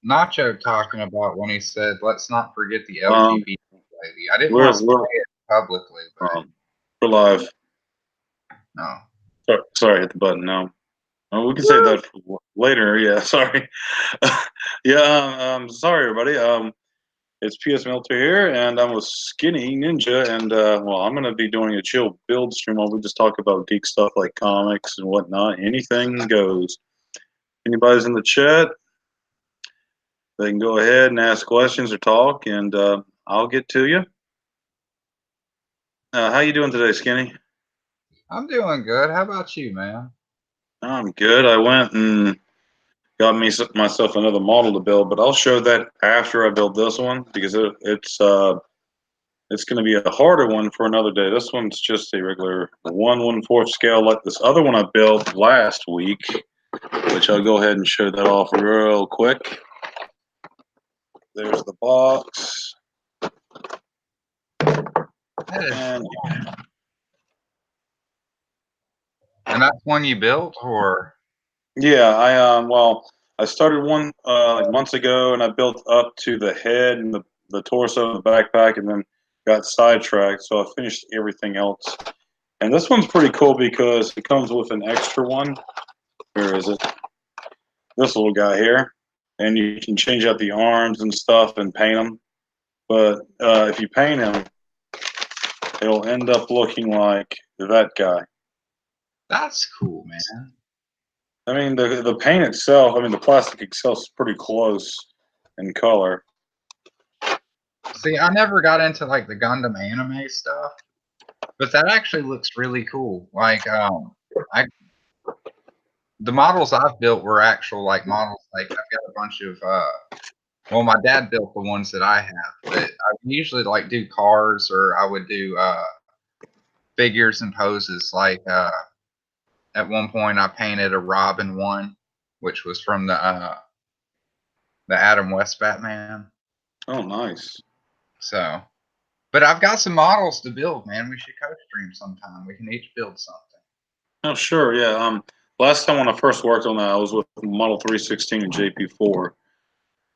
Nacho talking about when he said, "Let's not forget the Um, LGBT lady." I didn't want we're to say we're it publicly, but we're live. no. Sorry, hit the button. No, we can save Woo! that for later. Yeah, sorry. Yeah, sorry everybody. It's PS Military here, and I'm with Skinny Ninja, and well, I'm gonna be doing a chill build stream where we just talk about geek stuff like comics and whatnot. Anything goes. Anybody's in the chat, they can go ahead and ask questions or talk, and I'll get to you. How you doing today, Skinny? I'm doing good. How about you, man? I'm good. I went and got myself another model to build, but I'll show that after I build this one because it's going to be a harder one for another day. This one's just a regular 1/1/4 scale like this other one I built last week, which I'll go ahead and show that off real quick. There's the box. And that's one you built, or? Yeah, I started one like months ago, and I built up to the head and the torso and the backpack, and then got sidetracked. So I finished everything else. And this one's pretty cool because it comes with an extra one. Where is it? This little guy here, and you can change out the arms and stuff and paint them. But if you paint him, it'll end up looking like that guy. That's cool, man. I mean, the paint itself, I mean, the plastic itself is pretty close in color. See, I never got into like the Gundam anime stuff, but that actually looks really cool. Like, the models I've built were actual like models. Like, I've got a bunch of well, my dad built the ones that I have, but I usually like do cars, or I would do figures and poses. Like at one point, I painted a Robin one, which was from the Adam West Batman. Oh, nice. So, but I've got some models to build, man. We should co-stream sometime. We can each build something. Oh, sure, yeah. Last time when I first worked on that, I was with Model 316 and JP4.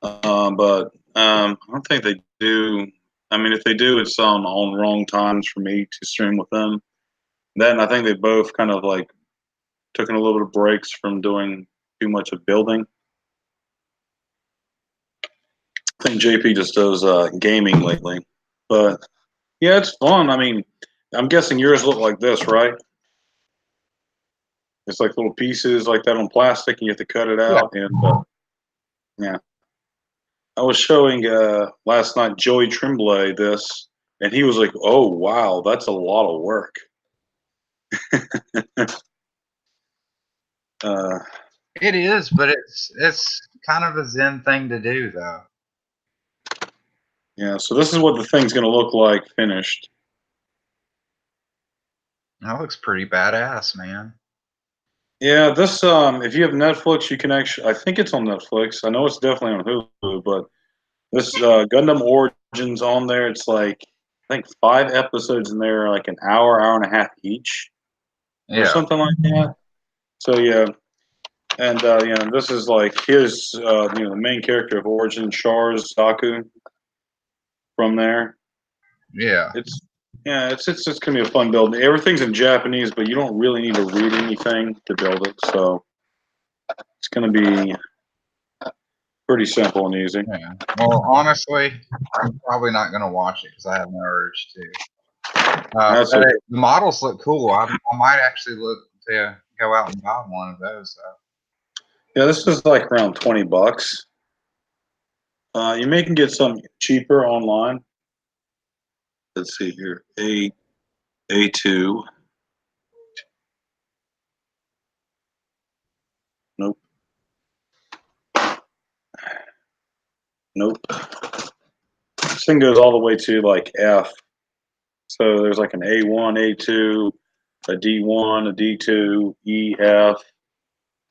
But I don't think they do. I mean, if they do, it's on wrong times for me to stream with them. Then I think they both kind of like took a little bit of breaks from doing too much of building. I think JP just does gaming lately. But yeah, it's fun. I mean, I'm guessing yours look like this, right? It's like little pieces like that on plastic, and you have to cut it out. Yeah. And yeah, I was showing last night Joey Tremblay this, and he was like, "Oh wow, that's a lot of work." It is, but it's kind of a zen thing to do, though. Yeah, so this is what the thing's going to look like finished. That looks pretty badass, man. Yeah, this if you have Netflix, you can actually. I think it's on Netflix. I know it's definitely on Hulu, but this Gundam Origins on there. It's like I think 5 episodes in there, like an hour, hour and a half each, or something like that. So yeah, and this is like his the main character of Origin, Char's Zaku. From there, Yeah, it's just gonna be a fun build. Everything's in Japanese, but you don't really need to read anything to build it, so it's gonna be pretty simple and easy. Yeah. Well, honestly, I'm probably not going to watch it because I have no urge to. The models look cool. I might actually look to go out and buy one of those, though. Yeah, this is like around $20. You may can get some cheaper online. Let's see here, A2. Nope. Nope. This thing goes all the way to like F. So there's like an A1, A2, a D1, a D2, E, F.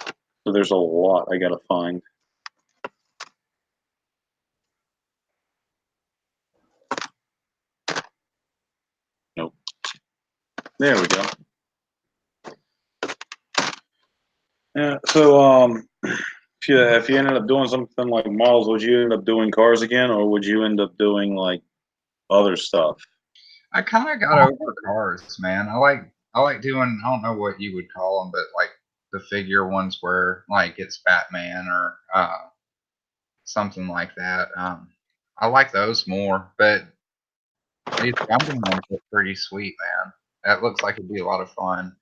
So there's a lot I gotta find. Nope. There we go. Yeah. So if you ended up doing something like models, would you end up doing cars again, or would you end up doing like other stuff? I kind of got over cars, man. I like doing, I don't know what you would call them, but like the figure ones where like it's Batman or something like that. I like those more, but these Gundam ones look pretty sweet, man. That looks like it'd be a lot of fun.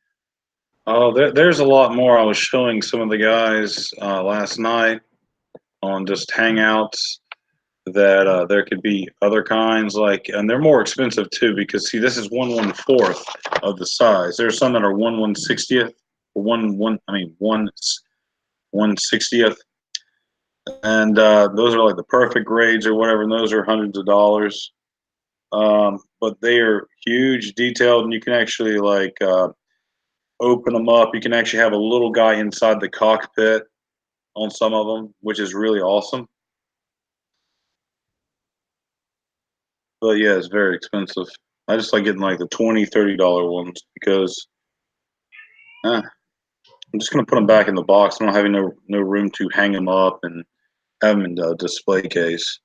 Oh, there's a lot more. I was showing some of the guys last night on just Hangouts that there could be other kinds like, and they're more expensive too because see, this is 1/4 of the size. There's some that are 1/160th, or I mean 1/60th, and those are like the perfect grades or whatever, and those are hundreds of dollars. But they are huge, detailed, and you can actually like open them up. You can actually have a little guy inside the cockpit on some of them, which is really awesome. But yeah, it's very expensive. I just like getting like the $20, $30 ones because I'm just gonna put them back in the box. I don't have no room to hang them up and have them in the display case.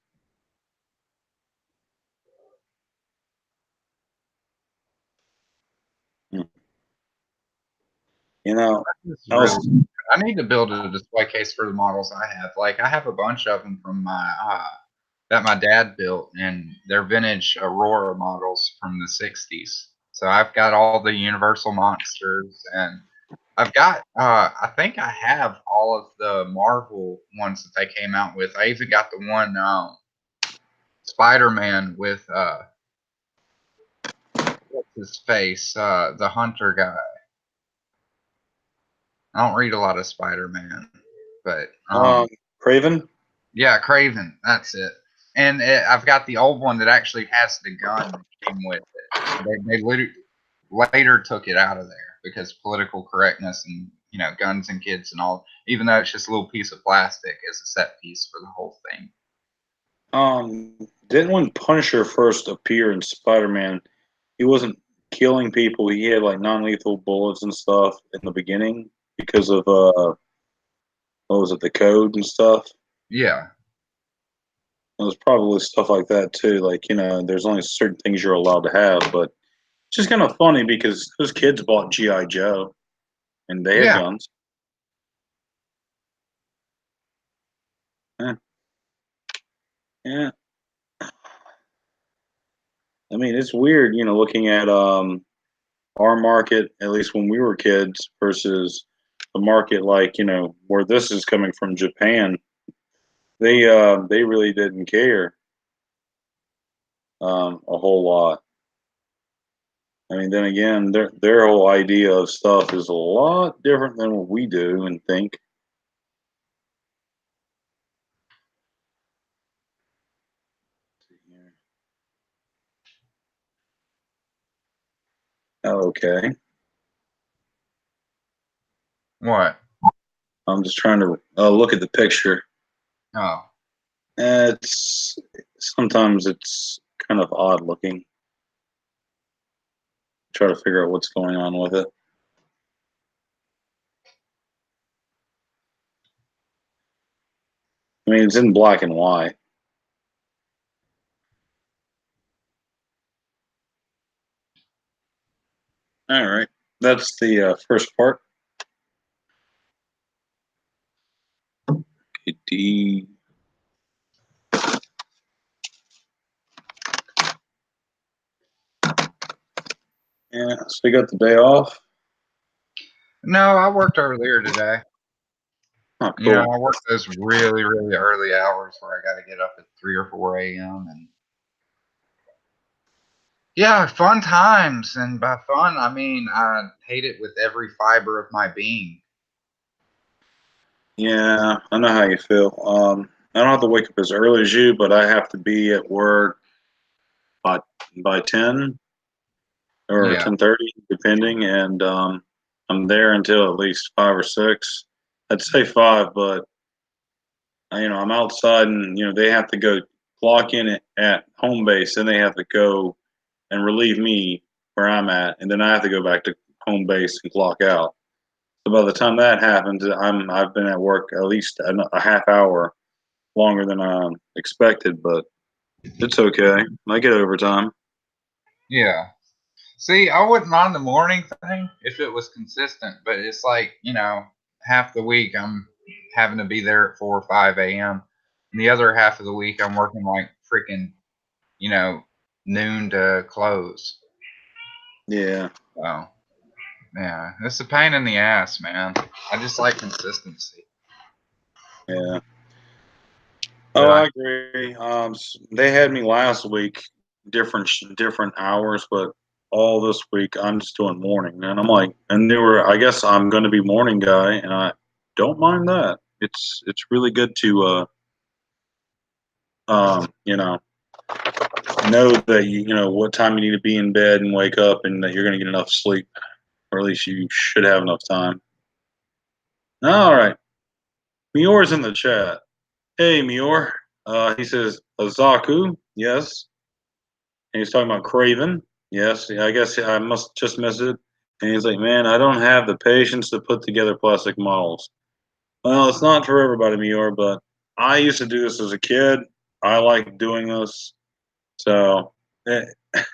Hmm. You know, This is I really. was I need to build a display case for the models I have. Like I have a bunch of them from my that my dad built, and they're vintage Aurora models from the '60s. So I've got all the Universal monsters, and I've got I think I have all of the Marvel ones that they came out with. I even got the one Spider-Man with what's his face, the Hunter guy. I don't read a lot of Spider-Man, but Craven. yeah, Craven, that's it. And I've got the old one that actually has the gun that came with it. They later took it out of there because political correctness and guns and kids and all. Even though it's just a little piece of plastic as a set piece for the whole thing. Didn't when Punisher first appear in Spider-Man, he wasn't killing people. He had like non-lethal bullets and stuff in the beginning because of what was it, the code and stuff. Yeah, It was probably stuff like that too. Like, there's only certain things you're allowed to have, but it's just kind of funny because those kids bought GI Joe and they had yeah. guns. Yeah, yeah. I mean, it's weird, looking at our market, at least when we were kids, versus the market like where this is coming from, Japan. They really didn't care a whole lot. I mean, then again, their whole idea of stuff is a lot different than what we do and think. Okay, What? I'm just trying to look at the picture. Oh, It's sometimes it's kind of odd looking. Try to figure out what's going on with it. I mean, it's in black and white. All right, that's the first part. D. Yeah, so we got the day off. no, I worked earlier today. Oh, cool. I work those really, really early hours where I got to get up at 3 or 4 a.m. and yeah, fun times. And by fun, I mean I hate it with every fiber of my being. Yeah, I know how you feel. I don't have to wake up as early as you, but I have to be at work by 10 or Yeah, 10:30, depending, and I'm there until at least 5 or 6. I'd say 5, but I'm outside, and they have to go clock in at home base, then they have to go and relieve me where I'm at, and then I have to go back to home base and clock out. So by the time that happens, I've been at work at least a half hour longer than I expected, but it's okay. I get overtime. Yeah. See, I wouldn't mind the morning thing if it was consistent, but it's like, half the week I'm having to be there at 4 or 5 a.m. And the other half of the week I'm working like freaking, you know, noon to close. Yeah, So, yeah, it's a pain in the ass, man. I just like consistency. yeah. But Oh, I agree. They had me last week, different hours, but all this week I'm just doing morning, and I'm like, and they were. I guess I'm going to be morning guy, and I don't mind that. It's really good to you know that you know what time you need to be in bed and wake up, and that you're going to get enough sleep, or at least you should have enough time. All right, Mior's in the chat. Hey, Mior. He says Zaku. Yes. And he's talking about Craven. Yes, I guess I must just miss it. And he's like, man, I don't have the patience to put together plastic models. Well, it's not for everybody, Mior, but I used to do this as a kid. I like doing this. So, eh,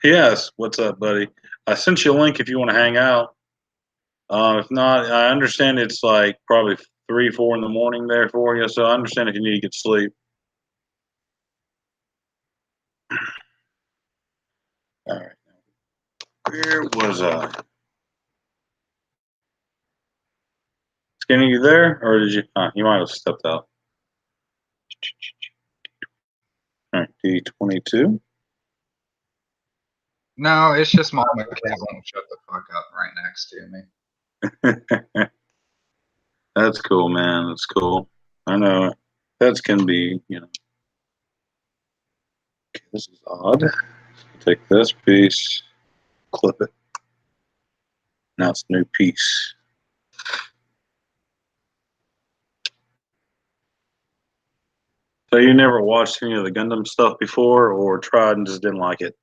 yes, what's up, buddy? I sent you a link if you want to hang out. If not, I understand it's like probably 3, 4 in the morning there for you. So I understand if you need to get sleep. All right. Where was I? Skinny, you there? Or did you? You might have stepped out. All right, D22. no, it's just Mama Cat won't shut the fuck up right next to me. That's cool, man. That's cool. I know pets can be, Okay, this is odd. Take this piece, clip it. Now it's a new piece. So you never watched any of the Gundam stuff before, or tried and just didn't like it?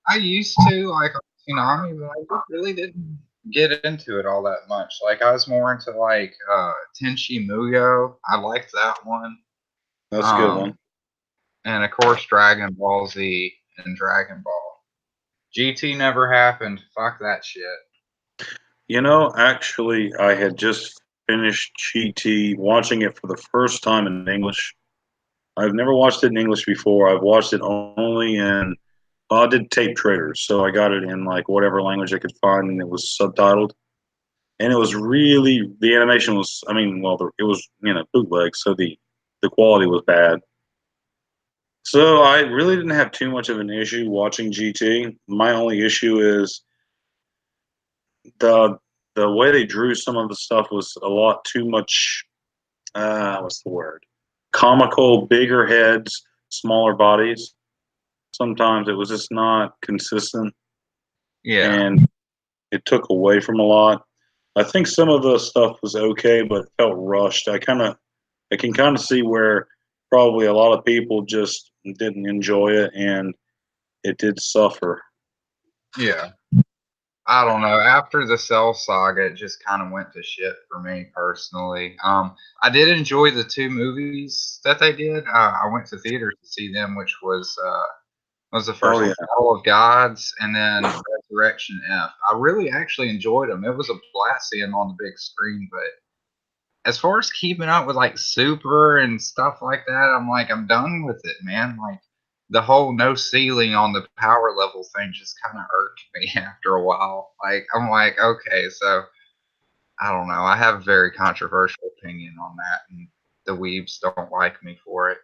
I used to like Tsunami, but I just really didn't get into it all that much. Like I was more into like Tenchi Muyo. I liked that one. That's a good Um, one. and of course Dragon Ball Z and Dragon Ball. GT never happened. Fuck that shit. Actually, I had just finished GT, watching it for the first time in English. I've never watched it in English before. I've watched it only in. Well, I did tape traders, so I got it in like whatever language I could find, and it was subtitled. And it was really the animation was. I mean, well, it was bootleg, so the quality was bad. So I really didn't have too much of an issue watching GT. My only issue is the the way they drew some of the stuff was a lot too much. What's the word? Comical, bigger heads, smaller bodies. Sometimes it was just not consistent, Yeah. and it took away from a lot. I think some of the stuff was okay, but it felt rushed. I can kind of see where probably a lot of people just didn't enjoy it, and it did suffer. Yeah. I don't know. After the Cell saga, it just kind of went to shit for me personally. I did enjoy the two movies that they did. I went to theaters to see them, which was the Oh first one, yeah, Battle of Gods, and then Resurrection F. I really actually enjoyed them. It was a blast seeing them on the big screen, but as far as keeping up with like Super and stuff like that, I'm like, I'm done with it, man. Like the whole no ceiling on the power level thing just kind of irked me after a while. Like I'm like, okay, so I don't know. I have a very controversial opinion on that, and the weebs don't like me for it.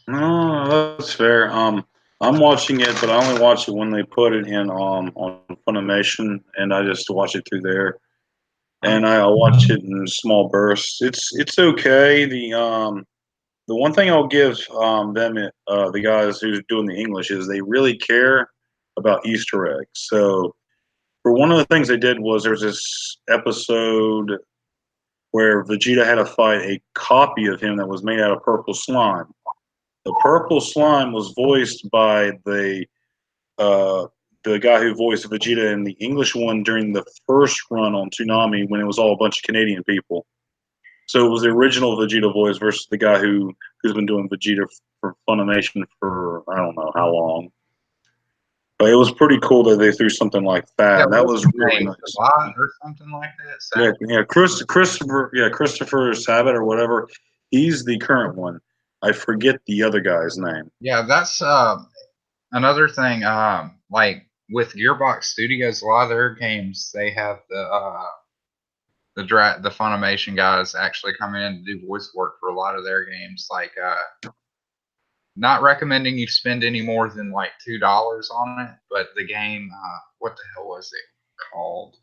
no, that's fair. I'm watching it, but I only watch it when they put it in on Funimation, and I just watch it through there. And I watch it in small bursts. It's okay. The one thing I'll give them, the guys who's doing the English, is they really care about Easter eggs. So, for one of the things they did was there's this episode where Vegeta had to fight a copy of him that was made out of purple slime. The purple slime was voiced by uh, the guy who voiced Vegeta in the English one during the first run on Toonami when it was all a bunch of Canadian people. So it was the original Vegeta voice versus the guy who's been doing Vegeta for Funimation for I don't know how long. But it was pretty cool that they threw something like that. Yeah, And that what's was his really name? nice. Sabat or something like that? Yeah, Sabat? yeah, Christopher Sabat or whatever. He's the current one. I forget the other guy's name. Yeah, that's another thing. Like with Gearbox Studios, a lot of their games they have the Funimation guys actually coming in to do voice work for a lot of their games. Like not recommending you spend any more than like $2 on it, but the game, what the hell was it called?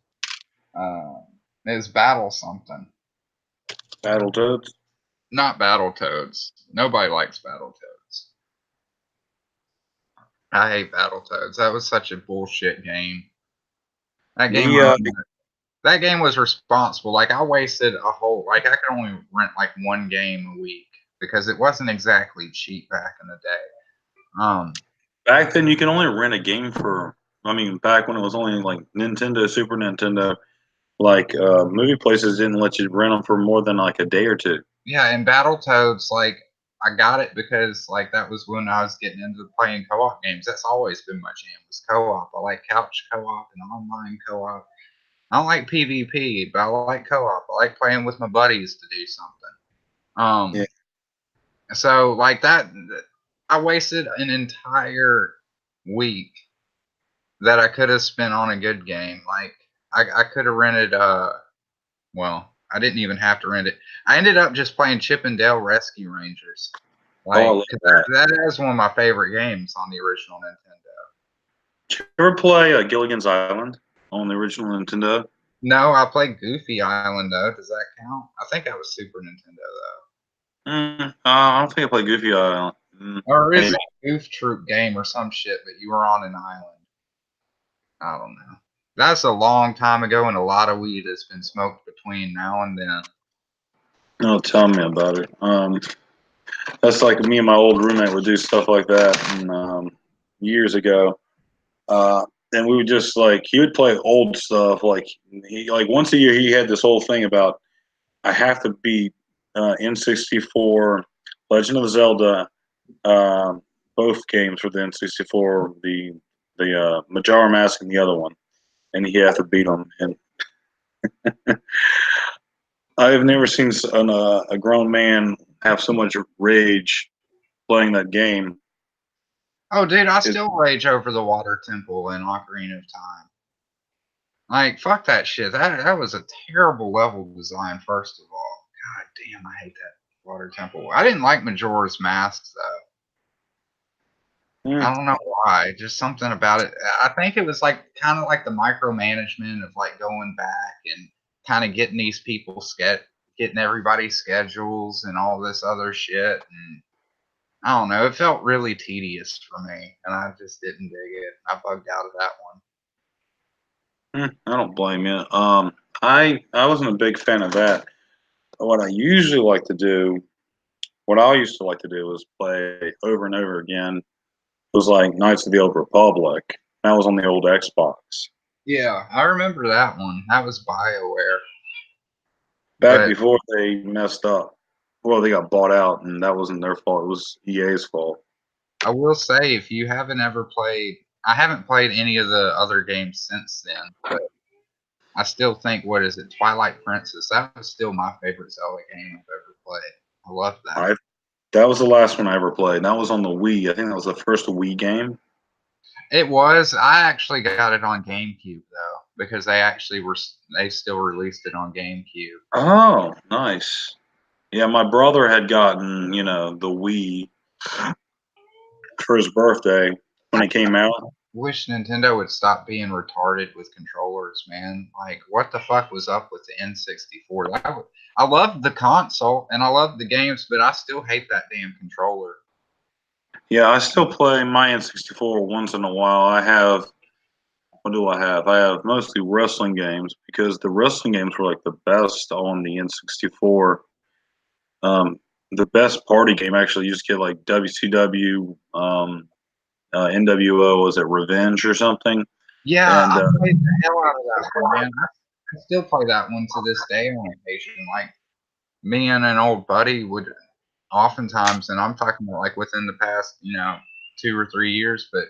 It was Battle something. Battletoads? Not Battletoads. Nobody likes Battletoads. I hate Battletoads. That was such a bullshit game. That game, that game was responsible. Like I wasted a whole, like I could only rent like one game a week because it wasn't exactly cheap back in the day. Back then, you can only rent a game for. I mean, back when it was only like Nintendo, Super Nintendo, like movie places didn't let you rent them for more than like a day or two. Yeah, and Battletoads, like I got it because like that was when I was getting into playing co-op games. That's always been my jam was co-op. I like couch co-op and online co-op. I don't like PvP, but I like co-op. I like playing with my buddies to do something. Yeah. So like that, I wasted an entire week that I could have spent on a good game. Like I could have rented. Well, I didn't even have to rent it. I ended up just playing Chip and Dale Rescue Rangers. Oh, I Like love that. that is one of my favorite games on the original Nintendo. Did you ever play Gilligan's Island on the original Nintendo? No, I played Goofy Island though. Does that count? I think that was Super Nintendo I don't think I played Goofy Island. though. Or is Maybe. it a Goof Troop game or some shit? But you were on an island. I don't know. That's a long time ago, and a lot of weed has been smoked between now and then. No, tell me about it. That's like me and my old roommate would do stuff like that years ago. And we would just like he would play old stuff. Like once a year he had this whole thing about I have to beat N64, Legend of Zelda, both games for the N64, the Majora Mask and the other one, and he had to beat them. And I have never seen a grown man have so much rage playing that game. Oh, dude, I still rage over the Water Temple in Ocarina of Time. Like, fuck that shit. That was a terrible level design, first of all. God damn, I hate that Water Temple. I didn't like Majora's Mask, though. Mm. I don't know why. Just something about it. I think it was like kind of like the micromanagement of like going back and kind of getting these people getting everybody's schedules and all this other shit. And I don't know. It felt really tedious for me, and I just didn't dig it. I bugged out of that one. I don't blame you. I wasn't a big fan of that. What I usually like to do, what I used to like to do, was play over and over again. It was like Knights of the Old Republic. That was on the old Xbox. Yeah, I remember that one. That was BioWare. Back But before they messed up. Well, they got bought out, and that wasn't their fault. It was EA's fault. I will say, if you haven't ever played, I haven't played any of the other games since then, but I still think, what is it, Twilight Princess? That was still my favorite Zelda game I've ever played. I love that. That was the last one I ever played. That was on the Wii. I think that was the first Wii game. It was. I actually got it on GameCube though, because they still released it on GameCube. Oh, nice. Yeah, my brother had gotten, the Wii for his birthday when it came out. Wish Nintendo would stop being retarded with controllers, man. Like, what the fuck was up with the N64? I love the console and I love the games, but I still hate that damn controller. Yeah, I still play my N64 once in a while. What do I have? I have mostly wrestling games because the wrestling games were like the best on the N64. The best party game actually used to get like WCW, NWO, was it Revenge or something? Yeah, And I played the hell out of that one, man. I still play that one to this day on occasion. Like me and an old buddy would oftentimes, and I'm talking about like within the past, 2 or 3 years, but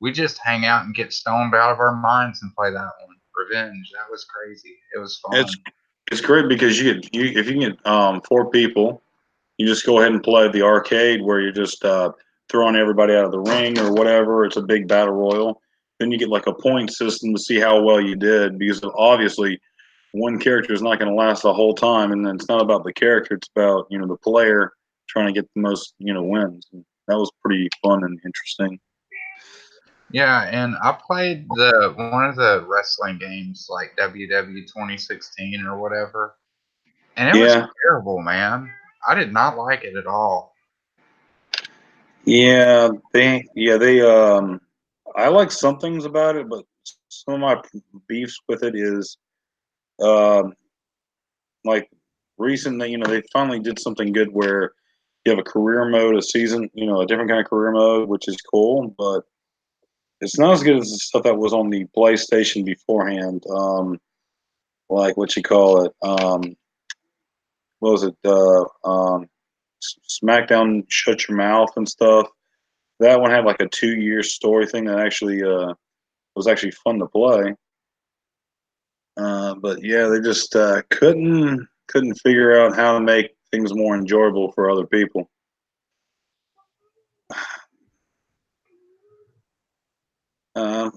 we just hang out and get stoned out of our minds and play that one. Revenge. That was crazy. It was it's fun. it's great because if you can get 4 people, you just go ahead and play the arcade where you're just throwing everybody out of the ring or whatever. It's a big battle royal. Then you get like a point system to see how well you did because obviously one character is not going to last the whole time, and then it's not about the character; it's about the player trying to get the most wins. And that was pretty fun and interesting. Yeah, and I played the one of the wrestling games like WW 2016 or whatever, and it was Yeah, terrible, man. I did not like it at all. yeah, they I like some things about it, but some of my beefs with it is um like recently, they finally did something good where you have a career mode, a season, a different kind of career mode, which is cool, but it's not as good as the stuff that was on the PlayStation beforehand. Like what you call it? What was it? SmackDown Shut Your Mouth and stuff. That one had like a 2 year story thing that actually was actually fun to play. But yeah, they just couldn't figure out how to make things more enjoyable for other people. Uh,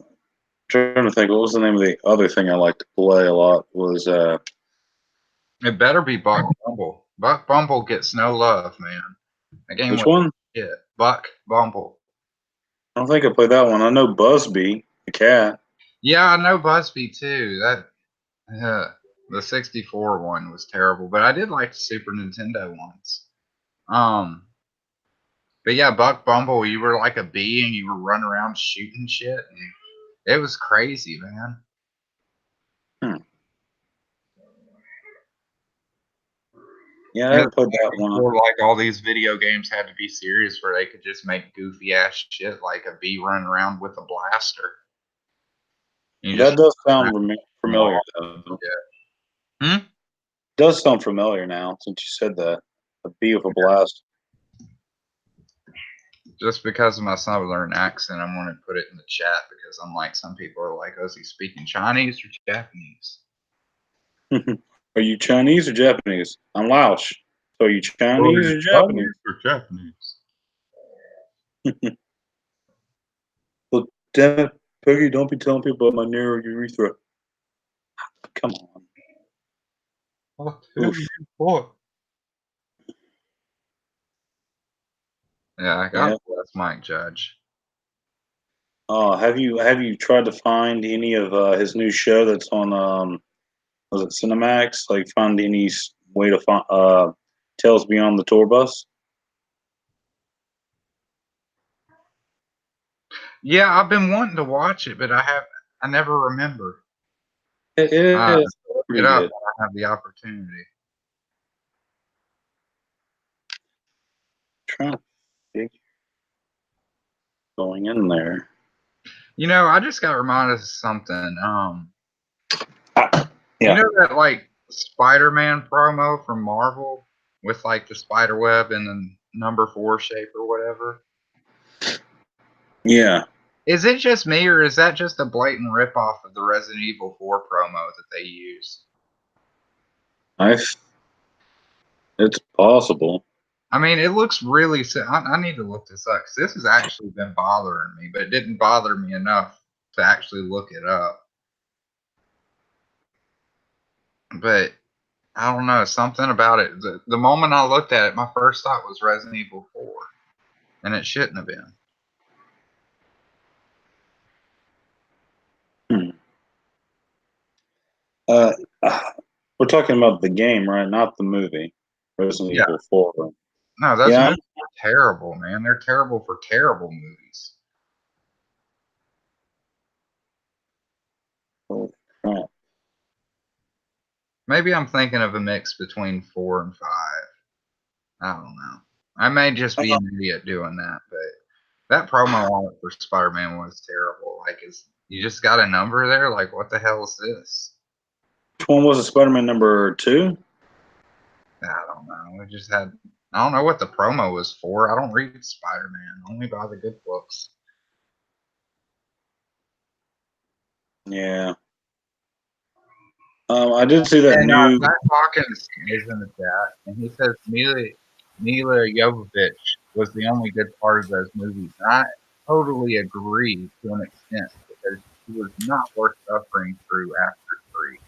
Trying to think, what was the name of the other thing I like to play a lot was It better be Buck Bumble. Buck Bumble gets no love, man. The game which was one? shit. Buck Bumble. I don't think I played that one. I know Busby, the cat. Yeah, I know Busby too. The 64 one was terrible, but I did like the Super Nintendo ones. Um, but yeah, Buck Bumble, you were like a bee and you were running around shooting shit, and it was crazy, man. Hmm. Yeah, I And never it's played like that one. before, like all these video games had to be serious, where they could just make goofy ass shit like a bee running around with a blaster. You That just does run sound them familiar, off and though. shit. Hmm? Does sound familiar now since you said that. A bee with a blast. Just because of my southern accent, I'm going to put it in the chat because I'm like, some people are like, "Oh, is he speaking Chinese or Japanese?" Are you Chinese or Japanese? I'm Laos. So are you Oh, are Chinese you or Japanese? Chinese or Japanese? Well, damn it, Peggy, don't be telling people about my narrow urethra. Come on. I'll tell Oof. you what. Yeah, God Yeah. bless Mike Judge. Have you tried to find any of his new show that's on was it Cinemax? Like find any way to find Tales Beyond the Tour Bus? Yeah, I've been wanting to watch it, but I never remember. It Look is it pretty up good. when I have the opportunity. Trying to figure going in there. I just got reminded of something. You Yeah. know that like Spider-Man promo from Marvel with like the spider web and the number 4 shape or whatever? Yeah. Is it just me, or is that just a blatant ripoff of the Resident Evil 4 promo that they use? I It's possible. I mean, it looks really. I need to look this up because this has actually been bothering me, but it didn't bother me enough to actually look it up. But I don't know, something about it. The moment I looked at it, my first thought was Resident Evil 4, and it shouldn't have been. Hmm. Uh, we're talking about the game, right? Not the movie. Resident Yeah, Evil 4. no, those Yeah. movies are terrible, man. They're terrible for terrible movies. Holy crap. Maybe I'm thinking of a mix between 4 and 5. I don't know. I may just be an idiot doing that, but that promo on it for Spider-Man was terrible. Like, You just got a number there? Like, what the hell is this? Which one was it? Spider-Man number 2? I don't know. We just had. I don't know what the promo was for. I don't read Spider-Man. Only buy the good books. Yeah. I did see that And new. Matt Hawkins is in the chat, and he says Mila Jovovich was the only good part of those movies. And I totally agree to an extent because she was not worth suffering through after 3.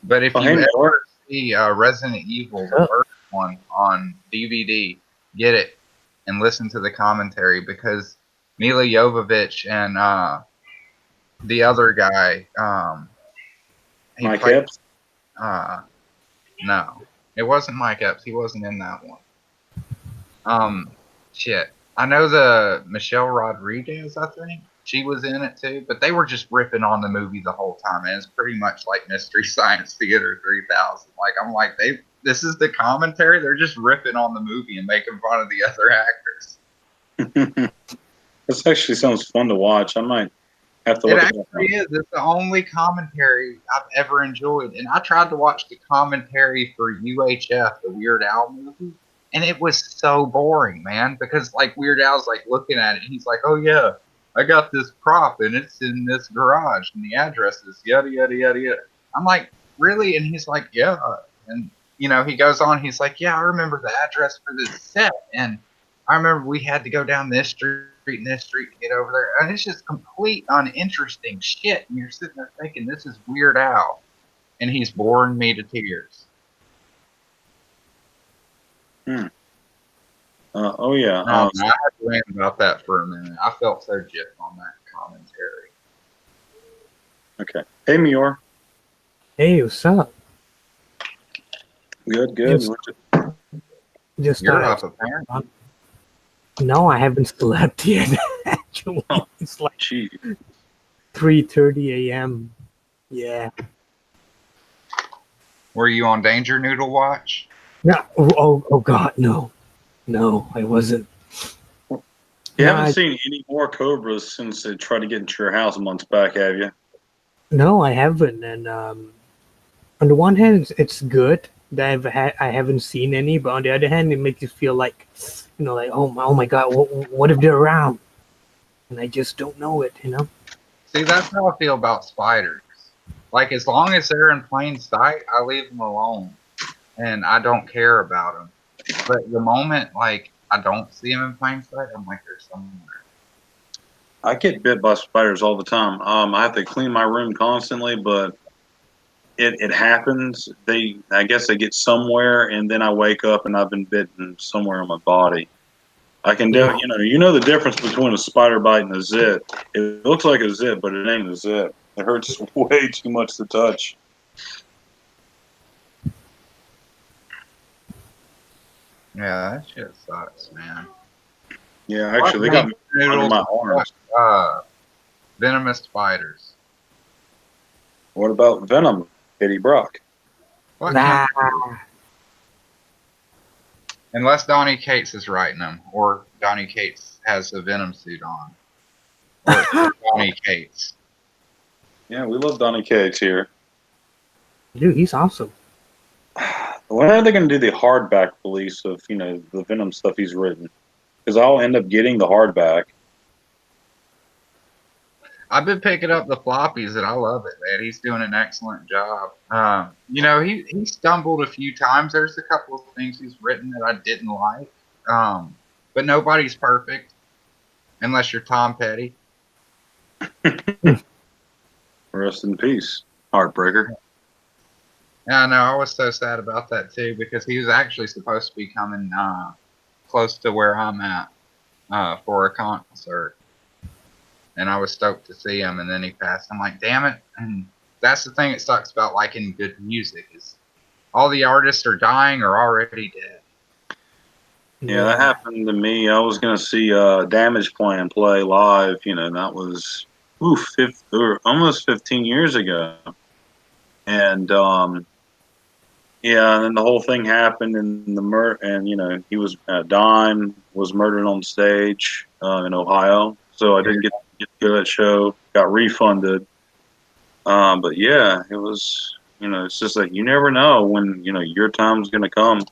But if Oh, you hey, ever see Resident Evil, the first one on DVD, get it and listen to the commentary because Mila Jovovich and the other guy, he Mike played. Epps. No, it wasn't Mike Epps. He wasn't in that one. Shit. I know the Michelle Rodriguez, I think. She was in it too, but they were just ripping on the movie the whole time. And it's pretty much like Mystery Science Theater 3000. Like, I'm like, this is the commentary. They're just ripping on the movie and making fun of the other actors. This actually sounds fun to watch. I might have to It look at actually is. It's the only commentary I've ever enjoyed. And I tried to watch the commentary for UHF, the Weird Al movie, and it was so boring, man. Because like Weird Al's like looking at it, and he's like, "Oh yeah, I got this prop, and it's in this garage, and the address is yada yada yada yada." I'm like, "Really?" And he's like, "Yeah." And he goes on. He's like, "Yeah, I remember the address for this set, and I remember we had to go down this street and this street to get over there." And it's just complete uninteresting shit. And you're sitting there thinking, this is Weird Al. And he's boring me to tears. Oh, yeah. I had to rant about that for a minute. I felt so jipped on that commentary. Okay. Hey, Mior. Hey, what's up? Good, good. You're up, apparently. No, I haven't slept yet. Actually, it's like 3:30 a.m. Yeah. Were you on Danger Noodle Watch? No. Oh God, no. No, I wasn't. You haven't seen any more cobras since they tried to get into your house months back, have you? No, I haven't. And on the one hand, it's good that I haven't seen any, but on the other hand, it makes you feel like, like oh my God, what if they're around? And I just don't know it, See, that's how I feel about spiders. Like, as long as they're in plain sight, I leave them alone. And I don't care about them. But the moment, like, I don't see them in plain sight, I'm like, they're somewhere. I get bit by spiders all the time. I have to clean my room constantly, but it happens. I guess they get somewhere, and then I wake up and I've been bitten somewhere on my body. I can do, you know the difference between a spider bite and a zit. It looks like a zit, but it ain't a zit. It hurts way too much to touch. Yeah, that shit sucks, man. Yeah, actually, they got me under my arms. Venomous spiders. What about Venom, Eddie Brock? Nah. Unless Donnie Cates is writing them, or Donnie Cates has a Venom suit on. Or Donnie Cates. Yeah, we love Donnie Cates here. Dude, he's awesome. When are they going to do the hardback release of, the Venom stuff he's written? Because I'll end up getting the hardback. I've been picking up the floppies, and I love it, man. He's doing an excellent job. He stumbled a few times. There's a couple of things he's written that I didn't like. But nobody's perfect, unless you're Tom Petty. Rest in peace, Heartbreaker. Yeah, I know. I was so sad about that, too, because he was actually supposed to be coming close to where I'm at for a concert. And I was stoked to see him, and then he passed. I'm like, damn it. And that's the thing that sucks about liking good music is all the artists are dying or already dead. Yeah, that happened to me. I was going to see Damage Plan play live, and that was almost 15 years ago. And, and then the whole thing happened, and he was Dime was murdered on stage in Ohio. so I didn't get to go to that show. Got refunded. But yeah, it was. It's just like you never know when your time's gonna come.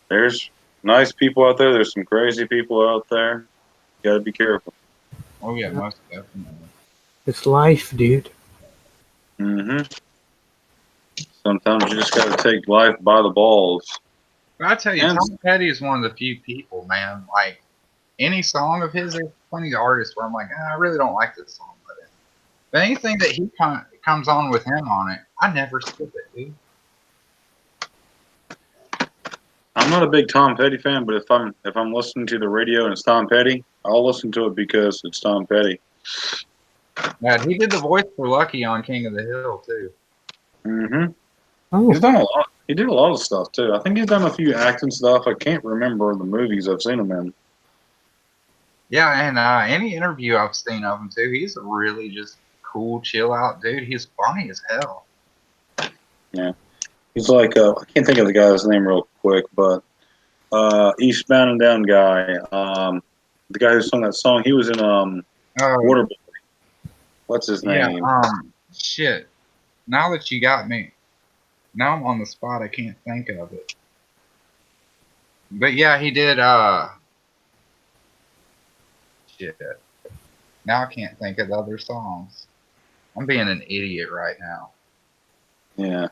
There's nice people out there. There's some crazy people out there. You gotta be careful. Oh yeah, most definitely. It's life, dude. hmm Sometimes you just gotta take life by the balls. But I tell you, And Tom Petty is one of the few people, man. Like any song of his, there's plenty of artists where I'm like, I really don't like this song, but anything that he comes on with him on it, I never skip it, dude. I'm not a big Tom Petty fan, but if I'm listening to the radio and it's Tom Petty, I'll listen to it because it's Tom Petty. Yeah, he did the voice for Lucky on King of the Hill too. hmm Oh, He's done a lot. He did a lot of stuff too. I think he's done a few acting stuff. I can't remember the movies I've seen him in. Yeah, and any interview I've seen of him too, he's a really just cool, chill out dude. He's funny as hell. Yeah, he's like I can't think of the guy's name real quick, but Eastbound and Down guy. The guy who sung that song, he was in Oh, Waterboy. What's his yeah. name? Shit. Now that you got me, now I'm on the spot. I can't think of it. But yeah, he did. Shit. Now I can't think of the other songs. I'm being an idiot right now. Yeah.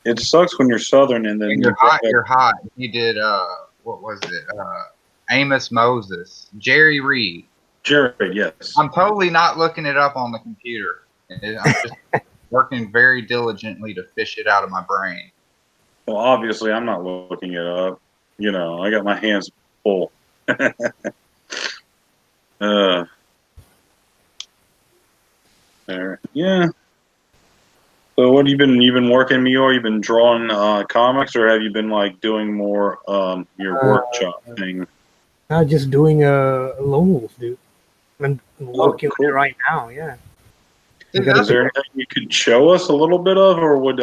It sucks when you're Southern and then And you're hot. You're hot. He did. What was it? Amos Moses, Jerry Reed. Jared, yes. I'm totally not looking it up on the computer. I'm just working very diligently to fish it out of my brain. Well, obviously, I'm not looking it up. I got my hands full. There. Yeah. So, what have you been working, Mior? You've been drawing comics, or have you been like doing more your workshop thing? I'm just doing lone wolf, dude. I'm working on cool. it right now. Yeah. Dude, Is there anything you could show us a little bit of, or would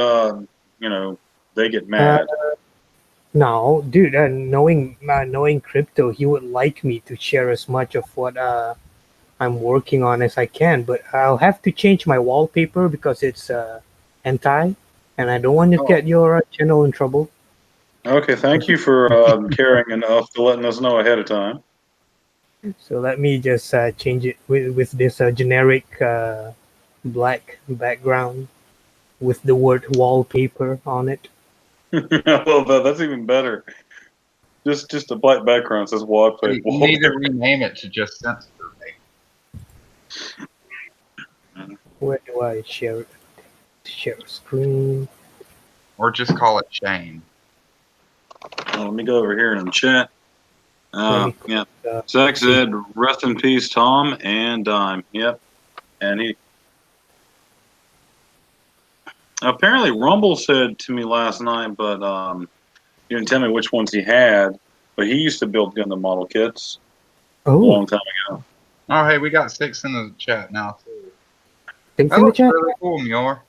they get mad? No, dude. Knowing crypto, he would like me to share as much of what I'm working on as I can. But I'll have to change my wallpaper because it's hentai, and I don't want to get your channel in trouble. Okay, thank you for caring enough to letting us know ahead of time. So let me just change it with this generic black background with the word wallpaper on it. I love that. That's even better. Just a black background says wallpaper. You need to rename it to just censor me. Where do I share it? Share screen. Or just call it Shane. Let me go over here in the chat. Yeah. Zach see. said, rest in peace, Tom and Dime. Yep. And he apparently Rumble said to me last night, but he didn't tell me which ones he had. But he used to build Gundam model kits a long time ago. Oh, hey, we got 6 in the chat now too. 6 That in the looks chat. really cool, Muir.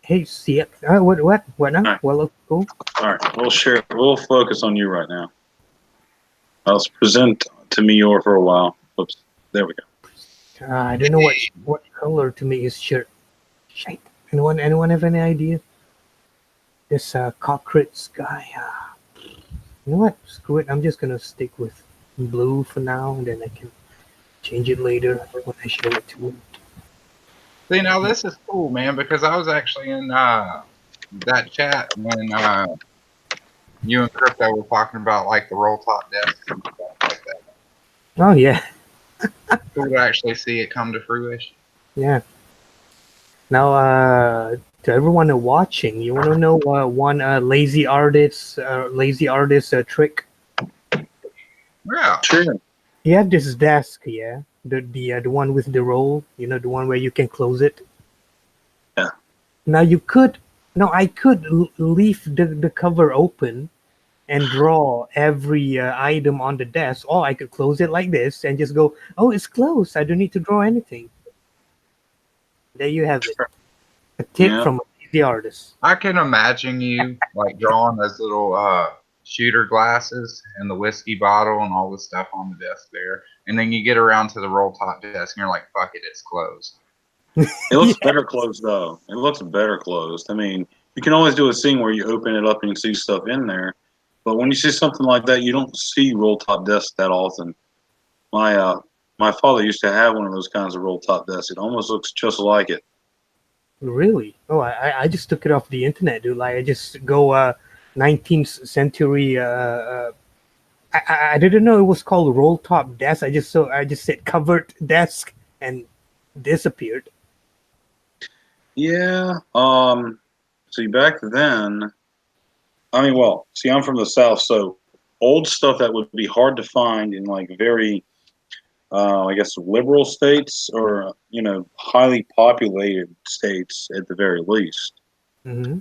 Hey, see it. What now? Right. Well, looks cool. All right, we'll share. We'll focus on you right now. I'll present to Mior for a while. Oops, there we go. I don't know what color to make his shirt. Shit. Anyone have any idea? This cockroach guy. You know what? Screw it. I'm just gonna stick with blue for now, and then I can change it later when I show it to him. See, now this is cool, man, because I was actually in that chat when you and Crypto were talking about like the roll top desks and stuff like that. Oh yeah. Cool to actually see it come to fruition. Yeah. Now, to everyone watching, you want to know one lazy artist trick? Yeah. Sure. You have this desk, yeah, the one with the roll, the one where you can close it. Yeah. Now I could leave the cover open and draw every item on the desk, or I could close it like this and just go, oh, it's closed. I don't need to draw anything. There you have it. A tip from a lazy artist. I can imagine you like drawing those little shooter glasses and the whiskey bottle and all the stuff on the desk there. And then you get around to the roll top desk and you're like, fuck it, it's closed. It looks better closed though. It looks better closed. I mean, you can always do a scene where you open it up and you see stuff in there, but when you see something like that, you don't see roll top desks that often. My father used to have one of those kinds of roll top desks. It almost looks just like it. Really? Oh, I just took it off the internet, dude. Like I just go 19th century. I didn't know it was called roll top desk. I just said covered desk and disappeared. Yeah. See, back then, I mean, well, see, I'm from the South, so old stuff that would be hard to find in like very, I guess, liberal states or, you know, highly populated states at the very least. Mm-hmm.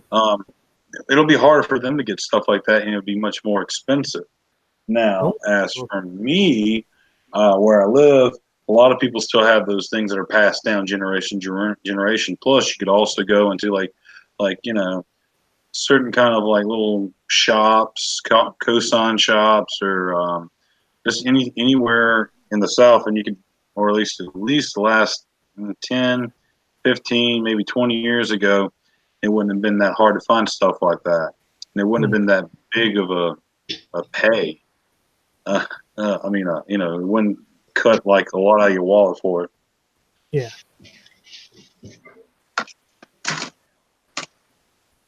It'll be harder for them to get stuff like that, and it'll be much more expensive. Now, Oh. as for me, where I live, a lot of people still have those things that are passed down generation. Plus, you could also go into like you know, certain kind of like little shops, cosign shops, or just anywhere in the South, and you could, or at least the last 10, 15, maybe 20 years ago, it wouldn't have been that hard to find stuff like that, and it wouldn't have been that big of a pay. I mean, you know, it wouldn't cut like a lot out of your wallet for it. Yeah.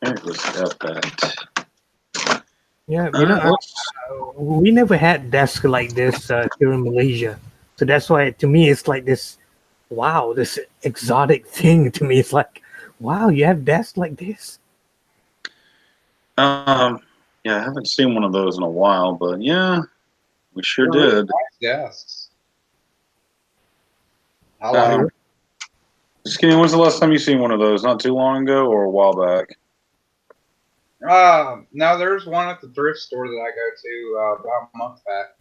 It was got that. Yeah, you know, we never had desk like this here in Malaysia, so that's why to me it's like this. Wow, this exotic thing to me. It's like, wow, you have desks like this. Yeah, I haven't seen one of those in a while, but yeah, we sure They're really did. nice desks. I like Um, Skinny, when's the last time you seen one of those? Not too long ago or a while back? No, there's one at the thrift store that I go to about a month back.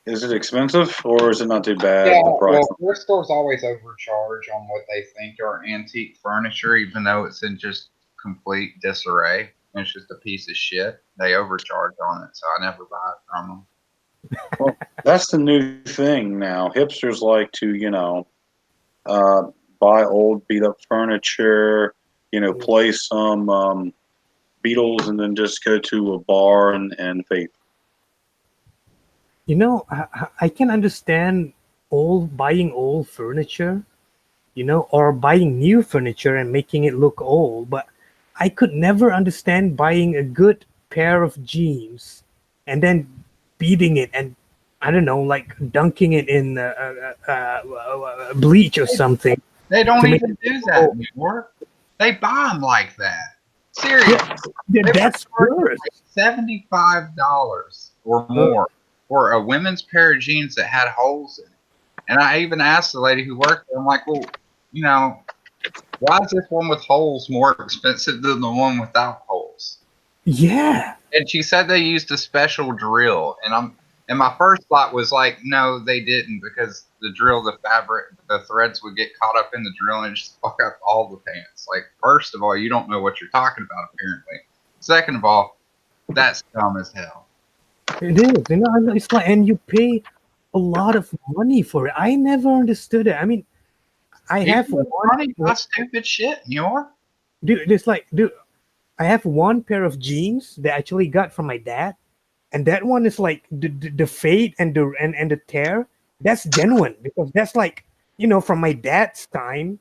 Is it expensive or is it not too bad? Yeah, The price? well, thrift stores always overcharge on what they think are antique furniture, even though it's in just complete disarray. And it's just a piece of shit. They overcharge on it, so I never buy it from them. Well, that's the new thing now. Hipsters like to, you know, buy old beat up furniture, you know, play some Beatles, and then just go to a bar and vape. You know, I can understand buying old furniture, you know, or buying new furniture and making it look old, but I could never understand buying a good pair of jeans and then beating it and I don't know, like dunking it in bleach or something. They don't To make even do that anymore. They buy them like that. Seriously. Yeah, They that's were worse. charging $75 or more for a women's pair of jeans that had holes in it. And I even asked the lady who worked there, I'm like, well, you know, why is this one with holes more expensive than the one without holes? Yeah. And she said they used a special drill. And my first thought was like, no, they didn't, because the drill, the fabric, the threads would get caught up in the drill and just fuck up all the pants. Like, first of all, you don't know what you're talking about, apparently. Second of all, that's dumb as hell. It is, you know, it's like, and you pay a lot of money for it. I never understood it. I mean, I have money for stupid shit, dude. It's like, dude, I have one pair of jeans that I actually got from my dad, and that one is like the fade and the tear. That's genuine because that's like, you know, from my dad's time,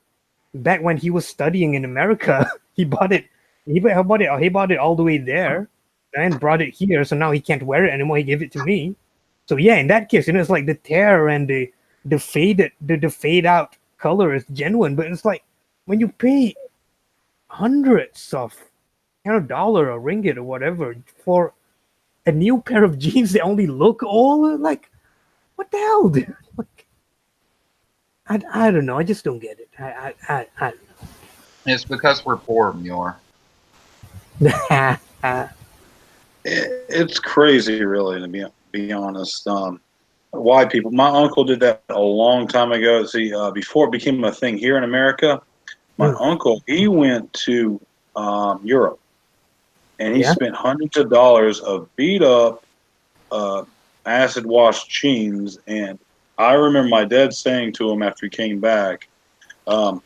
back when he was studying in America. He bought it. He bought it all the way there, and brought it here. So now he can't wear it anymore. He gave it to me. So yeah, in that case, you know, it's like the tear and the fade out color is genuine. But it's like when you pay hundreds of, you know, dollar or ringgit or whatever for a new pair of jeans that only look old, like what the hell, dude? Like, I don't know. I just don't get it. I don't know. It's because we're poor, Muir. It's crazy, really, to be honest. Why people? My uncle did that a long time ago. See, before it became a thing here in America, my uncle, he went to Europe, and he Yeah. spent hundreds of dollars of beat up, acid wash jeans. And I remember my dad saying to him after he came back,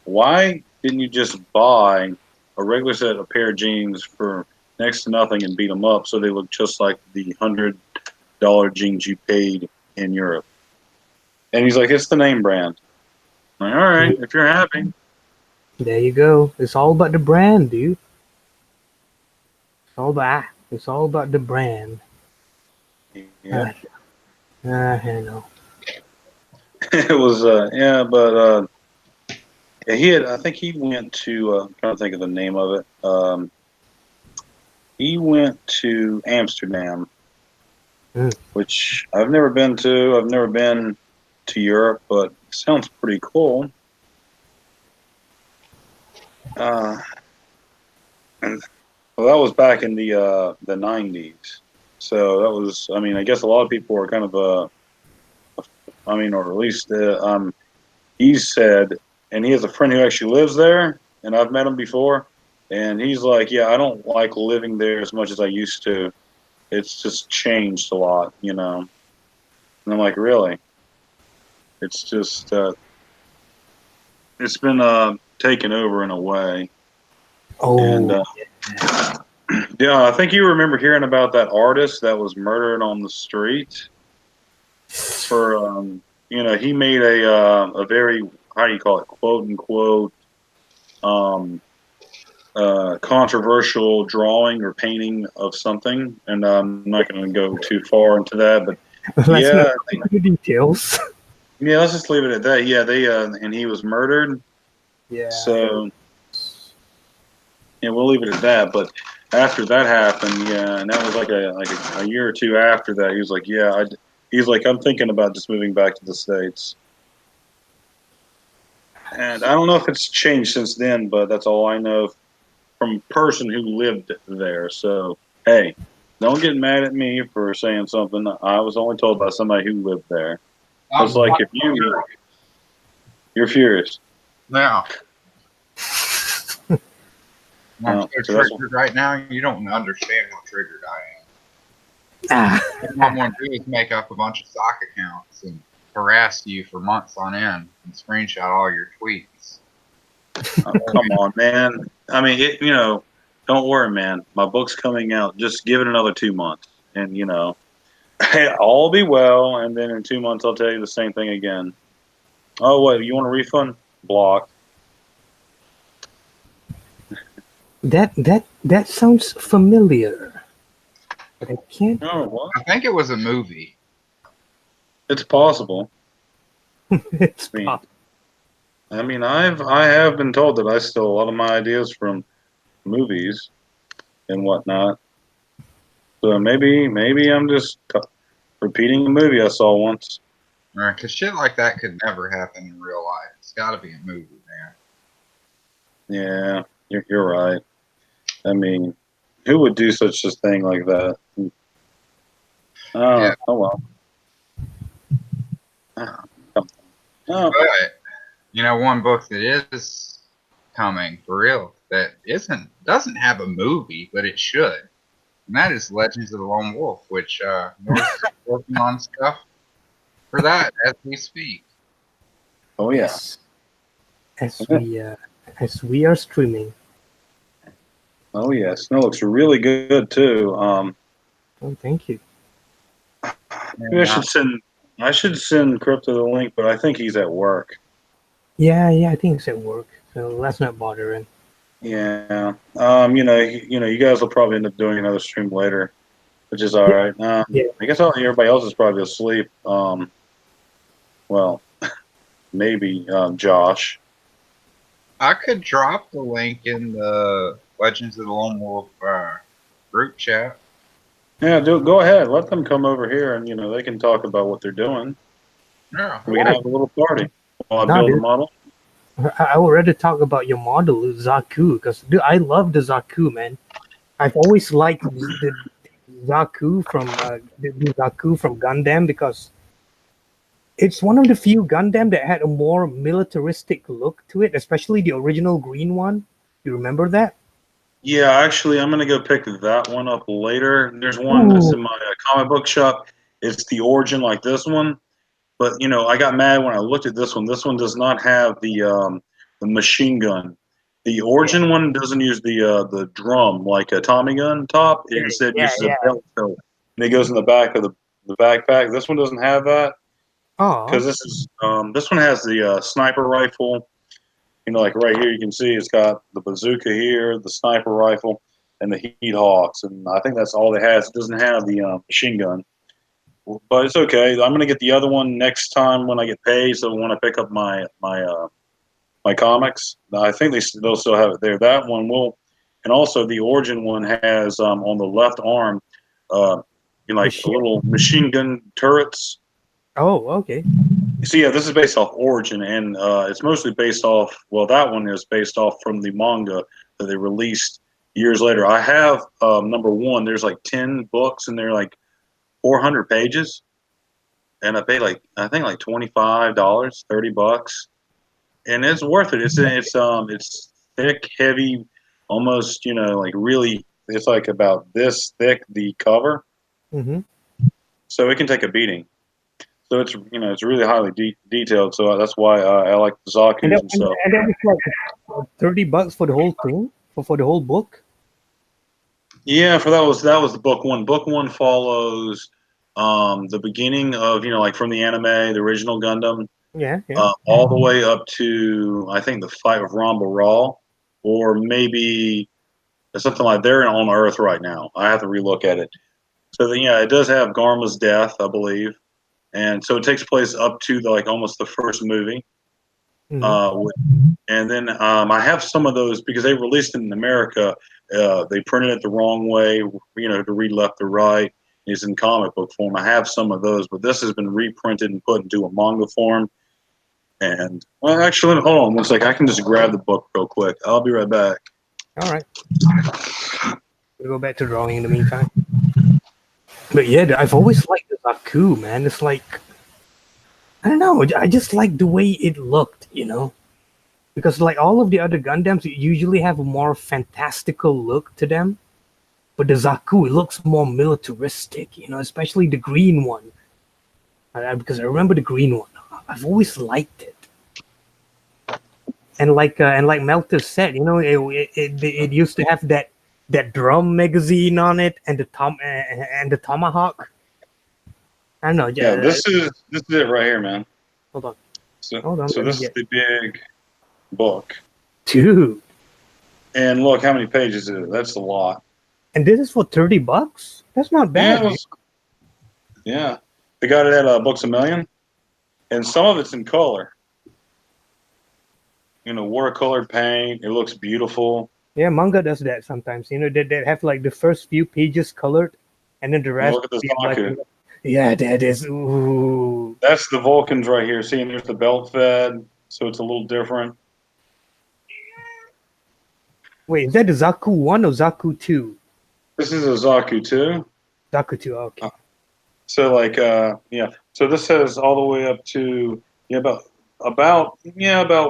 "Why didn't you just buy a regular set of pair of jeans for next to nothing and beat them up so they look just like the $100 jeans you paid in Europe?" And he's like, "It's the name brand." I'm like, all right, if you're happy. There you go. It's all about the brand, dude. It's all about the brand. Yeah. I know. It was yeah, but he had, I think he went to I'm trying to think of the name of it. He went to Amsterdam, which I've never been to. I've never been to Europe, but it sounds pretty cool. And well, that was back in the '90s. So that was, I mean, I guess a lot of people were kind of I mean, or at least he said, and he has a friend who actually lives there, and I've met him before, and he's like, yeah, I don't like living there as much as I used to. It's just changed a lot, you know. And I'm like, really? It's just it's been taken over in a way. Oh, And yeah, I think you remember hearing about that artist that was murdered on the street for you know, he made a very, how do you call it, quote unquote controversial drawing or painting of something, and I'm not going to go too far into that, but let's yeah, not go into the details. yeah, let's just leave it at that. Yeah, they and he was murdered. Yeah. So yeah, we'll leave it at that. But after that happened, yeah, and that was like a year or two after that. He was like, yeah, he's like, I'm thinking about just moving back to the States. And I don't know if it's changed since then, but that's all I know from a person who lived there. So hey, don't get mad at me for saying something. I was only told by somebody who lived there. I was like, if you're furious. Now, I'm No, so so that's triggered right now. You don't understand how triggered I am. Ah, What I want to do is make up a bunch of stock accounts and harass you for months on end and screenshot all your tweets. come on, man. I mean, you know, don't worry, man. My book's coming out. Just give it another 2 months, and you know, all be well. And then in 2 months, I'll tell you the same thing again. Oh wait, you want a refund? Block. that sounds familiar, but I can't. Oh, what? I think it was a movie. It's possible. It's I mean, pop. I mean, I have been told that I stole a lot of my ideas from movies and whatnot. So maybe I'm just repeating a movie I saw once. Right? Because shit like that could never happen in real life. It's got to be a movie, man. Yeah, you're right. I mean, who would do such a thing like that? Oh, Yeah. oh well. Oh, But you know, one book that is coming for real that doesn't have a movie, but it should, and that is Legends of the Lone Wolf, which North is working on stuff for that as we speak. oh yeah. Yes. As we are streaming. Oh yeah. Snow looks really good too. Oh, thank you. Maybe I should send Crypto the link, but I think he's at work. Yeah, I think it's at work. So let's not bother him. Yeah. You guys will probably end up doing another stream later, which is all right. Yeah. I guess everybody else is probably asleep. Well, maybe Josh. I could drop the link in the Legends of the Lone Wolf group chat. Yeah, go ahead. Let them come over here, and they can talk about what they're doing. Yeah. We can have a little party while I No, build a dude. model. I would rather talk about your model, Zaku, because I love the Zaku, man. I've always liked the Zaku from the Zaku from Gundam because it's one of the few Gundam that had a more militaristic look to it, especially the original green one. You remember that? Yeah, actually, I'm gonna go pick that one up later. There's one that's Ooh, in my comic book shop. It's the origin like this one, but I got mad when I looked at this one. This one does not have the machine gun. The yeah, origin one doesn't use the drum like a Tommy gun top. It yeah, instead yeah, uses a yeah. belt tow, and it goes in the back of the backpack. This one doesn't have that Oh, because this one has the sniper rifle. Like right here, you can see it's got the bazooka here, the sniper rifle, and the heat hawks, and I think that's all it has. It doesn't have the machine gun, but it's okay. I'm gonna get the other one next time when I get paid. So when I pick up my comics, I think they'll still have it there. That one will, and also the origin one has on the left arm, uh, the like a ship. little machine gun turrets. Oh, okay. So yeah, this is based off Origin, and it's mostly based off. Well, that one is based off from the manga that they released years later. I have number one. There's like 10 books, and they're like 400 pages, and I paid like I think like $25, $30, and it's worth it. It's thick, heavy, almost like really. It's like about this thick the cover, Mm-hmm. so it can take a beating. So it's really highly detailed. So that's why I like the And that, Zaku's and and, stuff. and that was like $30 for the whole thing, for the whole book. Yeah, for that was the book one. Book one follows the beginning of like from the anime, the original Gundam, Yeah, yeah. all the way up to I think the fight with Ramba Raw, or maybe something like they're on Earth right now. I have to relook at it. So then, yeah, it does have Garma's death, I believe, and so it takes place up to like almost the first movie. Mm-hmm. Uh, and then I have some of those because they released it in America. They printed it the wrong way, to read left to right. It's in comic book form. I have some of those, but this has been reprinted and put into a manga form. And well, actually, hold on one second. I can just grab the book real quick. I'll be right back. All right. We'll go back to drawing in the meantime. But yeah, I've always liked the Zaku, man. It's like, I don't know, I just like the way it looked. Because like all of the other Gundams usually have a more fantastical look to them. But the Zaku, it looks more militaristic, especially the green one. Because I remember the green one. I've always liked it. And like Melter said, it used to have that drum magazine on it and the tomahawk. I don't know. Yeah, Yeah, this is it right here, man. hold on, So hold on. so Let me this is get the big book, two. and look how many pages it is. That's a lot. And this is for $30. That's not Yeah, bad, dude. yeah. They got it at Books a Million, and some of it's in color. Watercolor paint. It looks beautiful. Yeah, manga does that sometimes. They have like the first few pages colored, and then the rest Look at this be like, Zaku. yeah, that is. Ooh. That's the Vulcans right here. See, and there's the belt fed, so it's a little different. Wait, is that the Zaku 1 or Zaku 2? This is a Zaku too. Zaku 2, okay. So like yeah. So this says all the way up to about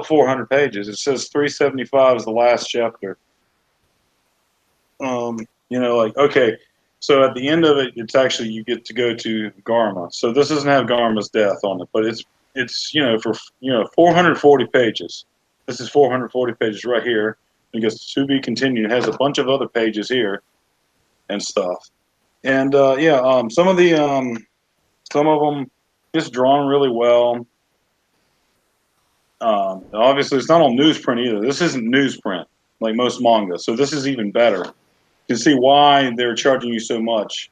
400 pages. It says 375 is the last chapter. Like okay. So at the end of it, it's actually you get to go to Garma. So this doesn't have Garma's death on it, but it's for 440 pages. This is 440 pages right here. It goes to be continued. It has a bunch of other pages here and stuff. And yeah, some of them just drawn really well. Obviously, it's not on newsprint either. This isn't newsprint like most manga, so this is even better. You can see why they're charging you so much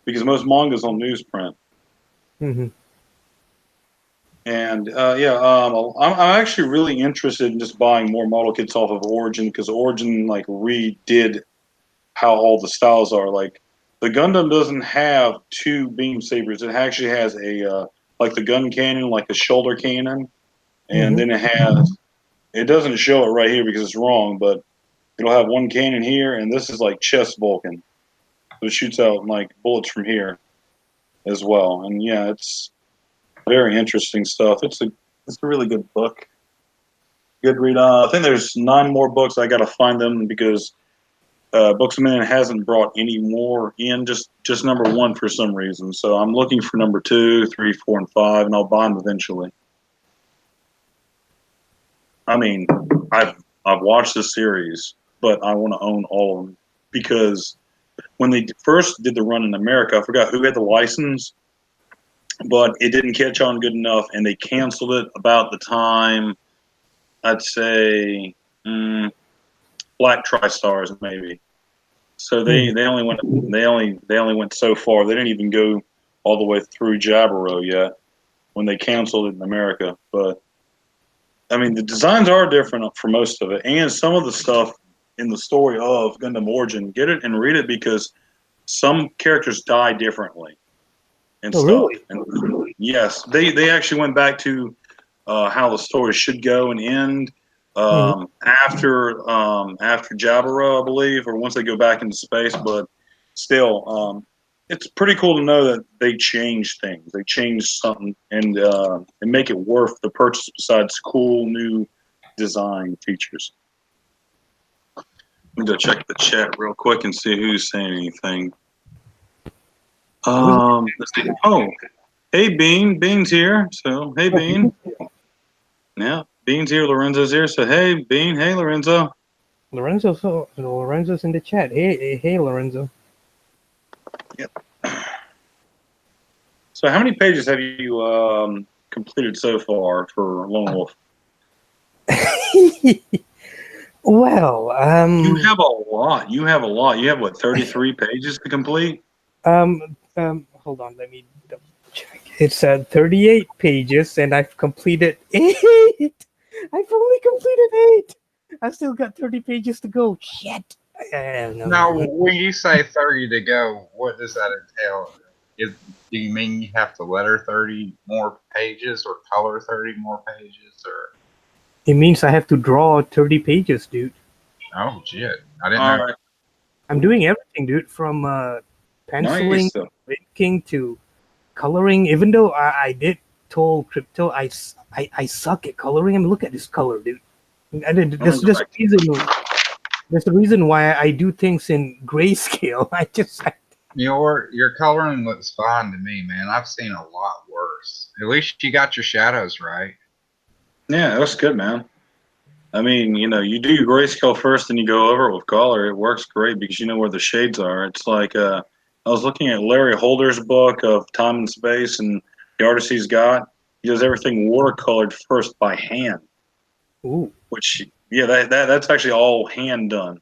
because most manga's on newsprint. Mm-hmm. And yeah, I'm actually really interested in just buying more model kits off of Origin because Origin like redid how all the styles are. Like the Gundam doesn't have two beam sabers; it actually has a like the gun cannon, like a shoulder cannon, and Mm-hmm. then it has. It doesn't show it right here because it's wrong, but it'll have one cannon here, and this is like chest Vulcan. So it shoots out like bullets from here as well. And yeah, it's very interesting stuff. It's a really good book. Good read. I think there's 9 more books. I got to find them because Books a Minute hasn't brought any more in, just number 1 for some reason. So I'm looking for number 2, 3, 4, and 5, and I'll buy them eventually. I mean, I've watched the series, but I want to own all of them because when they first did the run in America, I forgot who had the license, but it didn't catch on good enough, and they canceled it about the time, I'd say, Black TriStars maybe. So they only went so far. They didn't even go all the way through Jabberwow yet when they canceled it in America. But I mean, the designs are different for most of it, and some of the stuff in the story of Gundam Origin, get it and read it because some characters die differently and stuff. Really? And yes, they actually went back to how the story should go and end after Jabberwow, I believe, or once they go back into space. But still, it's pretty cool to know that they change things. They change something and make it worth the purchase besides cool new design features. Let me go check the chat real quick and see who's saying anything. Let's see. Oh, hey Bean, Bean's here. So hey Bean. Yeah, Bean's here. Lorenzo's here. So hey Bean, hey Lorenzo. Lorenzo's in the chat. Hey Lorenzo. Yep. So how many pages have you completed so far for Lone Wolf? Well, you have a lot. You have what, 33 pages to complete? Hold on, let me double check. It's 38 pages, and I've completed 8. I've only completed 8. I've still got 30 pages to go. Shit. Now, when you say 30 to go, what does that entail? Do you mean you have to letter 30 more pages or color 30 more pages, or? It means I have to draw 30 pages, dude. Oh shit! I didn't know. Right. I'm doing everything, dude, from penciling, inking to coloring. Even though I did told Crypto I suck at coloring. I mean, look at this color, dude. There's the reason why I do things in grayscale. Your coloring looks fine to me, man. I've seen a lot worse. At least you got your shadows right. Yeah, that's good, man. I mean, you do your grayscale first, and you go over it with color. It works great because you know where the shades are. It's like I was looking at Larry Holder's book of Time and Space, and the artist he's got, he does everything watercolored first by hand. Ooh. Which, yeah, that's actually all hand done.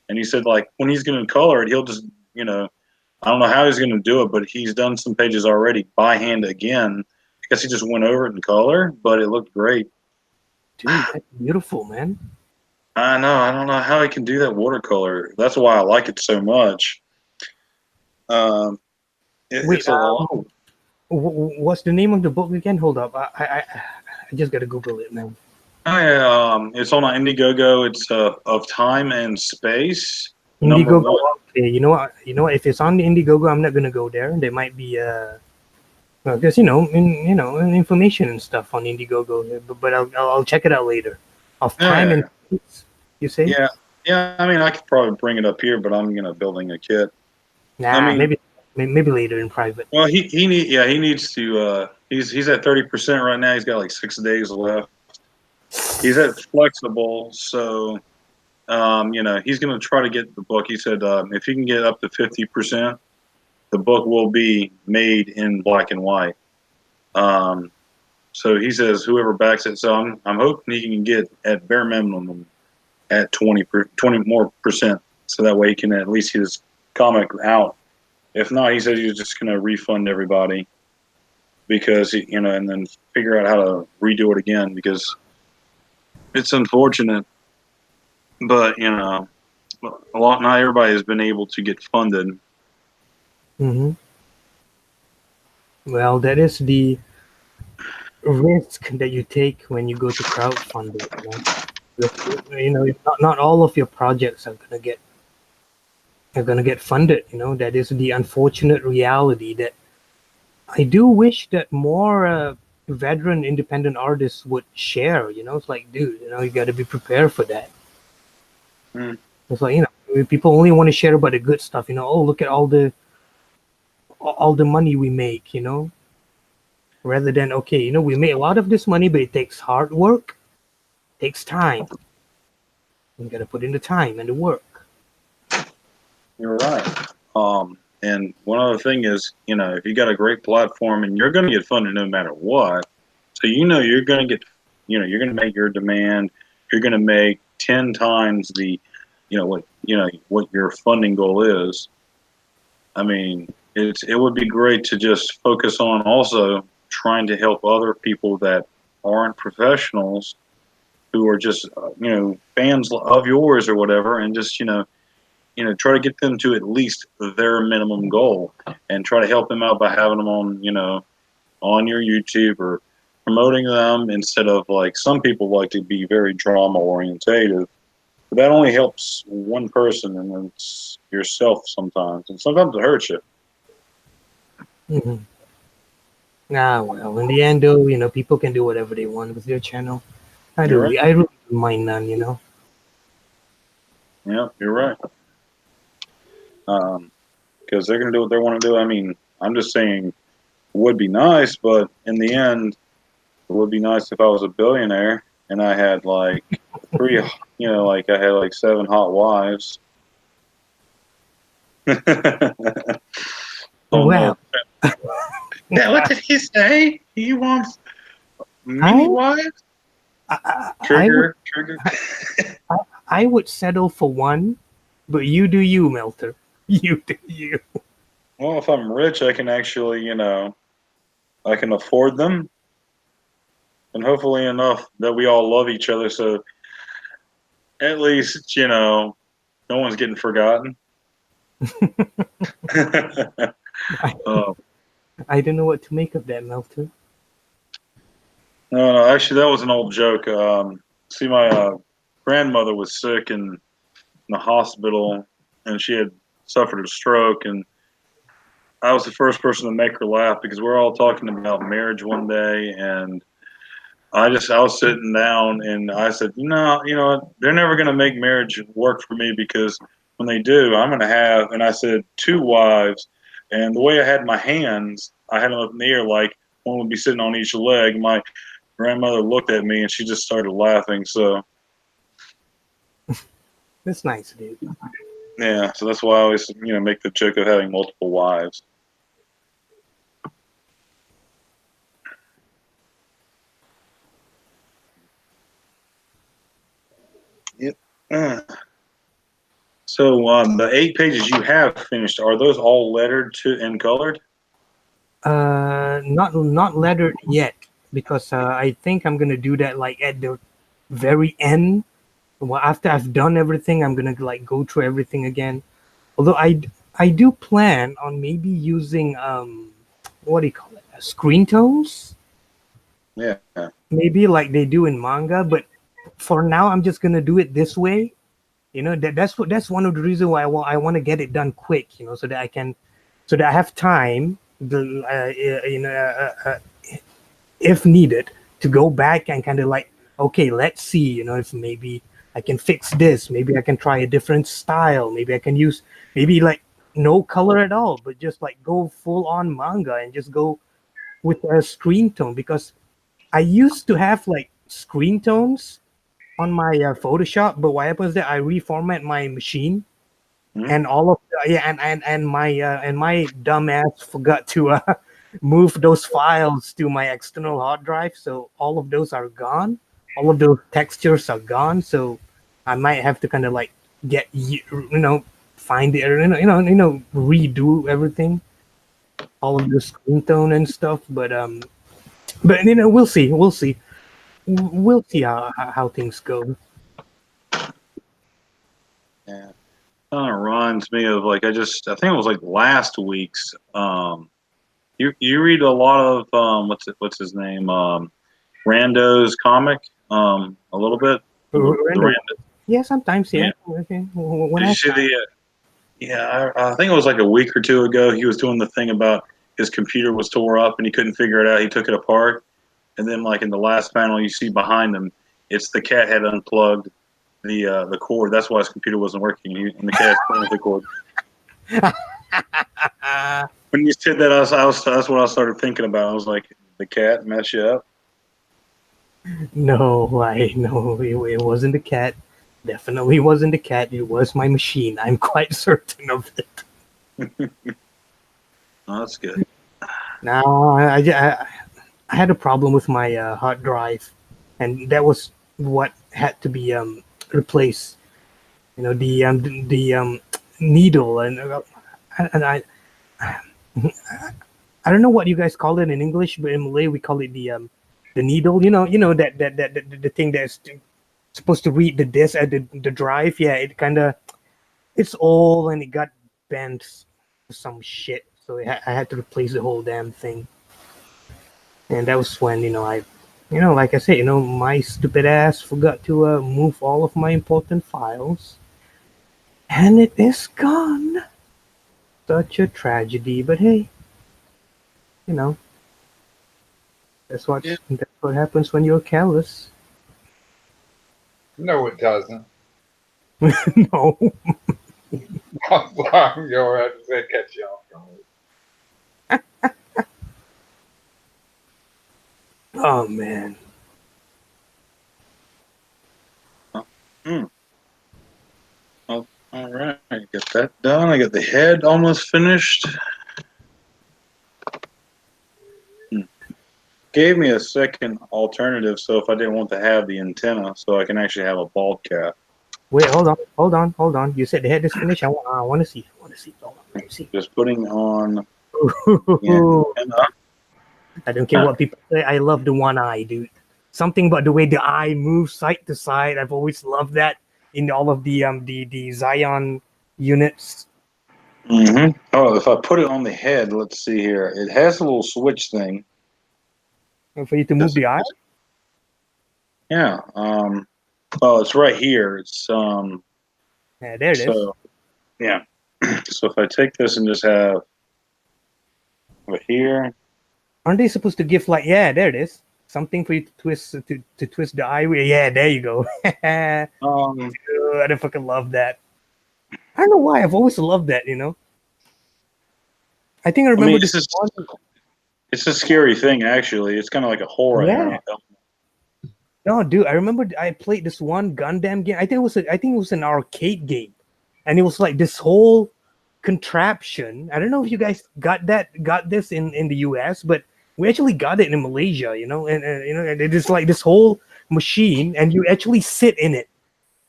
And he said, like, when he's going to color it, he'll just, I don't know how he's going to do it, but he's done some pages already by hand again. I guess he just went over it in color, but it looked great. Dude, that's beautiful, man. I know. I don't know how he can do that watercolor. That's why I like it so much. It's a lot. What's the name of the book again? Hold up. I just got to Google it, man. Oh, yeah, it's on Indiegogo. It's of Time and Space. Indiegogo. Okay, you know what? If it's on the Indiegogo, I'm not gonna go there. There might be because information and stuff on Indiegogo. But I'll check it out later. Of Time and Space, you say? Yeah. I mean, I could probably bring it up here, but I'm building a kit. Nah, maybe later in private. Well, he needs to. He's at 30% right now. He's got like 6 days left. He's at flexible, so he's going to try to get the book. He said if he can get up to 50%, the book will be made in black and white. So he says whoever backs it. So I'm hoping he can get at bare minimum at 20 more percent, so that way he can at least get his comic out. If not, he said he was just going to refund everybody because and then figure out how to redo it again because. It's unfortunate, but not everybody has been able to get funded. Mm-hmm. Well, that is the risk that you take when you go to crowdfunding. Not all of your projects are gonna get funded. That is the unfortunate reality. That I do wish that more. Veteran independent artists would share. It's like, dude, you got to be prepared for that. It's like, People only want to share about the good stuff. Oh, look at all the money we make. Rather than, okay, we make a lot of this money, but it takes hard work, takes time. You got to put in the time and the work. You're right. And one other thing is, if you got a great platform and you're going to get funded no matter what, so you're going to get, you're going to make your demand. You're going to make 10 times the, what your funding goal is. I mean, it would be great to just focus on also trying to help other people that aren't professionals, who are just fans of yours or whatever, and just try to get them to at least their minimum goal, and try to help them out by having them on on your YouTube, or promoting them, instead of like some people like to be very drama orientated. But that only helps one person, and it's yourself sometimes, and sometimes it hurts you. Mm-hmm. Well, in the end, though, people can do whatever they want with their channel. I really don't mind none. Yeah, you're right. Because they're going to do what they want to do. I mean, I'm just saying, it would be nice, but in the end, it would be nice if I was a billionaire and I had like three, like I had like 7 hot wives. Well, Yeah, what did he say? He wants many wives? Trigger. I would settle for one, but you do you, Melter. You do you. Well, if I'm rich, I can actually, I can afford them, and hopefully enough that we all love each other, so at least, no one's getting forgotten. I don't know what to make of that, Melter. No, actually, that was an old joke. See, my grandmother was sick in the hospital, and she had suffered a stroke, and I was the first person to make her laugh, because we're all talking about marriage one day, and I was sitting down, and I said, what? They're never going to make marriage work for me, because when they do, I'm going to have, and I said, 2 wives, and the way I had my hands, I had them up in the air, like one would be sitting on each leg. My grandmother looked at me, and she just started laughing. So that's nice, dude. Yeah, so that's why I always, make the joke of having multiple wives. Yep. So the 8 pages you have finished, are those all lettered and colored? Not lettered yet, because I think I'm gonna do that like at the very end. Well, after I've done everything, I'm gonna like go through everything again. Although I do plan on maybe using what do you call it? Screen tones. Yeah. Maybe like they do in manga, but for now I'm just gonna do it this way. That's one of the reasons why I want to get it done quick. So that I have time. If needed, to go back and kind of like, okay, let's see, if maybe I can fix this, maybe I can try a different style, maybe I can use maybe like no color at all, but just like go full on manga and just go with a screen tone, because I used to have like screen tones on my Photoshop, but what happens is that I reformat my machine, and all of and my dumbass forgot to move those files to my external hard drive, so all of those are gone. All of those textures are gone, so I might have to kind of like find it, redo everything, all of the screen tone and stuff. But we'll see, how things go. Yeah. Kind of reminds me of like I think it was like last week's. You read a lot of what's his name, Rando's comic, a little bit. Rando. Yeah, sometimes. Yeah. Okay. Did you see the? Yeah, I think it was like a week or 2 ago. He was doing the thing about his computer was tore up and he couldn't figure it out. He took it apart, and then like in the last panel, you see behind him, it's the cat had unplugged the cord. That's why his computer wasn't working. And the cat's playing with the cord. When you said that, that's what I started thinking about. I was like, the cat mess you up? No, it wasn't the cat. Definitely wasn't the cat. It was my machine. I'm quite certain of it. Oh, that's good. No, I had a problem with my hard drive, and that was what had to be replaced. You know, the needle, and I don't know what you guys call it in English, but in Malay we call it the needle. The thing that's supposed to read the disk at the drive. Yeah, it's old and it got bent for some shit. So I had to replace the whole damn thing. And that was when like I said, my stupid ass forgot to move all of my important files, and it is gone. Such a tragedy, but hey, you know that's what happens when you're careless. No, it doesn't. No. I'm sorry, you're right. To catch you off guard. Oh man. Oh, all right, get that done. I got the head almost finished. Gave me a second alternative, so if I didn't want to have the antenna, so I can actually have a bald cap. Wait, hold on. You said the head is finished. I want to see. Hold on, let me see. Just putting on the antenna. I don't care what people say. I love the one eye, dude. Something about the way the eye moves side to side. I've always loved that in all of the Zion units. Mm-hmm. Oh, if I put it on the head, let's see here. It has a little switch thing. And for you to move the eye? Yeah. Oh, it's right here. It's Yeah, there it is. Yeah. So if I take this and just have over here. Aren't they supposed to give like, yeah, there it is. Something for you to twist to twist the eye with. Yeah, there you go. Dude, I fucking love that. I don't know why. I've always loved that, I think I remember this one. It's a scary thing, actually. It's kind of like a horror. Yeah. No, dude, I remember I played this one Gundam game. I think it was an arcade game, and it was like this whole contraption. I don't know if you guys got this in the US, but we actually got it in Malaysia. And it is like this whole machine, and you actually sit in it.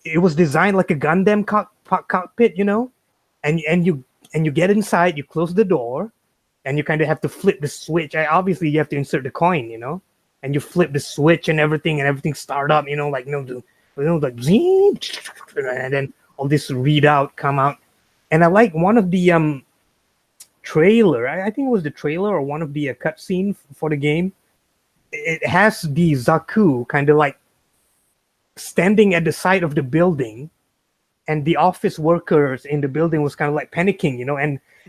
It was designed like a Gundam cockpit, and you get inside, you close the door, and you kind of have to flip the switch. Obviously, you have to insert the coin, and you flip the switch and everything start up, like zing, and then all this readout come out. And I like one of the trailer. I think it was the trailer or one of the cutscene for the game. It has the Zaku kind of like standing at the side of the building, and the office workers in the building was kind of like panicking,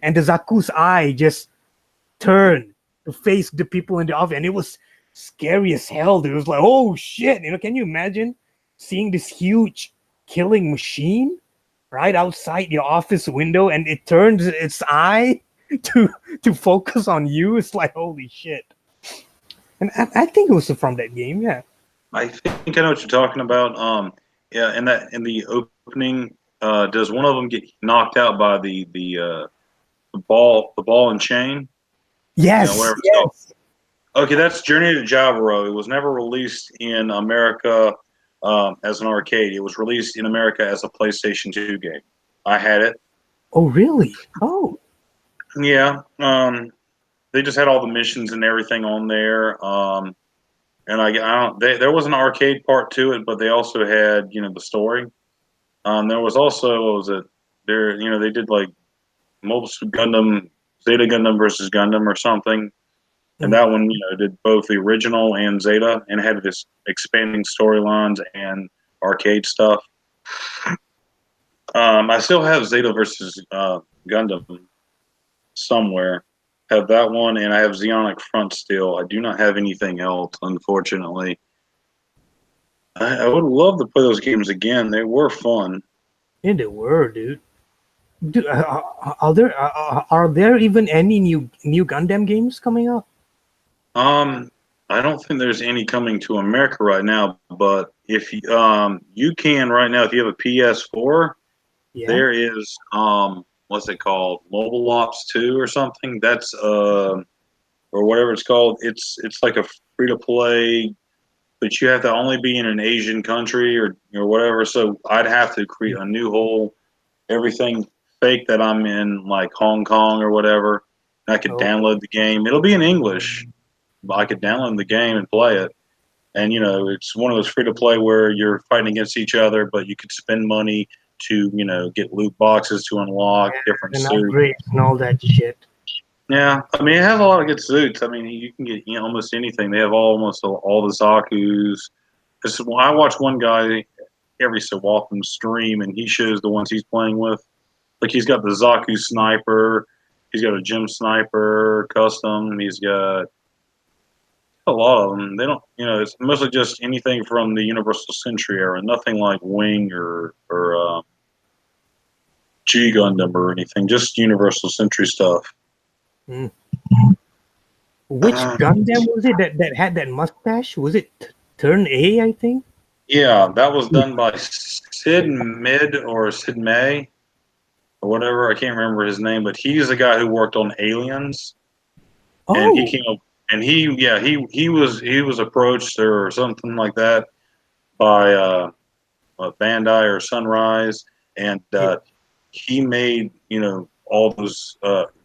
and the Zaku's eye just turned to face the people in the office, and it was scary as hell, dude. It was like, oh shit, can you imagine seeing this huge killing machine right outside your office window, and it turns its eye to focus on you? It's like, holy shit. And I think it was from that game, yeah. I think I know what you're talking about. Yeah, in the opening, does one of them get knocked out by the ball and chain? Yes. Yes. Okay, that's Journey to Javaro. It was never released in America as an arcade. It was released in America as a PlayStation 2 game. I had it. Oh, really? Oh. Yeah. They just had all the missions and everything on there. And there was an arcade part to it, but they also had, the story. There was also, what was it? They did like Mobile Gundam, Zeta Gundam versus Gundam or something. And that one, did both the original and Zeta, and had this expanding storylines and arcade stuff. I still have Zeta versus Gundam somewhere. Have that one, and I have Zeonic Front still. I do not have anything else, unfortunately. I would love to play those games again. They were fun. Yeah, they were, dude. Dude, are there even any new Gundam games coming up? I don't think there's any coming to America right now, but if you can right now, if you have a PS4, Yeah. there is what's it called? Mobile Ops 2 or something. That's or whatever it's called. It's like a free to play, but you have to only be in an Asian country or whatever. So I'd have to create a new whole everything fake that I'm in, like Hong Kong or whatever. And I could Oh, download the game. It'll be in English, but I could download the game and play it. And it's one of those free to play where you're fighting against each other, but you could spend money to get loot boxes to unlock different and suits. upgrades and all that shit. Yeah, I mean, it has a lot of good suits. I mean, you can get almost anything. They have almost all the Zaku's. I watch one guy every so often stream, and he shows the ones he's playing with. Like he's got the Zaku sniper, he's got a gym sniper custom. He's got a lot of them. They don't, it's mostly just anything from the Universal Century era. Nothing like Wing or G Gundam or anything. Just Universal Century stuff. Mm. Which Gundam was it that had that mustache? Was it Turn A, I think? Yeah, that was done by Sid Mid or Sid May or whatever. I can't remember his name, but he's the guy who worked on Aliens, and he Oh, came up and he was approached or something like that by Bandai or Sunrise, and yeah, he made all those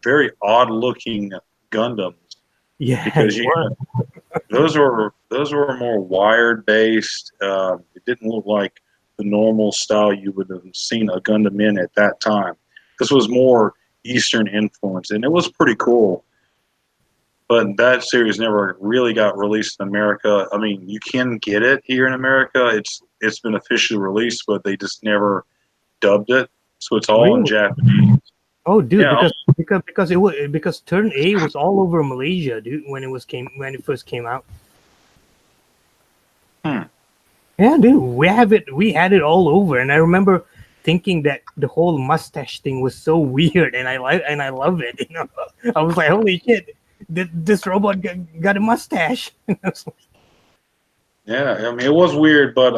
very odd looking Gundams yeah, because it was. those were more wired based. It didn't look like the normal style you would have seen a Gundam in at that time. This was more Eastern influence, and it was pretty cool. But that series never really got released in America. I mean, you can get it here in America. It's been officially released, but they just never dubbed it, so it's all in Really? Japanese. Oh, dude, Yeah, because Turn A was all over Malaysia, dude, when it first came out. Hmm. Yeah, dude, we had it all over, and I remember thinking that the whole mustache thing was so weird, and I love it. I was like, holy shit, this robot got a mustache. yeah. I mean, it was weird, but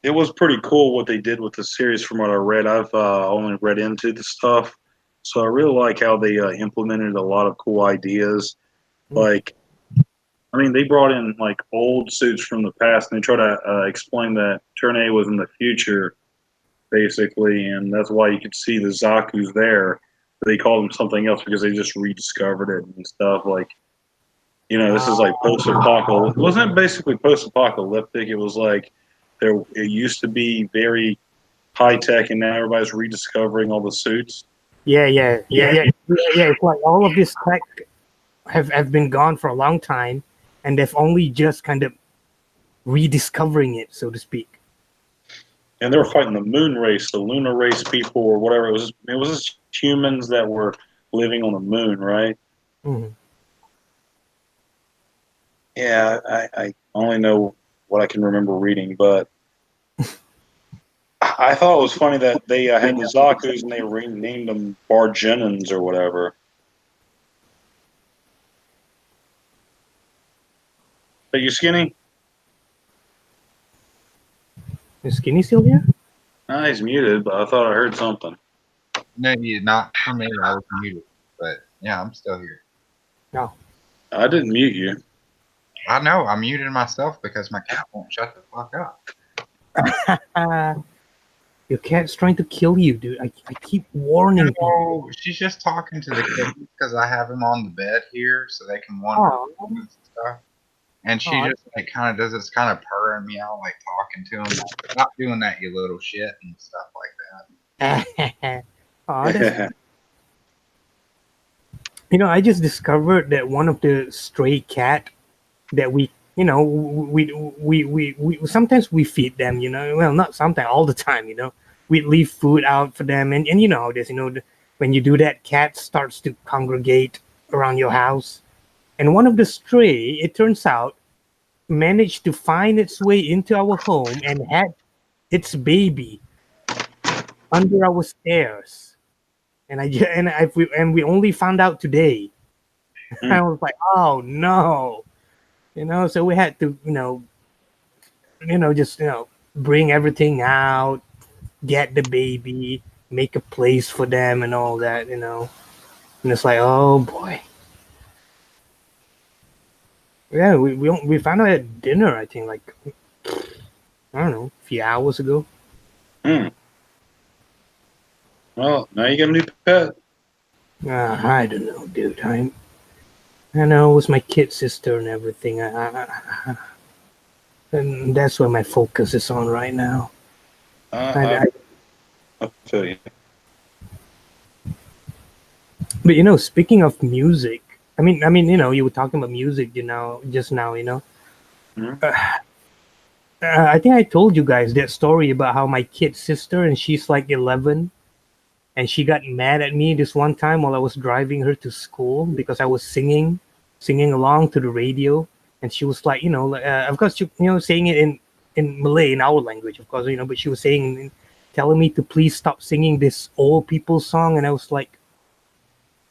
it was pretty cool what they did with the series. From what I read, I've only read into the stuff, so I really like how they implemented a lot of cool ideas. Like, I mean, they brought in like old suits from the past, and they try to explain that Turn A was in the future, basically, and that's why you could see the Zaku's there. But they called them something else because they just rediscovered it and stuff. Like, this is like post-apocalyptic. Wasn't it basically post-apocalyptic? It was like it used to be very high tech, and now everybody's rediscovering all the suits. Yeah. It's like all of this tech have been gone for a long time, and they've only just kind of rediscovering it, so to speak. And they were fighting the moon race, the lunar race people, or whatever. It was just humans that were living on the moon, right? Mhm. Yeah, I only know what I can remember reading, but I thought it was funny that they had the Zaku's and they renamed them Bargenins or whatever. Are you skinny? Is Skinny still here? Nah, he's muted, but I thought I heard something. No, you not for me. I was muted, but yeah, I'm still here. No. I didn't mute you. I know I muted myself because my cat won't shut the fuck up. Your cat's trying to kill you, dude. I keep warning people. No, she's just talking to the kittens because I have them on the bed here so they can wander Oh, and stuff. And she oh, just like kind of does this kind of purr and meow, like talking to him. Like, stop doing that, you little shit, and stuff like that. oh, that's, I just discovered that one of the stray cat that we sometimes we feed them, well, not sometimes, all the time, we leave food out for them, and you know how this, when you do that, cat starts to congregate around your house, and one of the stray, it turns out managed to find its way into our home and had its baby under our stairs. And we only found out today. I was like, oh no, So we had to, just bring everything out, get the baby, make a place for them, and all that, And it's like, oh boy. Yeah, we found out at dinner. I think like I don't know, a few hours ago. Well, now you got a new pet. I don't know, dude. I know it was my kid sister and everything. And that's where my focus is on right now. I feel you. But speaking of music, I mean, you were talking about music, just now, I think I told you guys that story about how my kid sister, and she's like 11, and she got mad at me this one time while I was driving her to school because I was singing along to the radio, and she was like, of course, saying it in Malay, in our language, of course, but she was telling me to please stop singing this old people song, and I was like,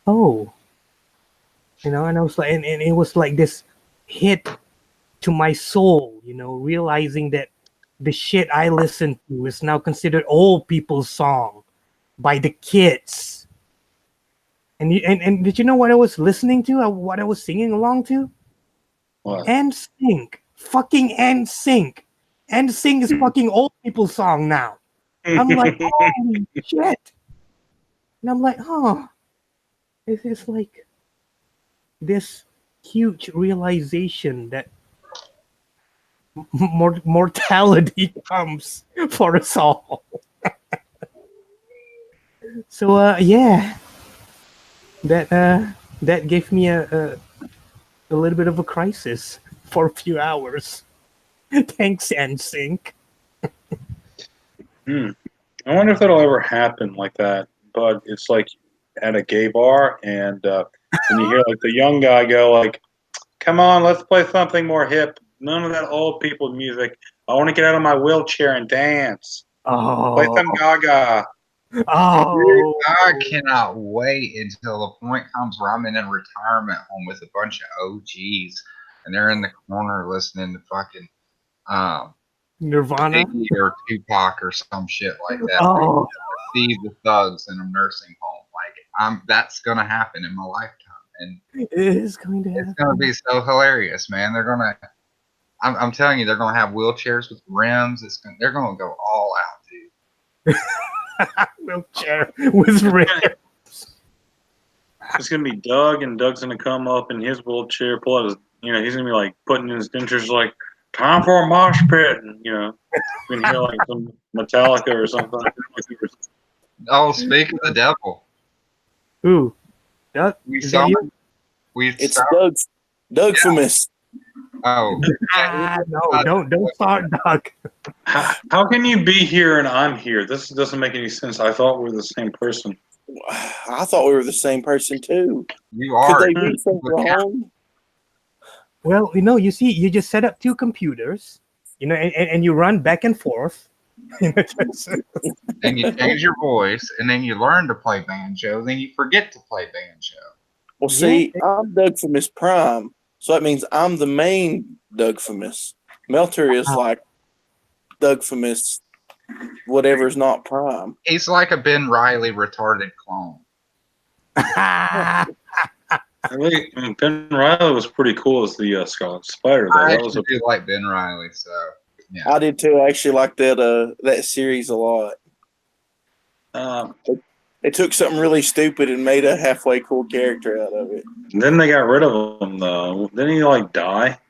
oh, and I was like, and it was like this hit to my soul, realizing that the shit I listen to is now considered old people's song by the kids. And did you know what I was listening to? What I was singing along to? What? NSYNC. Fucking NSYNC. NSYNC is fucking old people's song now. I'm like, holy shit. And I'm like, oh, it's like this huge realization that mortality comes for us all. So yeah, that gave me a little bit of a crisis for a few hours. Thanks, NSYNC. I wonder if that'll ever happen like that. But it's like at a gay bar, and you hear like the young guy go like, "Come on, let's play something more hip. None of that old people music. I want to get out of my wheelchair and dance. Play some Gaga." Oh, I cannot wait until the point comes where I'm in a retirement home with a bunch of OGs, and they're in the corner listening to fucking Nirvana. Biggie or Tupac or some shit like that. Oh, See the thugs in a nursing home. Like that's gonna happen in my lifetime, and it is going to happen. it's gonna be so hilarious, man. They're gonna. I'm telling you, they're gonna have wheelchairs with rims. They're gonna go all out, dude. Wheelchair with rims. It's gonna be Doug, and Doug's gonna come up in his wheelchair, pull out his, he's gonna be like putting in his dentures, like time for a mosh pit, and you can hear like some Metallica or something. Oh, speak of the devil. Ooh, Doug, We is saw. that you? It's Doug-famous. Oh, No, don't start, Doug. How can you be here and I'm here? This doesn't make any sense. I thought we were the same person. I thought we were the same person too. you Could are. they be from wrong? Well, you see, you just set up two computers, and you run back and forth. And you change your voice, and then you learn to play banjo, then you forget to play banjo. Well, see, I'm Doug-famous Prime, so that means I'm the main Doug-famous. Melter is like Doug-famous, whatever's not Prime. He's like a Ben Riley retarded clone. Ben Riley was pretty cool as the Scarlet Spider. Though. I That actually was do like Ben Riley, so yeah. I did too. I actually like that series a lot. They took something really stupid and made a halfway cool character out of it. Then they got rid of him, though. Didn't he like die?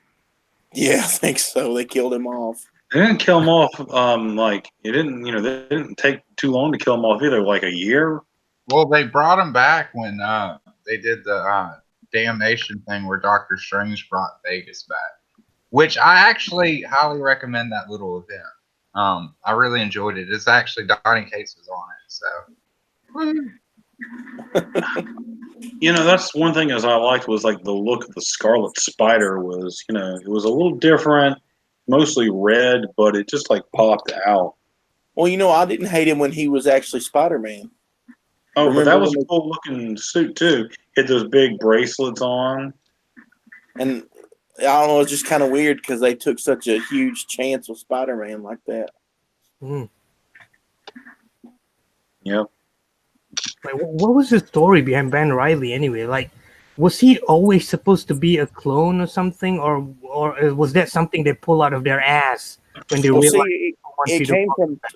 Yeah, I think so. They killed him off. They didn't kill him off. It didn't. They didn't take too long to kill him off either. Like a year. Well, they brought him back when they did the Damnation thing where Doctor Strange brought Vegas back, which I actually highly recommend that little event. I really enjoyed it. It's actually Donnie Cates was on it, so You know, that's one thing as I liked was like the look of the Scarlet Spider was, you know, it was a little different, mostly red, but it just like popped out. Well, you know, I didn't hate him when he was actually Spider-Man. Oh, but Remember that was when a cool looking suit too. He had those big bracelets on. And I don't know, it's just kind of weird because they took such a huge chance with Spider-Man like that. Mm. Yep. Like, what was the story behind Ben Riley anyway? Like, was he always supposed to be a clone or something, or was that something they pull out of their ass when they Well, realized see, want it Peter came Parker from back?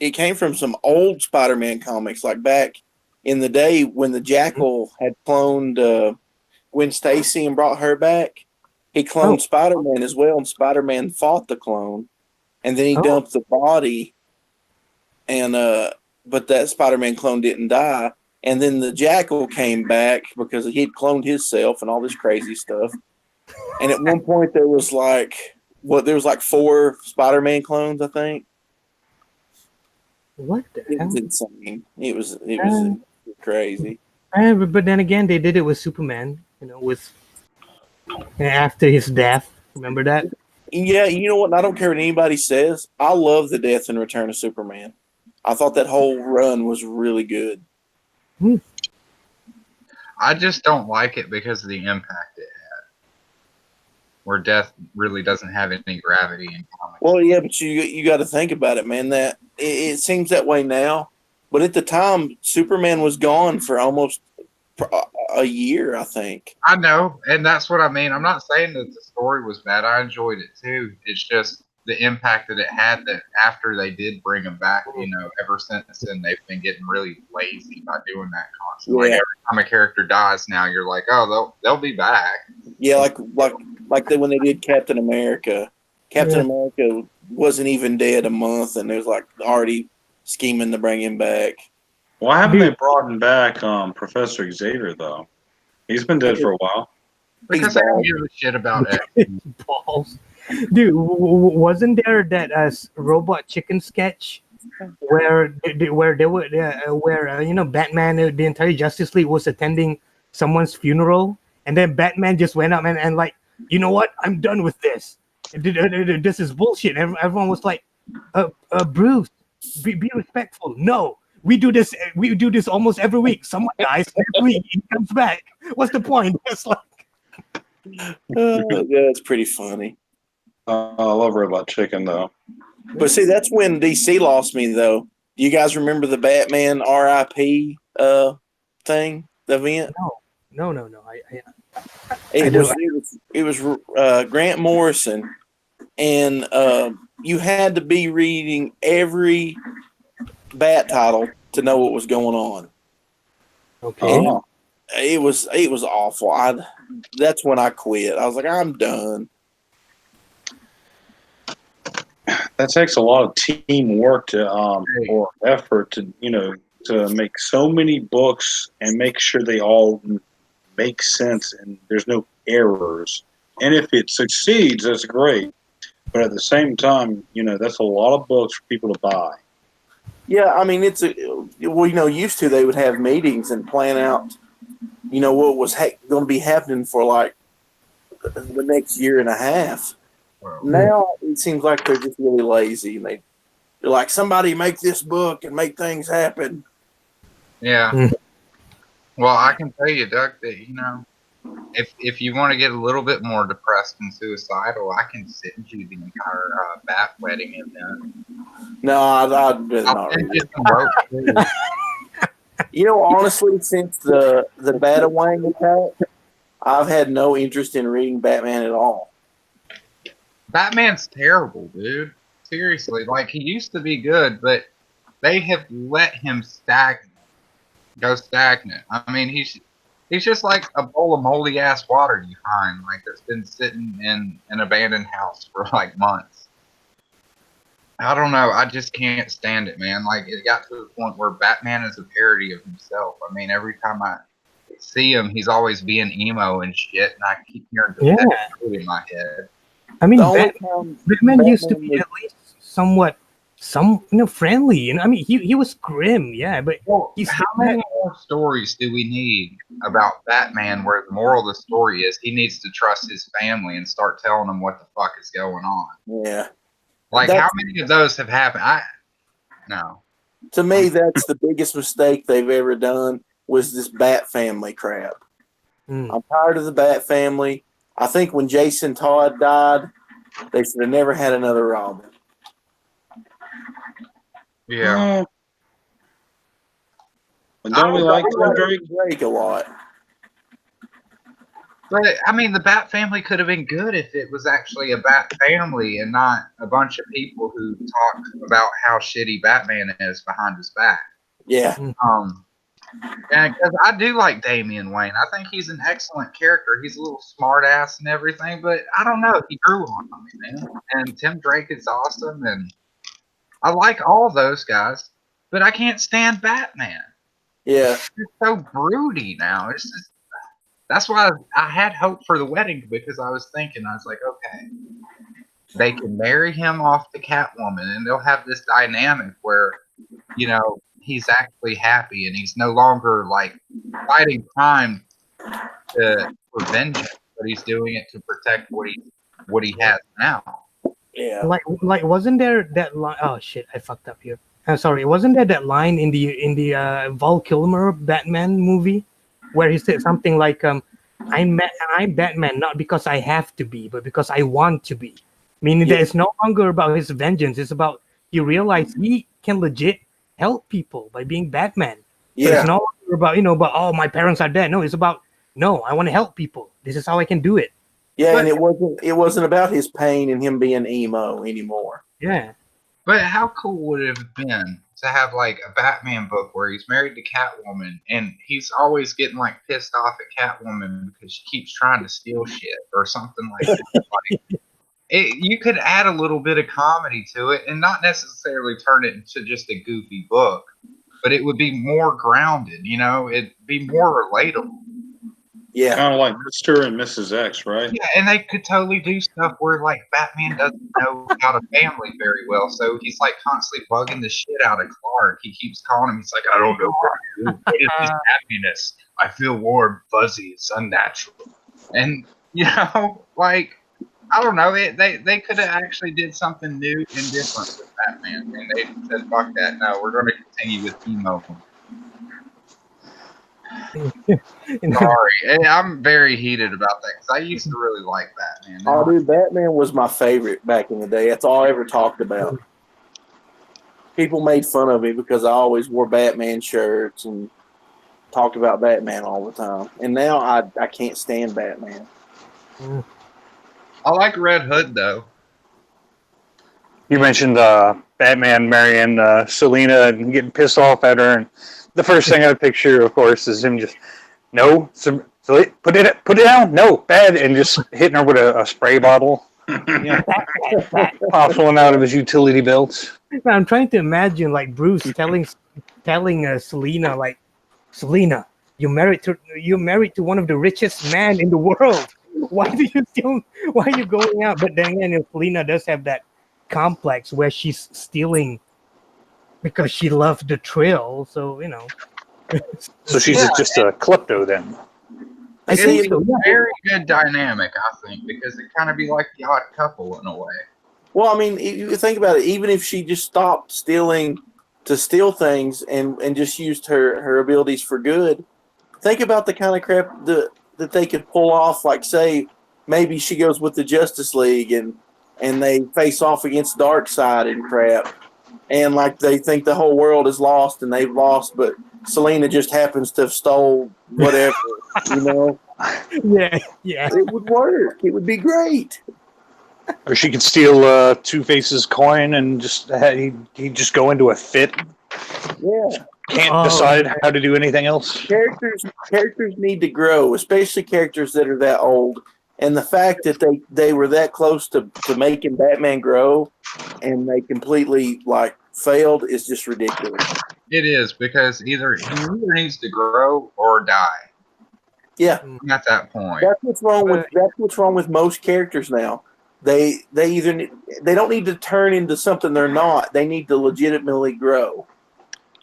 it came from some old Spider-Man comics, like back in the day when the Jackal had cloned Gwen Stacy and brought her back. He cloned Oh, Spider-Man as well, and Spider-Man fought the clone, and then he oh, dumped the body, and but that Spider-Man clone didn't die. And then the Jackal came back because he had cloned himself and all this crazy stuff. And at one point there was like there was like 4 Spider-Man clones, I think. what the It was hell? insane. It was crazy. But then again, they did it with Superman. You know, with after his death. Remember that? Yeah, you know what? I don't care what anybody says. I love the death and return of Superman. I thought that whole run was really good. I just don't like it because of the impact it had. Where death really doesn't have any gravity in comics. Well, yeah, but you got to think about it, man. That it seems that way now, but at the time, Superman was gone for almost a year, I think. I know, and that's what I mean. I'm not saying that the story was bad. I enjoyed it too. It's just the impact that it had that after they did bring him back, you know, ever since then they've been getting really lazy by doing that constantly. Yeah. Like every time a character dies now, you're like, oh, they'll be back. Yeah, like when they did Captain America. Captain America wasn't even dead a month, and there's like already scheming to bring him back. Why haven't Dude. they brought back Professor Xavier though? He's been dead for a while. Because they don't give a shit about it. Balls. Dude, wasn't there that robot chicken sketch where they were where you know, Batman, the entire Justice League was attending someone's funeral, and then Batman just went up and like, you know what, I'm done with this. This is bullshit. Everyone was like, Bruce, be respectful. No, we do this almost every week. Someone dies every week, he comes back. What's the point? It's like, Yeah, it's pretty funny. I love Robot Chicken though. But see, that's when DC lost me, though. Do you guys remember the Batman RIP thing, the event? no. It was Grant Morrison, and you had to be reading every Bat title to know what was going on. okay. Oh. It was awful. That's when I quit. I was like, I'm done. That takes a lot of teamwork to or effort to, you know, to make so many books and make sure they all make sense and there's no errors. And if it succeeds, that's great. But at the same time, you know, that's a lot of books for people to buy. Yeah, I mean, used to they would have meetings and plan out, you know, what was going to be happening for like the next year and a half. Well, Now it seems like they're just really lazy, and they're like, somebody make this book and make things happen. yeah. Well, I can tell you, Doug, that you know, if you want to get a little bit more depressed and suicidal, I can send you the entire Bat wedding event. No, I'd rather I'll not send read you it. some rope too. You know, honestly, since the Batawang attack, I've had no interest in reading Batman at all. Batman's terrible, dude. Seriously, like he used to be good, but they have let him go stagnant. I mean, he's just like a bowl of moldy ass water you find, like that's been sitting in an abandoned house for like months. I don't know. I just can't stand it, man. Like it got to the point where Batman is a parody of himself. I mean, every time I see him, he's always being emo and shit, and I keep hearing the in my head. I mean, The only time Batman used to Batman be was- at least somewhat some friendly. I mean, he was grim, yeah, but Well, he's how many more stories do we need about Batman where the moral of the story is he needs to trust his family and start telling them what the fuck is going on? Yeah. Like, That's- how many of those have happened? No. To me, that's the biggest mistake they've ever done was this Bat family crap. Mm. I'm tired of the Bat family. I think when Jason Todd died, they should have never had another Robin. Yeah. But don't we like Tim Drake? Drake a lot. But, I mean, the Bat family could have been good if it was actually a Bat family and not a bunch of people who talk about how shitty Batman is behind his back. Yeah. And because I do like Damian Wayne. I think he's an excellent character. He's a little smart ass and everything, but I don't know. He grew on me, man. And Tim Drake is awesome, and I like all those guys, but I can't stand Batman. Yeah. It's so broody now. It's just, that's why I had hope for the wedding, because I was thinking, I was like, okay, they can marry him off to Catwoman, and they'll have this dynamic where, he's actually happy, and he's no longer like fighting crime for vengeance, but he's doing it to protect what he has now. Yeah. Like wasn't there that line? Oh shit, I fucked up here. Sorry, wasn't there that line in the Val Kilmer Batman movie where he said something like, I'm Batman not because I have to be, but because I want to be. Meaning that it's no longer about his vengeance. It's about he realized he can legit help people by being Batman. So it's no longer about, but my parents are dead. No, it's about, no, I want to help people. This is how I can do it. Yeah, But- and it wasn't about his pain and him being emo anymore. Yeah. But how cool would it have been to have like a Batman book where he's married to Catwoman and he's always getting like pissed off at Catwoman because she keeps trying to steal shit or something like that. You could add a little bit of comedy to it and not necessarily turn it into just a goofy book, but it would be more grounded, it'd be more relatable. Yeah. Kind of like Mr. and Mrs. X, right? Yeah, and they could totally do stuff where like Batman doesn't know how to family very well, so he's like constantly bugging the shit out of Clark. He keeps calling him. He's like, I don't know what is this happiness? I feel warm, fuzzy, it's unnatural. And like I don't know. They could have actually did something new and different with Batman, and they said, "Fuck that! No, we're going to continue with emo." Sorry, I'm very heated about that because I used to really like Batman. Oh, dude, Batman was my favorite back in the day. That's all I ever talked about. People made fun of me because I always wore Batman shirts and talked about Batman all the time. And now I can't stand Batman. I like Red Hood though. You mentioned Batman marrying Selena and getting pissed off at her, and the first thing I picture, of course, is him just put it down, no, bad, and just hitting her with a spray bottle, pops one out of his utility belt. I'm trying to imagine like Bruce telling Selena, like, Selena, you're married to one of the richest men in the world. Why are you going out? But then again, Selena does have that complex where she's stealing because she loved the thrill. So So she's just a klepto then. I think It's so. a Yeah. very good dynamic, I think, because it kind of be like the Odd Couple in a way. Well, I mean, you think about it. Even if she just stopped stealing to steal things and just used her abilities for good, think about the kind of crap that they could pull off. Like, say, maybe she goes with the Justice League and they face off against Darkseid and crap, and like they think the whole world is lost and they've lost, but Selena just happens to have stole whatever, Yeah. It would work. It would be great. Or she could steal Two-Face's coin and just he'd just go into a fit. Yeah. Can't decide how to do anything else. Characters need to grow, especially characters that are that old. And the fact that they were that close to making Batman grow and they completely like failed is just ridiculous. It is, because he either needs to grow or die. Yeah. At that point. That's what's wrong with most characters now. They don't need to turn into something they're not. They need to legitimately grow.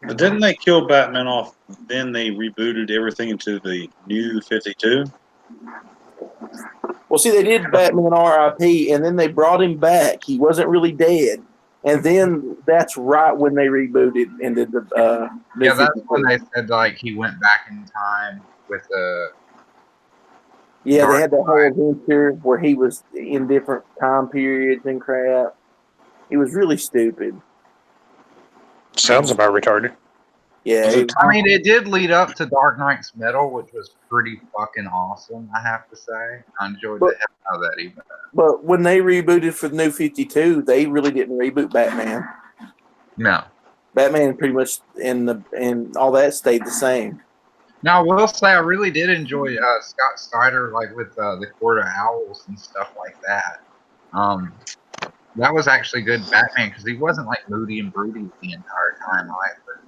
But didn't they kill Batman off? Then they rebooted everything into the new 52. Well, see, they did Batman R.I.P. and then they brought him back. He wasn't really dead, and then that's right when they rebooted and did the. Yeah, that's when they said like he went back in time with the. Yeah, they had that whole adventure where he was in different time periods and crap. It was really stupid. Sounds about retarded. Yeah, I mean, it did lead up to Dark Knight's Metal, which was pretty fucking awesome, I have to say. I enjoyed the hell out of that even. But when they rebooted for the new 52, they really didn't reboot Batman. No. Batman pretty much and all that stayed the same. Now, I will say I really did enjoy Scott Snyder, like with the Court of Owls and stuff like that. That was actually good Batman because he wasn't like moody and broody the entire time either.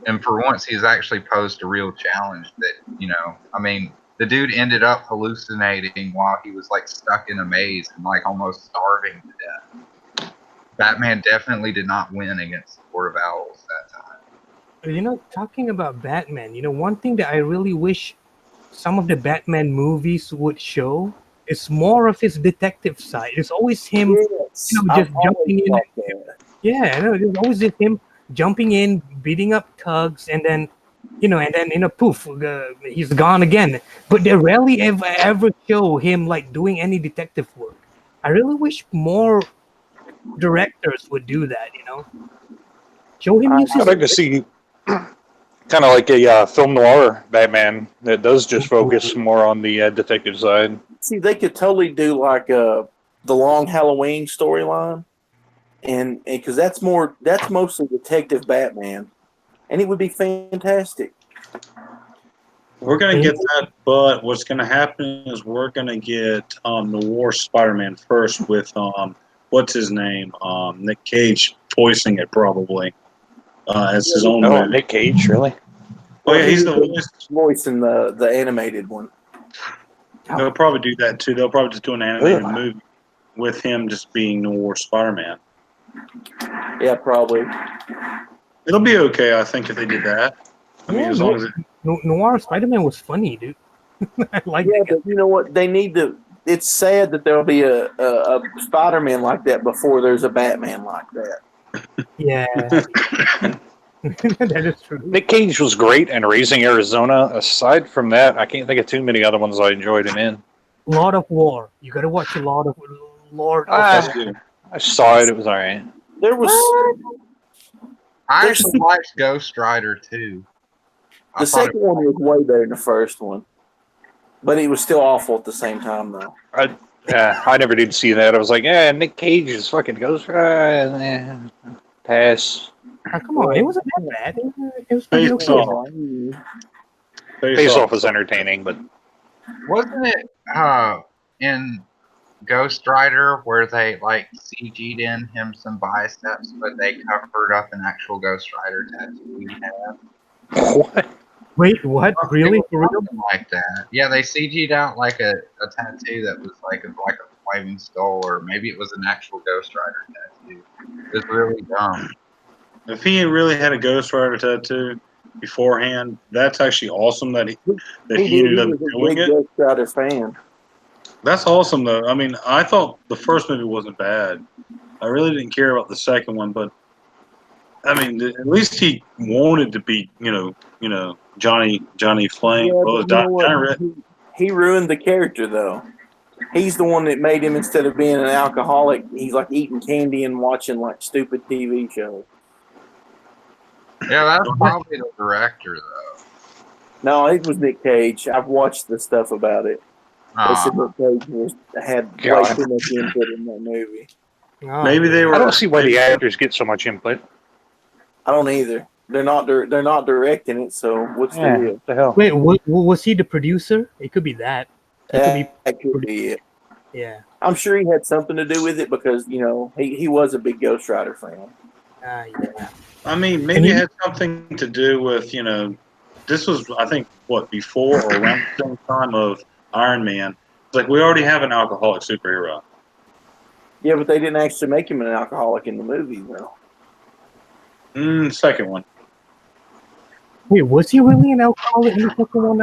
And for once, he's actually posed a real challenge that, you know, I mean, the dude ended up hallucinating while he was like stuck in a maze and like almost starving to death. Batman definitely did not win against the Court of Owls that time. You know, talking about Batman, you know, one thing that I really wish some of the Batman movies would show is more of his detective side. It's always him, Yes, you know, just jumping in. Yeah, I know, it's always just him jumping in, beating up thugs, and then, poof, he's gone again. But they rarely ever show him like doing any detective work. I really wish more directors would do that. You know, show him using. I'd like to see kind of like a film noir Batman that does just focus more on the detective side. See, they could totally do like the Long Halloween storyline, and because that's mostly detective Batman, and it would be fantastic. We're gonna get that, but what's gonna happen is we're gonna get Noir Spider-Man first with what's his name, Nick Cage voicing it probably as his own. Oh, movie. Nick Cage, really? Oh yeah, he's the voice in the animated one. They'll probably do that too. They'll probably just do an animated movie with him just being Noir Spider-Man. Yeah, probably. It'll be okay, I think, if they did that. I mean, as long as it. Noir Spider-Man was funny, dude. I like Yeah, that. but you know what? They need to. It's sad that there'll be a Spider-Man like that before there's a Batman like that. Yeah. That is true. Nick Cage was great in Raising Arizona. Aside from that, I can't think of too many other ones I enjoyed him in. Lord of War. You got to watch a lot of Lord. I saw it. It was all right. There was. I actually liked Ghost Rider too. The second one was way better than the first one, but it was still awful at the same time, though. I never did see that. I was like, yeah, Nick Cage is fucking Ghost Rider. Pass. Oh, come on, it wasn't that bad. It was pretty Face okay. Face Off was entertaining, but wasn't it in Ghost Rider where they like CG'd in him some biceps, but they covered up an actual Ghost Rider tattoo he had? What? Wait, what? Really? For real? Like that? Yeah, they CG'd out like a tattoo that was like a flaming skull, or maybe it was an actual Ghost Rider tattoo. It was really dumb. If he really had a Ghost Rider tattoo beforehand, that's actually awesome that he ended up doing it. Ghost Rider fan. That's awesome, though. I mean, I thought the first movie wasn't bad. I really didn't care about the second one, but I mean, at least he wanted to be, Johnny Flame. Yeah, he ruined the character, though. He's the one that made him, instead of being an alcoholic, he's like eating candy and watching like stupid TV shows. Yeah, that's probably the director, though. No, it was Nick Cage. I've watched the stuff about it. They said Nick Cage had way too much input in that movie. Oh, Maybe they were. I don't see why the actors get so much input. I don't either. They're not directing it, so what's the deal? What the hell? Wait, was he the producer? It could be that. That could be it. Yeah. I'm sure he had something to do with it because, he was a big Ghost Rider fan. Yeah. I mean, maybe it had something to do with, this was, I think, before or around the same time of Iron Man, like, we already have an alcoholic superhero. Yeah, but they didn't actually make him an alcoholic in the movie, though. Second one. Wait, was he really an alcoholic in the second one?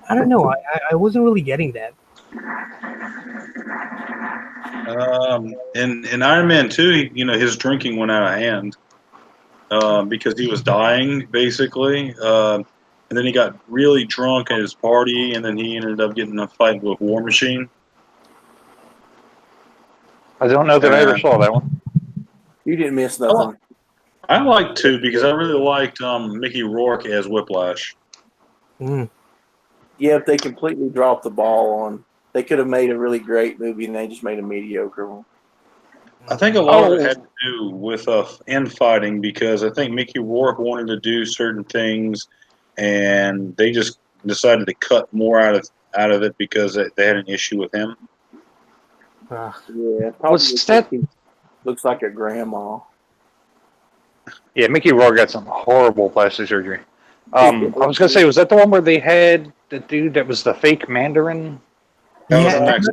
I don't know. I wasn't really getting that. In Iron Man 2, his drinking went out of hand because he was dying, basically. And then he got really drunk at his party, and then he ended up getting in a fight with War Machine. I don't know that I ever saw that one. You didn't miss nothing. I liked 2 because I really liked Mickey Rourke as Whiplash. Mm. Yeah, if they completely dropped the ball on, they could have made a really great movie, and they just made a mediocre one. I think a lot of it had to do with infighting because I think Mickey Rourke wanted to do certain things, and they just decided to cut more out of it because they had an issue with him. Yeah, What's that? Looks like a grandma. Yeah, Mickey Rourke got some horrible plastic surgery. I was gonna say, was that the one where they had the dude that was the fake Mandarin? That was Yeah, the next.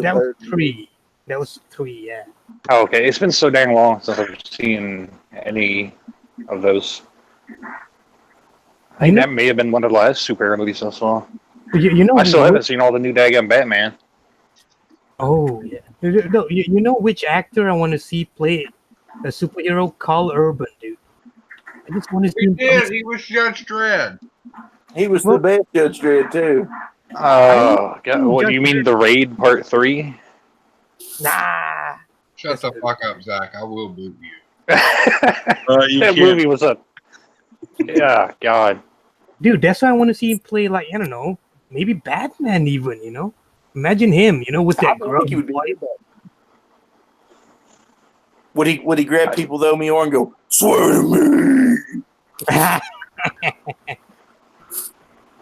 that was 3. That was 3. Yeah. Oh, okay, it's been so dang long since I've seen any of those. I think that may have been one of the last superhero movies I saw. You know, I still haven't seen all the new daggone Batman. Oh yeah. No, you know which actor I want to see play a superhero? Carl Urban, dude. I just want to see He him. did. He was Judge Dredd. He was the best Judge Dredd, too. God, what do you mean? The Raid Part 3? Nah. Shut the fuck up, Zach. I will boot you. That movie was a. Yeah, God. Dude, that's why I want to see him play, like, I don't know, maybe Batman even, Imagine him, with that grub. Would he grab people though, Mior, and go, swear to me?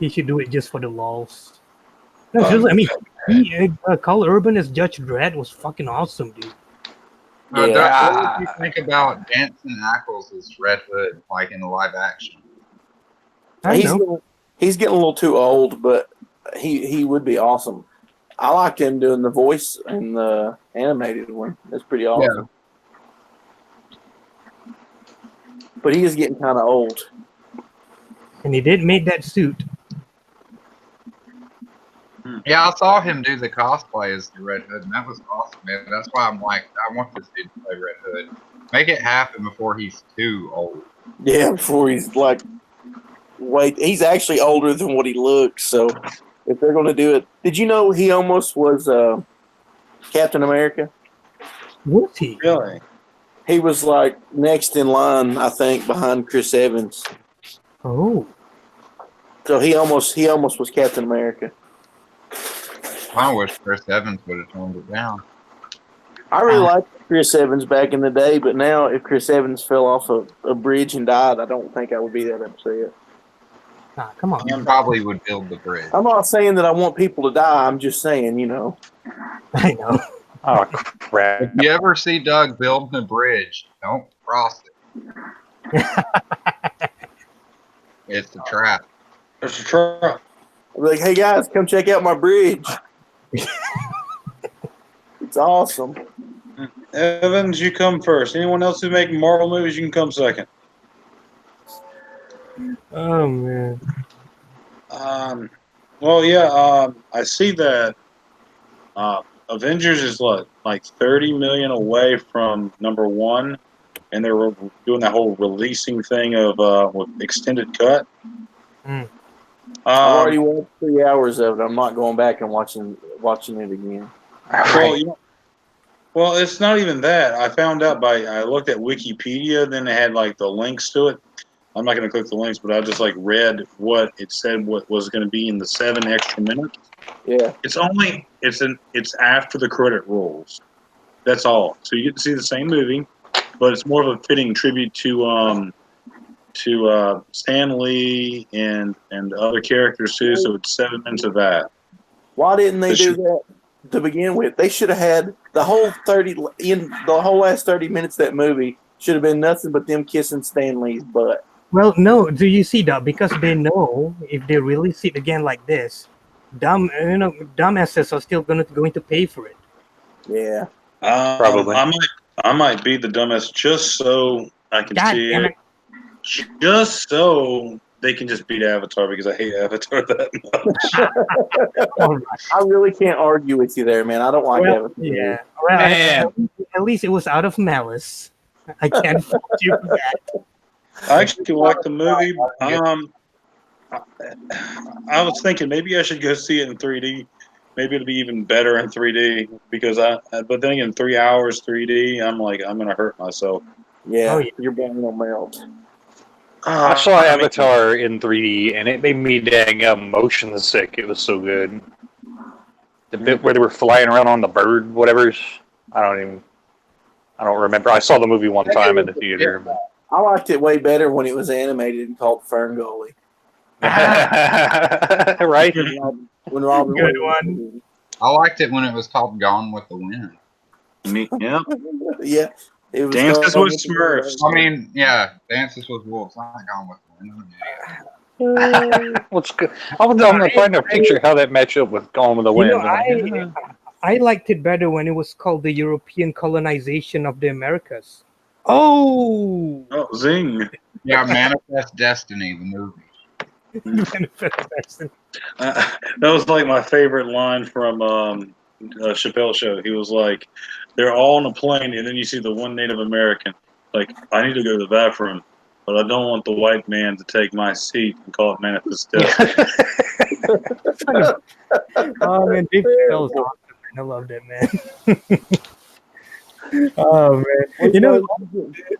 He should do it just for the lols. No, seriously, I mean, Carl Urban as Judge Dredd was fucking awesome, dude. Doug, what did you think about Jensen Ackles as Red Hood, like in the live action? He's getting a little too old, but he would be awesome. I liked him doing the voice in the animated one. That's pretty awesome. Yeah. But he is getting kind of old. And he did make that suit. Yeah, I saw him do the cosplay as the Red Hood, and that was awesome, man. That's why I'm like, I want this dude to play Red Hood. Make it happen before he's too old. Yeah, before he's like, wait, he's actually older than what he looks, so if they're going to do it. Did you know he almost was Captain America? Was he? Really? He was like next in line, I think, behind Chris Evans. Oh. So he almost was Captain America. I wish Chris Evans would have toned it down. I really liked Chris Evans back in the day, but now if Chris Evans fell off a bridge and died, I don't think I would be that upset. Nah, come on. You probably would build the bridge. I'm not saying that I want people to die. I'm just saying, I know. Oh, crap. If you ever see Doug building a bridge, don't cross it. It's a trap. It's a trap. I'll be like, hey guys, come check out my bridge. It's awesome. Evans, you come first. Anyone else who's making Marvel movies, you can come second. Oh man. Well, yeah. I see that Avengers is like 30 million away from number 1, and they're doing that whole releasing thing of with extended cut. Mm. I've already watched 3 hours of it. I'm not going back and watching it again. Well, it's not even that. I found out I looked at Wikipedia, then they had like the links to it. I'm not going to click the links, but I just like read what it said, what was going to be in the 7 extra minutes. Yeah. It's after the credit rolls. That's all. So you get to see the same movie, but it's more of a fitting tribute to Stan Lee and other characters too. So it's 7 minutes of that. Why didn't they do that to begin with? They should have had the whole last 30 minutes of that movie should have been nothing but them kissing Stan Lee's butt. Well, no. Do you see that? Because they know if they release it again like this, dumbasses are still going to pay for it. Yeah. Probably. I might be the dumbass just so I can God see damn it. Just so they can just beat Avatar because I hate Avatar that much. All right. I really can't argue with you there, man. I don't like Well, Avatar. yeah. Well, Man. at least it was out of malice. I can't fault you for that. I actually like the movie. I was thinking maybe I should go see it in 3D. Maybe it'll be even better in 3D because but then again, 3 hours 3D, I'm like, I'm gonna hurt myself. Yeah, Oh, yeah. your brain will melt. I saw I mean, Avatar in 3D, and it made me dang motion sick. It was so good. The bit where they were flying around on the bird, whatever's. I don't remember. I saw the movie one time in the theater. But... I liked it way better when it was animated and called Ferngully. Right? When Robin Good Williams- one. I liked it when it was called Gone with the Wind. yeah. Yeah. It was Dances Gone with the Smurfs. I mean, yeah, Dances with Wolves. Not Gone with the Wind. I'm an idiot. What's good? I'm gonna find a picture how that match up with Gone with the Wind. I liked it better when it was called the European colonization of the Americas. Oh, Oh, zing! Yeah, Manifest Destiny, the movie. That was like my favorite line from Chappelle Show. He was like, "They're all on a plane, and then you see the one Native American. Like, I need to go to the bathroom, but I don't want the white man to take my seat and call it manifest destiny." Oh man, Dave Chappelle is awesome, man. I love that man. Oh man,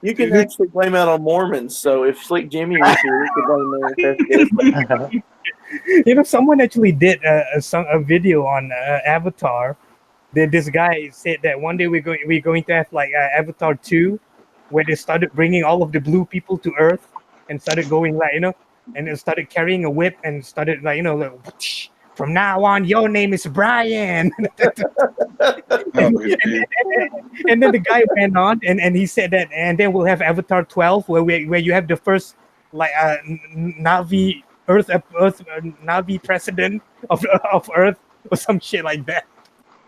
you can actually blame that on Mormons. So if Slick Jimmy was here, we could blame Manifest. Someone actually did a video on Avatar. This guy said that one day we're going to have like Avatar 2, where they started bringing all of the blue people to Earth and started going and it started carrying a whip and started whoosh, from now on your name is Brian. And then the guy went on and he said that, and then we'll have Avatar 12 where you have the first Navi Navi president of Earth or some shit like that.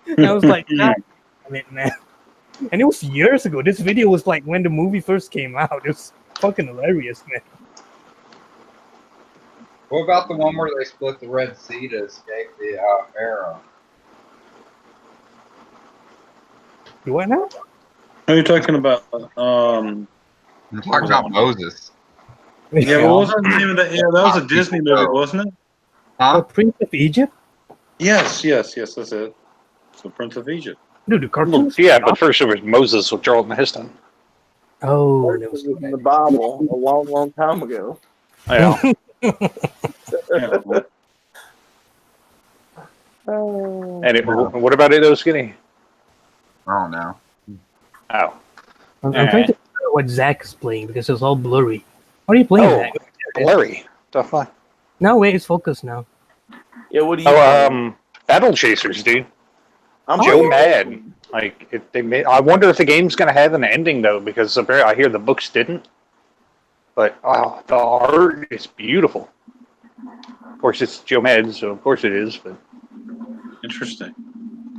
And I was like, God damn it, man. And it was years ago. This video was like when the movie first came out. It was fucking hilarious, man. What about the one where they split the Red Sea to escape the Pharaoh? You what now? Who are you talking about? I'm talking about Moses. Yeah, what was the name of that? Yeah, that was a Disney movie, wasn't it? Huh? Prince of Egypt? Yes, that's it. So Prince of Egypt. Dude, the cartoon. Yeah, but first it was Moses with Charlton Heston. Oh, That was in the Bible a long, long time ago. Yeah. Yeah. And what about it, though, Skinny? I don't know. Oh. I'm trying to figure out what Zach is playing because it's all blurry. What are you playing, Zach? Blurry. The fuck? No, wait, it's focused now. Yeah, what do you? Battle Chasers, dude. I'm Joe Mad. Like, if they made, I wonder if the game's gonna have an ending though, because apparently I hear the books didn't. But the art is beautiful. Of course, it's Joe Mad, so of course it is. But Interesting.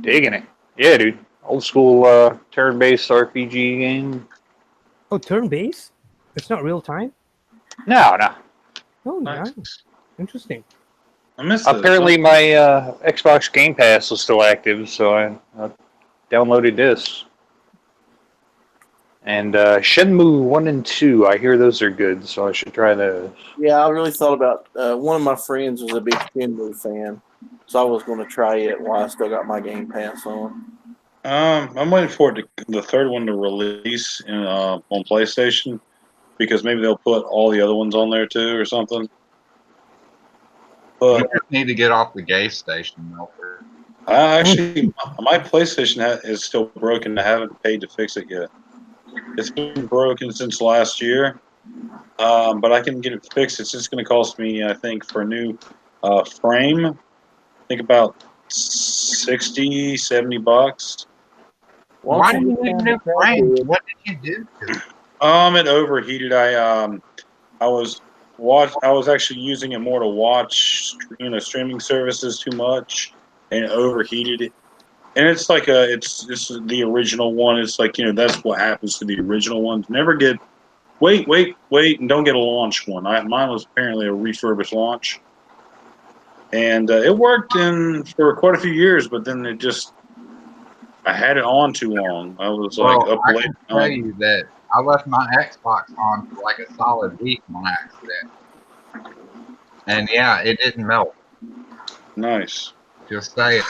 digging it, yeah, dude. Old school turn-based RPG game. Oh, turn-based? It's not real time? No. Oh, Nice. nice. Interesting. I missed it. Apparently, my Xbox Game Pass was still active, so I downloaded this. And Shenmue 1 and 2, I hear those are good, so I should try those. Yeah, I really thought about. One of my friends was a big Shenmue fan, so I was going to try it while I still got my Game Pass on. I'm waiting for the third one to release on PlayStation because maybe they'll put all the other ones on there too or something. You But just need to get off the gas station, Melker. actually, my PlayStation is still broken. I haven't paid to fix it yet. It's been broken since last year, but I can get it fixed. It's just going to cost me, I think, for a new frame, I think about $60-$70. Why do you need new frames? What did you do to it? It overheated. I was I was actually using it more to watch, streaming services too much, and it overheated it. And it's like this is the original one. It's like that's what happens to the original ones. Never get wait, and don't get a launch one. Mine was apparently a refurbished launch, and it worked for quite a few years. But then I had it on too long. I was like up I late. can tell you that I left my Xbox on for like a solid week on accident, and yeah, it didn't melt. Nice. Just saying.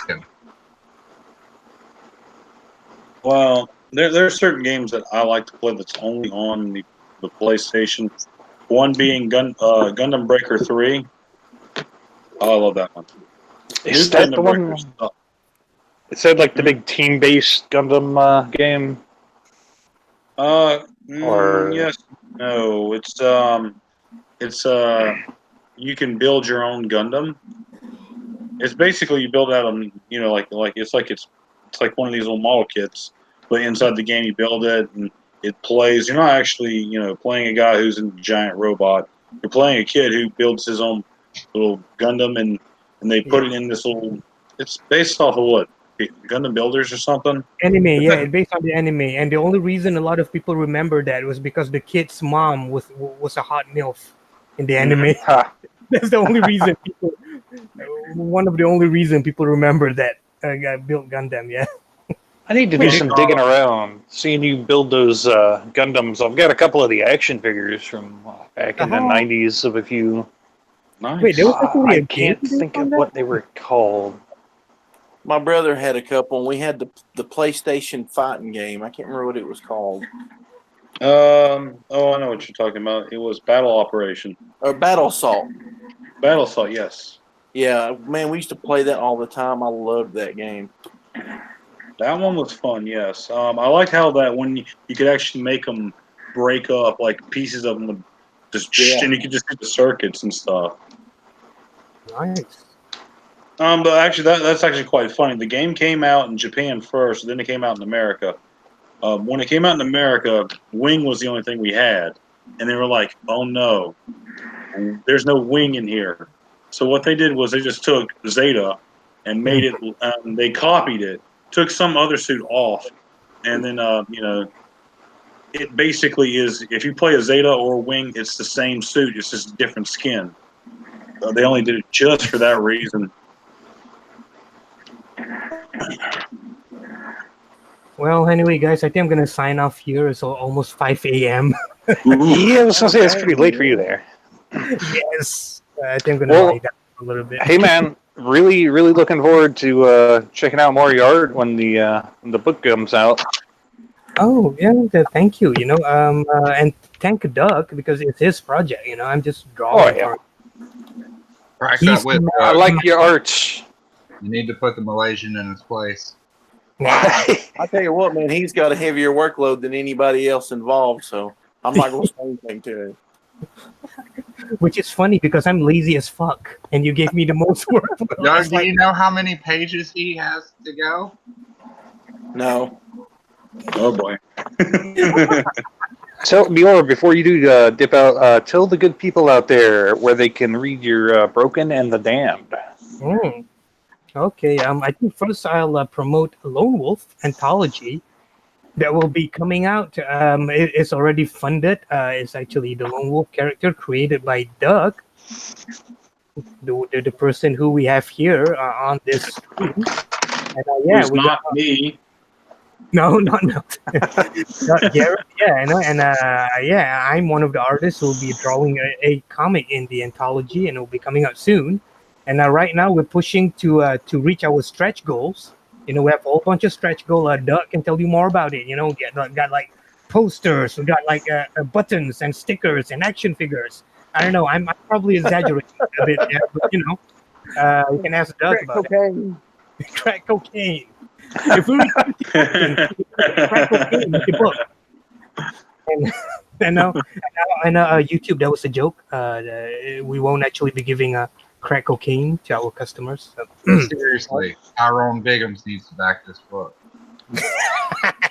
Well, there are certain games that I like to play that's only on the PlayStation. One being Gundam Breaker 3. Oh, I love that one. Is New that the Gundam one? Breaker stuff. Is that like the big team-based Gundam game? Or Yes, no. It's you can build your own Gundam. It's basically you build out on it's like one of these little model kits, but inside the game you build it and it plays. You're not actually playing a guy who's a giant robot. You're playing a kid who builds his own little Gundam and they put it in this little. It's based off of what Gundam Builders or something. Anime, yeah, it's based on the anime, and the only reason a lot of people remember that was because the kid's mom was a hot MILF in the anime. ha, That's the only reason people. One of the only reason people remember that guy built Gundam. Yeah. I need to do some digging around, seeing you build those Gundams. I've got a couple of the action figures from back in the '90s of a few. Nice. Wait, there was actually I a can't game think on of that? what they were called. My brother had a couple, and we had the PlayStation fighting game. I can't remember what it was called. Oh, I know what you're talking about. It was Battle Operation. Battle Assault. Battle Assault, yes. Yeah, man, we used to play that all the time. I loved that game. That one was fun, yes. I like how that when you could actually make them break up, like pieces of them would and you could just hit the circuits and stuff. Nice. But actually, that's actually quite funny. The game came out in Japan first, then it came out in America. When it came out in America, Wing was the only thing we had, and they were like, "Oh no, there's no Wing in here." So what they did was they just took Zeta and made it. They copied it, took some other suit off, and then it basically is if you play a Zeta or a Wing, it's the same suit, it's just different skin. They only did it just for that reason. Well, anyway, guys, I think I'm gonna sign off here. It's almost 5 a.m. Yeah, I was gonna say it's pretty late for you there. Yes, I think I'm gonna lie down a little bit. Hey, man, really, really looking forward to checking out more of your art when the book comes out. Oh yeah, thank you. And thank Doug because it's his project. I'm just drawing. Oh, yeah. Crack that whip. I like your art. You need to put the Malaysian in his place. I tell you what, man, he's got a heavier workload than anybody else involved, so I'm not going to say anything to him. Which is funny because I'm lazy as fuck, and you gave me the most work. Doug, do you know how many pages he has to go? No. Oh boy. Tell Dior before you do dip out. Tell the good people out there where they can read your Broken and the Damned. Okay. I think first I'll promote Lone Wolf anthology that will be coming out. It's already funded. It's actually the Lone Wolf character created by Doug, the person who we have here on this stream. And, Who's not me. No, not Garrett. Yeah, and I'm one of the artists who will be drawing a comic in the anthology, and it will be coming out soon. And right now we're pushing to reach our stretch goals. We have a whole bunch of stretch goals. Doug can tell you more about it. Got like posters, we got like buttons and stickers and action figures. I don't know. I'm probably exaggerating a bit, but you can ask Doug about it. Crack cocaine. If we reach crack cocaine in the book. And YouTube, that was a joke. We won't actually be giving crack cocaine to our customers. So. Seriously, Tyrone Biggums needs to back this book.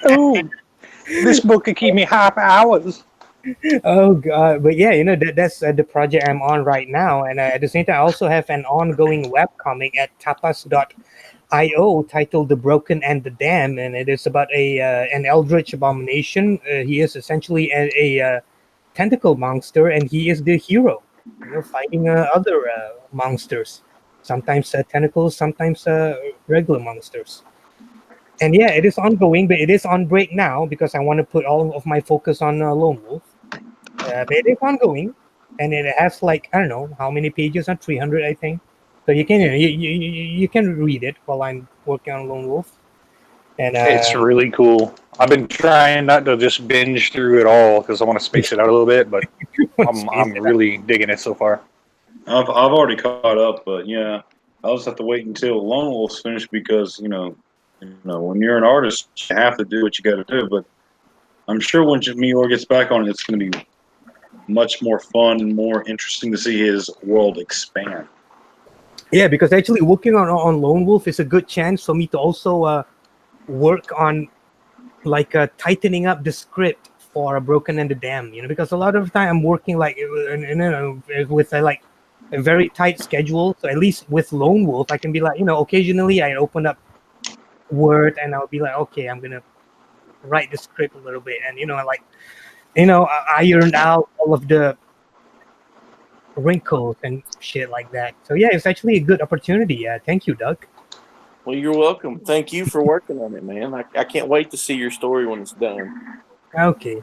Oh, this book could keep me half hours. Oh god, but yeah, that's the project I'm on right now, and at the same time, I also have an ongoing webcomic at tapas.io titled "The Broken and the Dam," and it is about a an eldritch abomination. He is essentially a tentacle monster, and he is the hero, fighting other monsters. Sometimes tentacles, sometimes regular monsters. And yeah, it is ongoing, but it is on break now because I want to put all of my focus on Lone Wolf. But it is ongoing, and it has like I don't know how many pages, on 300, I think. So you can you can read it while I'm working on Lone Wolf. And It's really cool. I've been trying not to just binge through it all because I want to space it out a little bit, but I'm really digging it so far. I've already caught up, but yeah, I'll just have to wait until Lone Wolf's finished because when you're an artist, you have to do what you got to do. But I'm sure when Mior gets back on it, it's going to be much more fun and more interesting to see his world expand. Yeah, because actually working on Lone Wolf is a good chance for me to also work on like tightening up the script for Broken and the Dam. Because a lot of the time I'm working like with like a very tight schedule. So at least with Lone Wolf, I can be like, occasionally I open up Word and I'll be like, okay, I'm gonna write the script a little bit, and I ironed out all of the wrinkles and shit like that. So yeah, it's actually a good opportunity. Thank you, Doug. Well, you're welcome. Thank you for working on it, man. I can't wait to see your story when it's done. Okay.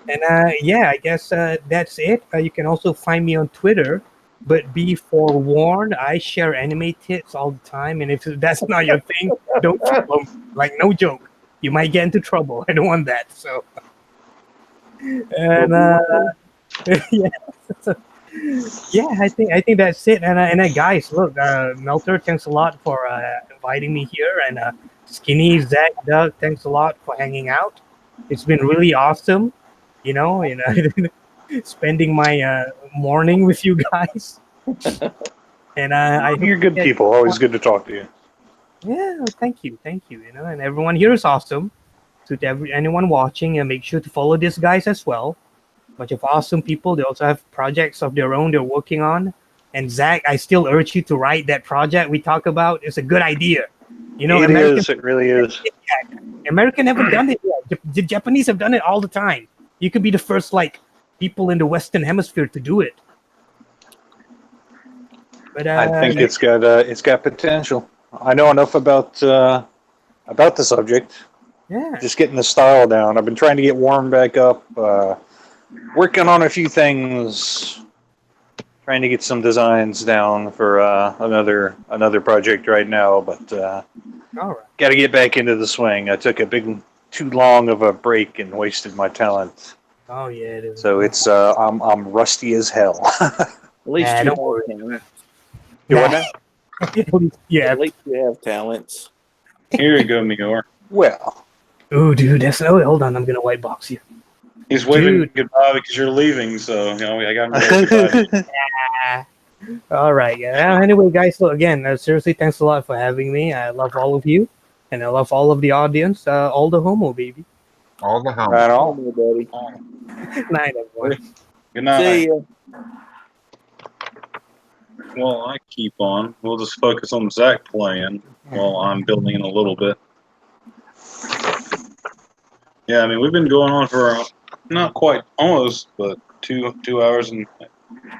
And yeah, I guess that's it. You can also find me on Twitter, but be forewarned, I share anime tits all the time, and if that's not your thing, don't follow me. Like, no joke. You might get into trouble. I don't want that. So, and yeah, yeah, I think that's it. And guys, look, Melter, thanks a lot for inviting me here, and Skinny, Zach, Doug, thanks a lot for hanging out. It's been really awesome, spending my morning with you guys. And You're good people. Always good to talk to you. Yeah, thank you, and everyone here is awesome. So to anyone watching, make sure to follow these guys as well. Bunch of awesome people. They also have projects of their own they're working on. And Zach, I still urge you to write that project we talk about. It's a good idea. It is. It really is. American haven't done it yet. The Japanese have done it all the time. You could be the first people in the Western Hemisphere to do it. But I think it's got potential. I know enough about the subject. Yeah. Just getting the style down. I've been trying to get warmed back up. Working on a few things. Trying to get some designs down for another project right now, but all right. Got to get back into the swing. I took too long of a break and wasted my talent. Oh yeah, it is. So it's I'm rusty as hell. At least you don't have worry. talents. You want that? Yeah. At least you have talents. Here you go, Mior. Well. Oh, dude, hold on. I'm gonna white box you. He's waving goodbye because you're leaving, so I got him to goodbye. All right. Yeah. Anyway, guys, so again, seriously, thanks a lot for having me. I love all of you, and I love all of the audience. All the homo, baby. All the homo. Right on. Buddy. Night, everyone. Good night. See ya. Well, I keep on. We'll just focus on Zach playing while I'm building in a little bit. Yeah, I mean, we've been going on for not quite almost, but two hours, and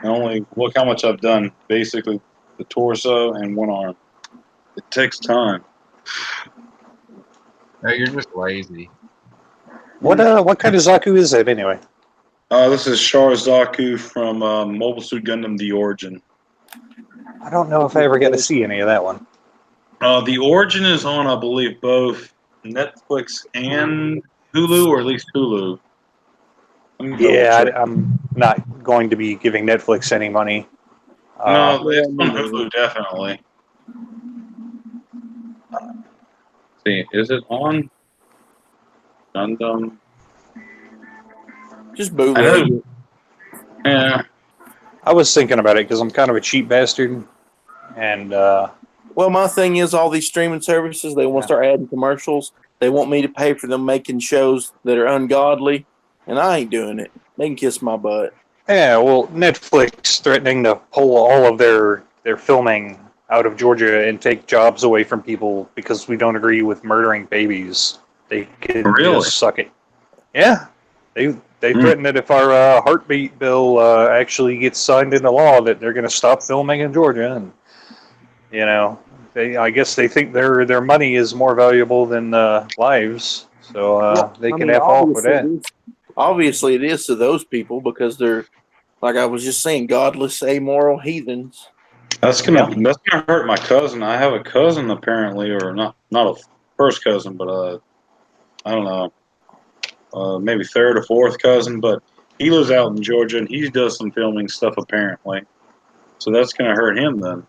only look how much I've done. Basically, the torso and one arm. It takes time. No, you're just lazy. What kind of Zaku is it anyway? This is Char Zaku from Mobile Suit Gundam: The Origin. I don't know if I ever got to see any of that one. The Origin is on, I believe, both Netflix and Hulu, or at least Hulu. Yeah, I'm not going to be giving Netflix any money. No, it's on Hulu, definitely. See, is it on Gundam? Just move I know. it. Yeah. I was thinking about it because I'm kind of a cheap bastard, and Well, my thing is all these streaming services, they want to start adding commercials. They want me to pay for them making shows that are ungodly. and I ain't doing it. They can kiss my butt. Yeah, well, Netflix threatening to pull all of their filming out of Georgia and take jobs away from people because we don't agree with murdering babies. They can Really? just suck it. Yeah, they Hmm. threatened that if our heartbeat bill actually gets signed into law, that they're going to stop filming in Georgia, and you know, I guess they think their money is more valuable than lives, so Well, they I can mean, f off with that. obviously it is to those people because they're, like I was just saying, godless, amoral heathens. That's gonna hurt my cousin. I have a cousin apparently, or not a first cousin, but I don't know, maybe third or fourth cousin, but he lives out in Georgia and he does some filming stuff apparently. So that's gonna hurt him then.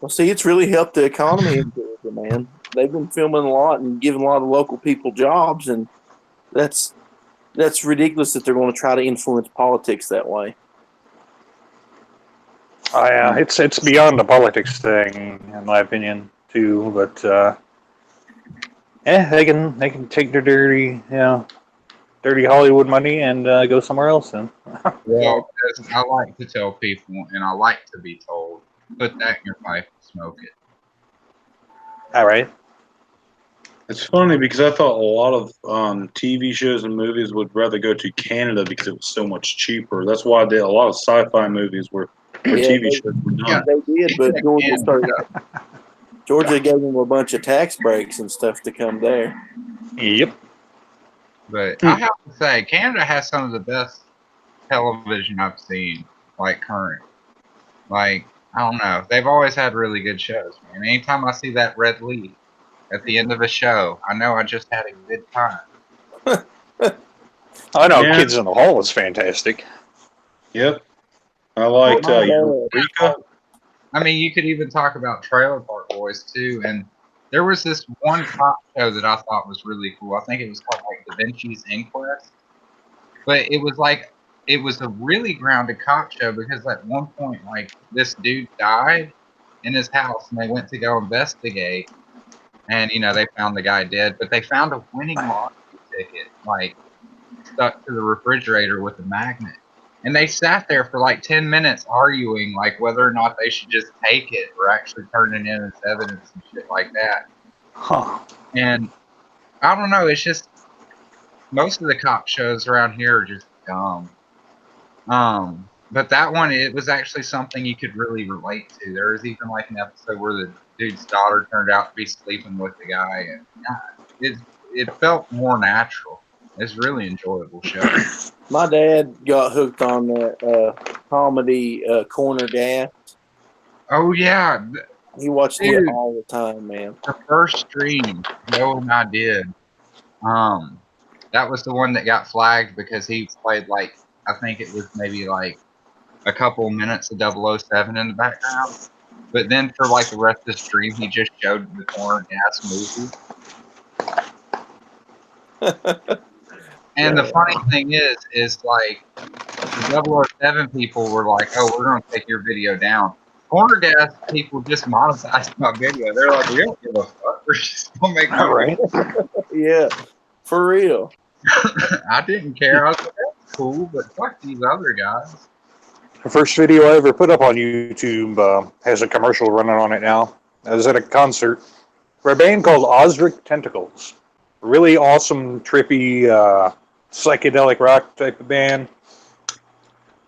Well, see, it's really helped the economy in Georgia, man. They've been filming a lot and giving a lot of local people jobs, and that's ridiculous that they're going to try to influence politics that way. It's beyond the politics thing, in my opinion, too. But they can take their dirty Hollywood money and go somewhere else. Then. Well, as I like to tell people, and I like to be told, put that in your pipe and smoke it. All right. It's funny because I thought a lot of TV shows and movies would rather go to Canada because it was so much cheaper. That's why I did a lot of sci-fi movies were TV shows were done. Yeah. They did, but Georgia gave them a bunch of tax breaks and stuff to come there. Yep. But I have to say, Canada has some of the best television I've seen, like current. Like, I don't know. They've always had really good shows, man. Anytime I see that red leaf at the end of a show, I know I just had a good time. I know Yeah. Kids in the Hall is fantastic. Yep. I liked Eureka. I mean, you could even talk about Trailer Park Boys, too. And there was this one cop show that I thought was really cool. I think it was called, like, Da Vinci's Inquest. But it was a really grounded cop show because at one point, like, this dude died in his house and they went to go investigate. And, they found the guy dead. But they found a winning lottery ticket, like, stuck to the refrigerator with a magnet. And they sat there for like 10 minutes arguing like whether or not they should just take it or actually turn it in as evidence and shit like that. Huh. And I don't know, it's just most of the cop shows around here are just dumb. But that one, it was actually something you could really relate to. There was even like an episode where the dude's daughter turned out to be sleeping with the guy, and it felt more natural. It's a really enjoyable show. My dad got hooked on that comedy Corner Gas. Oh yeah, He watched Dude. it all the time, man. the first stream Joe and I did, that was the one that got flagged because he played like, I think it was maybe like a couple minutes of 007 in the background. But then for like the rest of the stream, he just showed the Corner Gas movie. And the funny thing is like the 007 people were like, "Oh, we're gonna take your video down." Corner Gas people just monetized my video. They're like, "We don't give a fuck. We're just gonna make All right. Yeah, for real. I didn't care. I was like, "That's cool," but fuck these other guys. The first video I ever put up on YouTube has a commercial running on it now. I was at a concert for a band called Osric Tentacles. Really awesome, trippy, psychedelic rock type of band.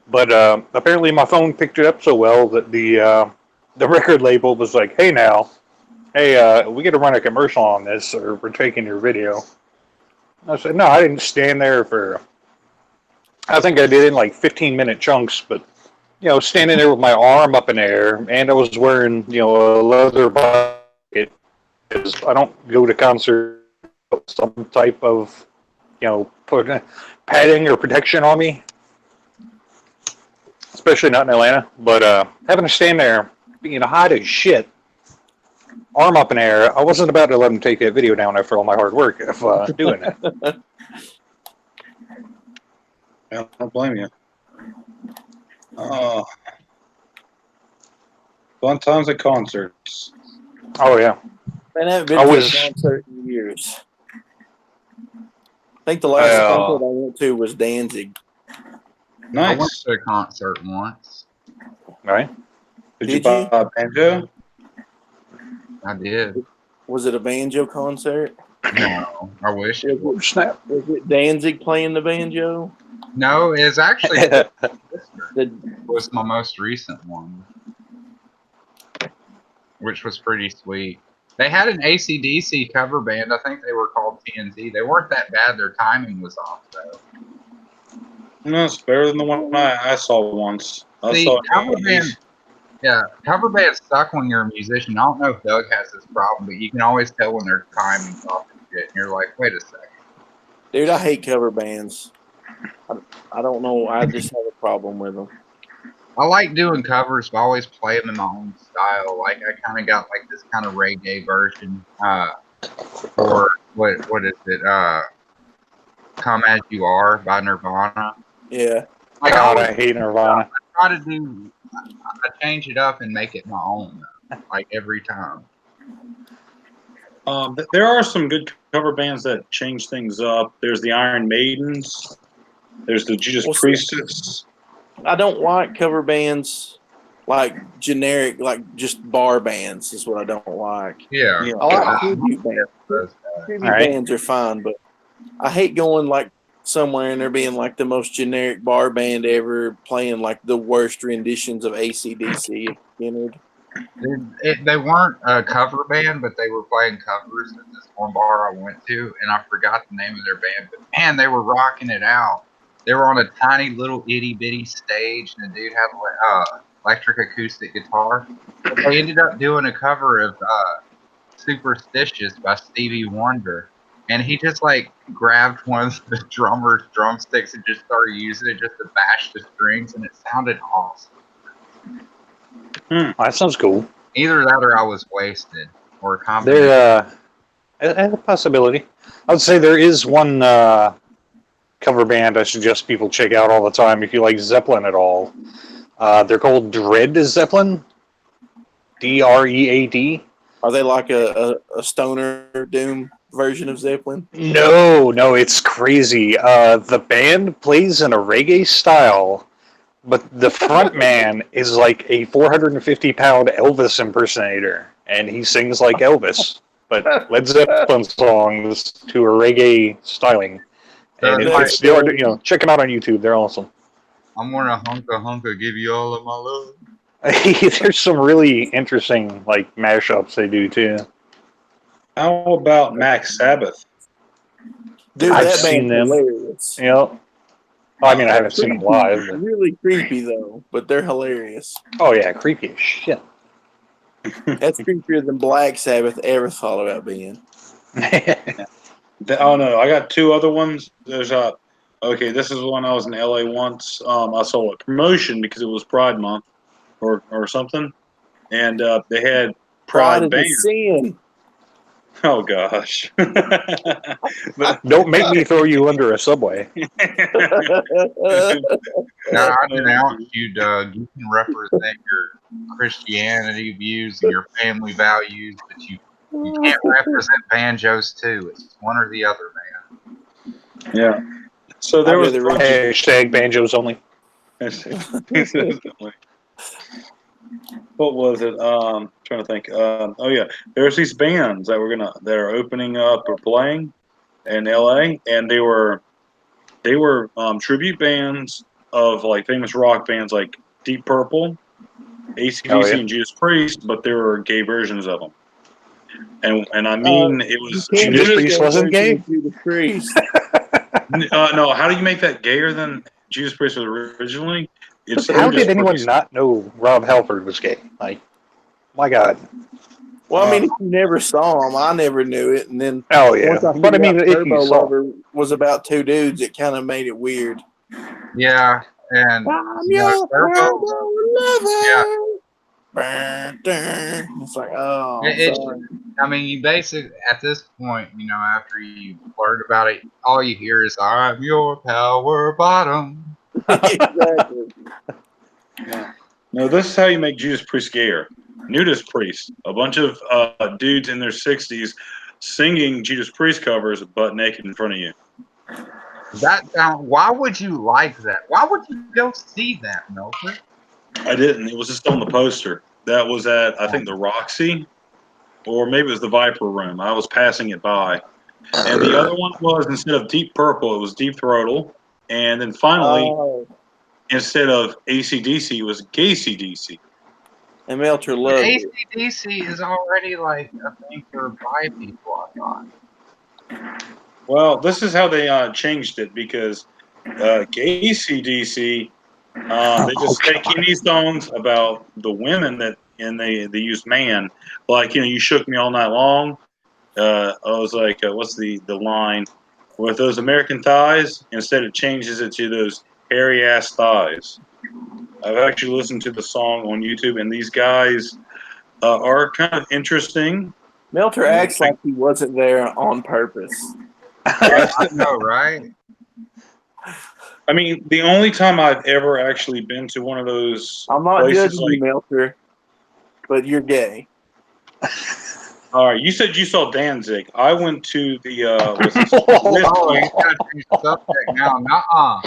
But apparently my phone picked it up so well that the record label was like, hey, we got to run a commercial on this or we're taking your video. I said, no, I didn't stand there for, I think I did it in like 15-minute chunks, but, standing there with my arm up in the air, and I was wearing, a leather bucket, because I don't go to concerts with some type of, put padding or protection on me, especially not in Atlanta, but having to stand there, being hot as shit, arm up in the air, I wasn't about to let them take that video down after all my hard work of doing that. I don't blame you. Fun times at concerts. Oh, yeah. Man, I haven't been I to was- a concert in years. think the last Well- concert I went to was Danzig. I went Nice. to a concert once. Right? Did you Did buy a banjo? I did. Was it a banjo concert? No, I wish it was. Snap. Was it Danzig playing the banjo? No, it's actually The, was my most recent one, which was pretty sweet. They had an AC/DC cover band. I think they were called TNT. They weren't that bad. Their timing was off though. No, it's better than the one I saw once. I See, saw cover band. Yeah, cover bands suck when you're a musician. I don't know if Doug has this problem, but you can always tell when their timing's off and shit. And you're like, wait a second. dude, I hate cover bands. I don't know. I just have a problem with them. I like doing covers, but I always play them in my own style. Like I kind of got like this kind of reggae version, or what is it? "Come as You Are" by Nirvana. Yeah. Like God, I I hate Nirvana. try to do, I change it up and make it my own, like every time. There are some good cover bands that change things up. There's the Iron Maidens. There's the Judas Well, see- Priestess. I don't like cover bands like generic, like just bar bands is what I don't like. Yeah. Yeah. I like tribute bands. Tribute All right. bands are fine, but I hate going like somewhere and there being like the most generic bar band ever playing like the worst renditions of AC/DC. You know, They weren't a cover band, but they were playing covers at this one bar I went to, and I forgot the name of their band. But man, they were rocking it out. They were on a tiny little itty bitty stage, and the dude had electric acoustic guitar. But they ended up doing a cover of "Superstitious" by Stevie Wonder, and he just like grabbed one of the drummer's drumsticks and just started using it just to bash the strings, and it sounded awesome. That sounds cool. Either that or I was wasted, or a combination. There, a possibility. I would say there is one cover band I suggest people check out all the time if you like Zeppelin at all. They're called Dread Zeppelin. Dread. are they like a stoner doom version of Zeppelin? No, it's crazy. The band plays in a reggae style, but the front man is like a 450-pound Elvis impersonator, and he sings like Elvis, but Led Zeppelin songs to a reggae styling. And check them out on YouTube. They're awesome. I'm gonna hunka give you all of my love. There's some really interesting like mashups they do too. How about Max Sabbath? Dude, I've that seen band's them. hilarious. You know, I mean, I haven't seen them live. But, Really creepy though, but they're hilarious. oh yeah, creepy as shit. That's creepier than Black Sabbath ever thought about being. Oh no, I got two other ones. There's okay, this is one I was in LA once. I saw a promotion because it was Pride Month or something, and they had Pride is a Band. sin. Oh gosh! Don't make me throw you under a subway. Now I denounce you, Doug. You can represent your Christianity views and your family values, but you can't represent banjos too. It's one or the other, man. Yeah. So there was Hashtag banjos only. What was it? Trying to think. Oh yeah, there's these bands that are opening up or playing in LA, and they were tribute bands of like famous rock bands like Deep Purple, AC/DC, and Judas Priest, but there were gay versions of them. And I mean, it was Judas Priest wasn't gay? Judas Priest. no. How do you make that gayer than Judas Priest was originally? It's How Judas did anyone Priest. not know Rob Halford was gay? Like, my God. Well, I mean, if you never saw him, I never knew it, and then Oh yeah, once I but I mean, figured out if Turbo you saw, Lover was about two dudes, it kind of made it weird. Yeah, and I'm you know, your Turbo- lover. It's like, oh, It- sorry. I mean, you basically at this point, you know, after you learn about it, all you hear is "I'm your power bottom." Exactly. No, this is how you make Judas Priest gayer. Nudist Priest, a bunch of dudes in their 60s singing Judas Priest covers butt naked in front of you. Why would you like that? Why would you go see that, Milford? I didn't. It was just on the poster. That was at, I think, the Roxy, or maybe it was the Viper Room. I was passing it by. And the other one was, instead of Deep Purple, it was Deep Throatal. And then finally, Oh, instead of AC/DC, it was Gay-C-DC. and Melter loved it. AC/DC is already like a thing for bi people, I thought. Well, this is how they changed it, because Gay-C/DC, they just take any songs about the women and they use man. Like, you shook me all night long. I was like, what's the line? With those American thighs, instead it changes it to those hairy ass thighs. I've actually listened to the song on YouTube, and these guys are kind of interesting. Melter acts like he wasn't there on purpose. I know, right? I mean, the only time I've ever actually been to one of those I'm not places, judging you, Melter, but you're gay. all right, you said you saw Danzig. I went to the Oh, you gotta change the subject now.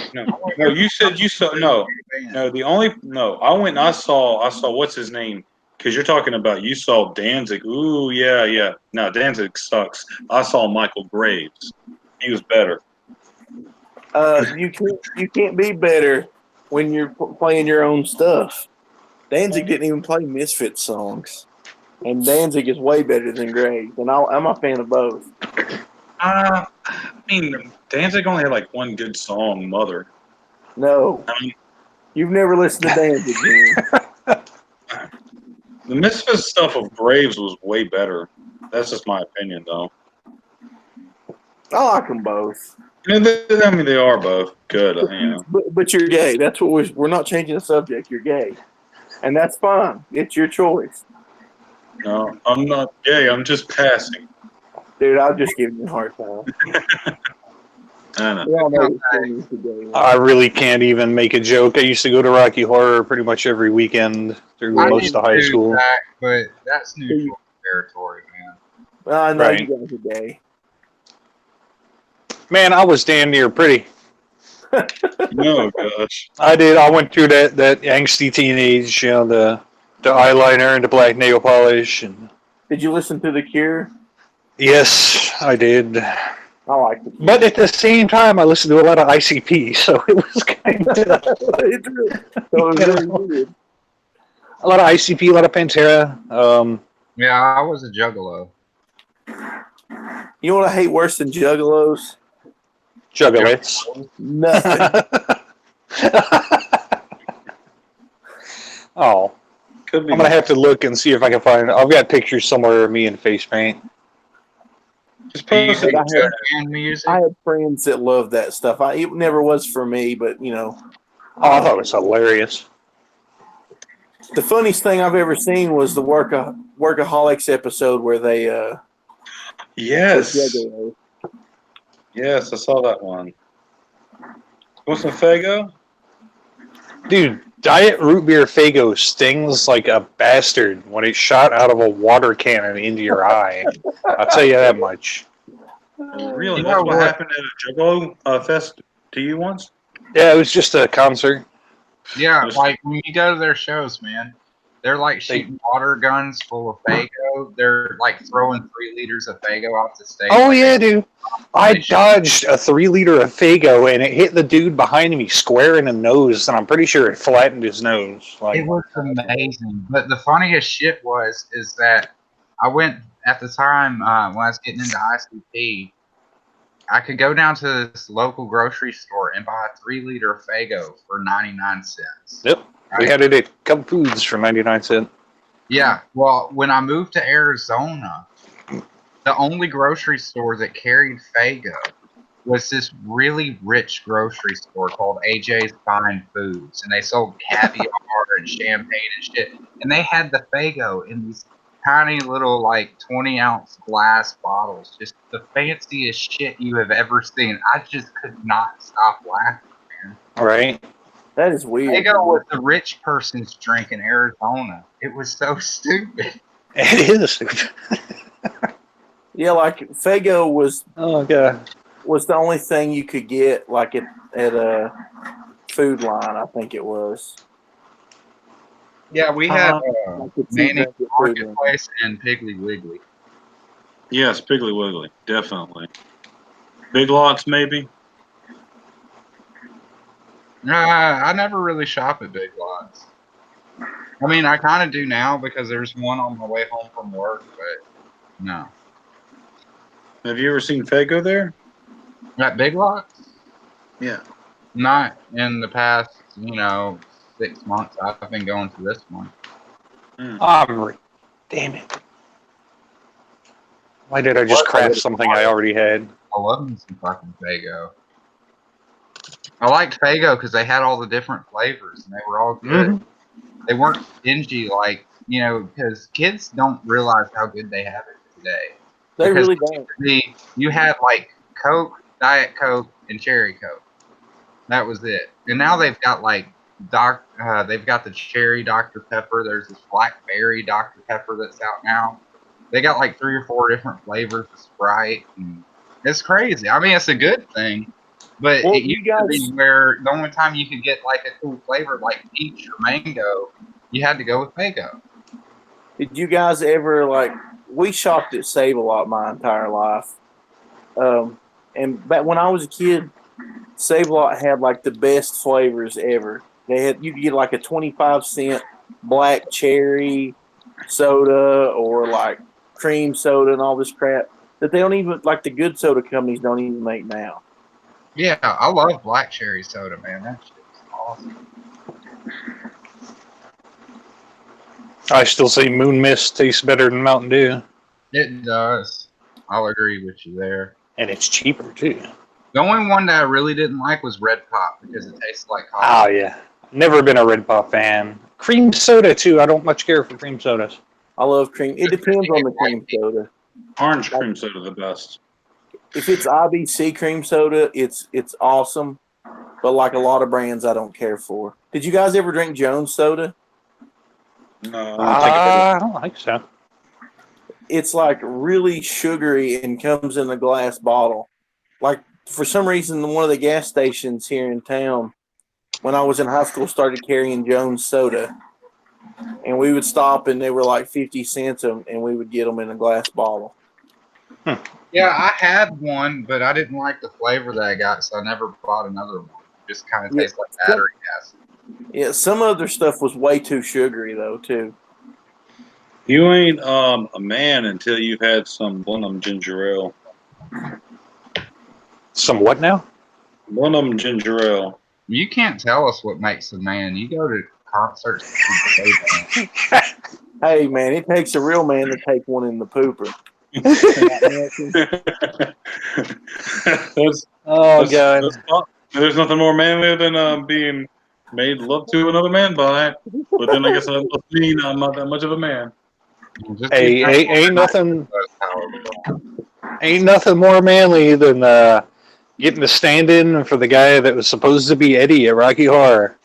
no, you said you saw no. I went and I saw what's his name? Because you're talking about you saw Danzig. Ooh, yeah. No, Danzig sucks. I saw Michael Graves. He was better. You can't be better when you're playing your own stuff. Danzig didn't even play Misfit songs, and Danzig is way better than Graves, and I'm a fan of both. I mean, Danzig only had like one good song, Mother. No, I mean, you've never listened to Danzig. Man. the Misfits stuff of Graves was way better. That's just my opinion, though. I like them both. I mean, they are both good. But you're gay. That's what we're not changing the subject. You're gay, and that's fine. It's your choice. No, I'm not gay. I'm just passing. Dude, I'll just give you a hard time. I know. We all know it's gay, man. I really can't even make a joke. I used to go to Rocky Horror pretty much every weekend through most of high school. But that's neutral territory, man. Well, I know Right. you guys are gay. Man, I was damn near pretty. No, gosh. I did. I went through that angsty teenage, the eyeliner and the black nail polish. And Did you listen to The Cure? yes, I did. I like The Cure. But at the same time, I listened to a lot of ICP, so it was kind of It's really weird. a lot of ICP, a lot of Pantera. Yeah, I was a juggalo. You know what I hate worse than juggalos? Juggalettes. Nothing. Oh, Could be. I'm gonna have to look and see if I can find. I've got pictures somewhere of me in face paint. Just Do you post it. listen to band music? I had friends that loved that stuff. It never was for me, but Oh, I thought it was hilarious. the funniest thing I've ever seen was the Workaholics episode where they Yes. juggalos. Yes, I saw that one. Want some Fago? Dude, Diet Root Beer Fago stings like a bastard when it's shot out of a water cannon into your eye. I'll tell you that much. Really? You That's know what what? happened at a Juggalo fest to you once? Yeah, it was just a concert. Yeah, like when you go to their shows, man, they're like shooting water guns full of Fago. They're like throwing 3 liters of Fago off the stage. Oh, yeah, dude. I dodged a 3-liter of Fago, and it hit the dude behind me square in the nose, and I'm pretty sure it flattened his nose. It was amazing. But the funniest shit is that I went at the time when I was getting into ICP. I could go down to this local grocery store and buy a 3-liter of Fago for 99 cents. Yep. We had it at Cub Foods for 99 cents. Yeah. Well, when I moved to Arizona, the only grocery store that carried Fago was this really rich grocery store called AJ's Fine Foods, and they sold caviar and champagne and shit. And they had the Fago in these tiny little like 20-ounce glass bottles, just the fanciest shit you have ever seen. I just could not stop laughing, man. All right. That is weird. Fago was the rich person's drink in Arizona. It was so stupid. It is stupid. Yeah, like Fago was Oh, God. was the only thing you could get like at a Food Line, I think it was. Yeah, we had Like the Manny two-drink at Food Line. Marketplace and Piggly Wiggly. Yes, Piggly Wiggly, definitely. Big Lots, maybe. I never really shop at Big Lots. I mean, I kind of do now because there's one on my way home from work, but no. Have you ever seen Fago there? At Big Lots? Yeah. Not in the past, 6 months. I've been going to this one. Damn it. Why did I just craft something I already had? I love me some fucking Fago. I liked Fago because they had all the different flavors and they were all good. Mhm. They weren't stingy because kids don't realize how good they have it today. They Because really don't. you had like Coke, Diet Coke, and Cherry Coke. That was it. And now they've got like they've got the cherry Dr. Pepper. There's this blackberry Dr. Pepper that's out now. They got like 3 or 4 different flavors of Sprite. And it's crazy. I mean, it's a good thing, but Well, it you used to be guys, where the only time you could get like a cool flavor like peach or mango, you had to go with Fago. did you guys ever we shopped at Save a Lot my entire life. And back when I was a kid, Save a Lot had like the best flavors ever. You could get like a 25-cent black cherry soda or like cream soda and all this crap that they don't even like the good soda companies don't even make now. Yeah, I love black cherry soda, man. That shit's awesome. I still say Moon Mist tastes better than Mountain Dew. It does. I'll agree with you there. And it's cheaper, too. The only one that I really didn't like was Red Pop because it tastes like Oh, coffee. yeah. Never been a Red Pop fan. Cream soda, too. I don't much care for cream sodas. I love cream. It depends on the cream soda. Orange cream soda, the best. If it's IBC cream soda, it's awesome. But like a lot of brands, I don't care for. Did you guys ever drink Jones soda? No, I don't think I don't think so. It's like really sugary and comes in a glass bottle. Like for some reason, one of the gas stations here in town, when I was in high school, started carrying Jones soda, and we would stop and they were like 50 cents, and we would get them in a glass bottle. Yeah, I had one, but I didn't like the flavor that I got, so I never bought another one. It just kind of tastes like battery gas. Yeah, some other stuff was way too sugary though too. You ain't a man until you've had some Blenheim ginger ale. Some what now? Blenheim ginger ale. You can't tell us what makes a man. You go to concerts. Hey man, it takes a real man to take one in the pooper. There's nothing more manly than being made love to another man by. But then I guess that must mean I'm not that much of a man. Hey, ain't nothing more manly than getting to stand in for the guy that was supposed to be Eddie at Rocky Horror,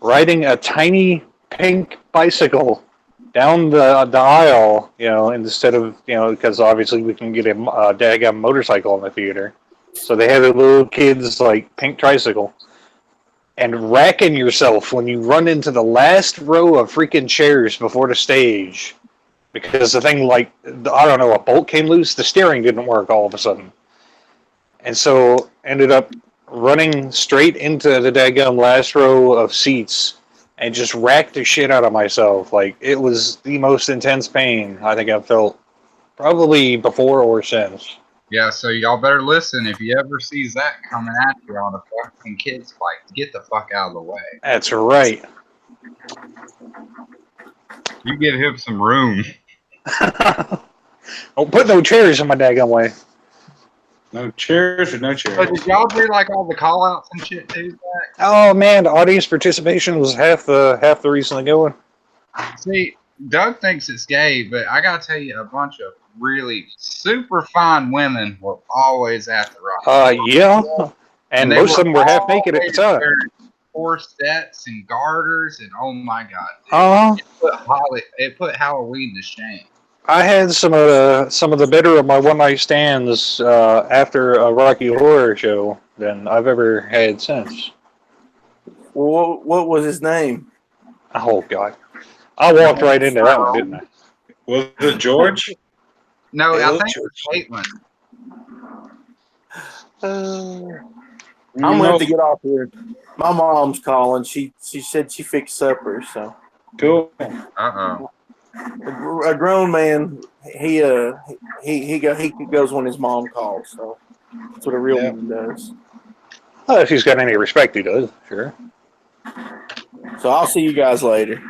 riding a tiny pink bicycle down the aisle, instead of, because obviously we can get a daggum motorcycle in the theater. So they have a little kid's like pink tricycle. And racking yourself when you run into the last row of freaking chairs before the stage. Because the thing, I don't know, a bolt came loose, the steering didn't work all of a sudden. And so ended up running straight into the daggum last row of seats and just racked the shit out of myself. Like, it was the most intense pain I think I've felt probably before or since. Yeah, so y'all better listen. If you ever see Zach coming at you on a fucking kids fight, get the fuck out of the way. That's right. You give him some room. Don't put no chairs in my daggum way. No chairs or no So chairs. did y'all do like all the call outs and shit too, Zach? Oh man, the audience participation was half the reason to go in. See, Doug thinks it's gay, but I gotta tell you, a bunch of really super fine women were always at the rock. Yeah. And they most of them were half naked at the always time. wearing corsets and garters, and oh my god, dude, it put Halloween to shame. I had some of the better of my one night stands after a Rocky Horror show than I've ever had since. Well, what was his name? Oh God, I walked right into that one, didn't I? Was it George? No, It I was think George. it's Caitlin. I'm gonna have to get off here. My mom's calling. She said she fixed supper. So Cool. Uh-oh. a grown man, he goes when his mom calls. So that's what a real Yeah. man does. Well, if he's got any respect, he does. Sure. So I'll see you guys later.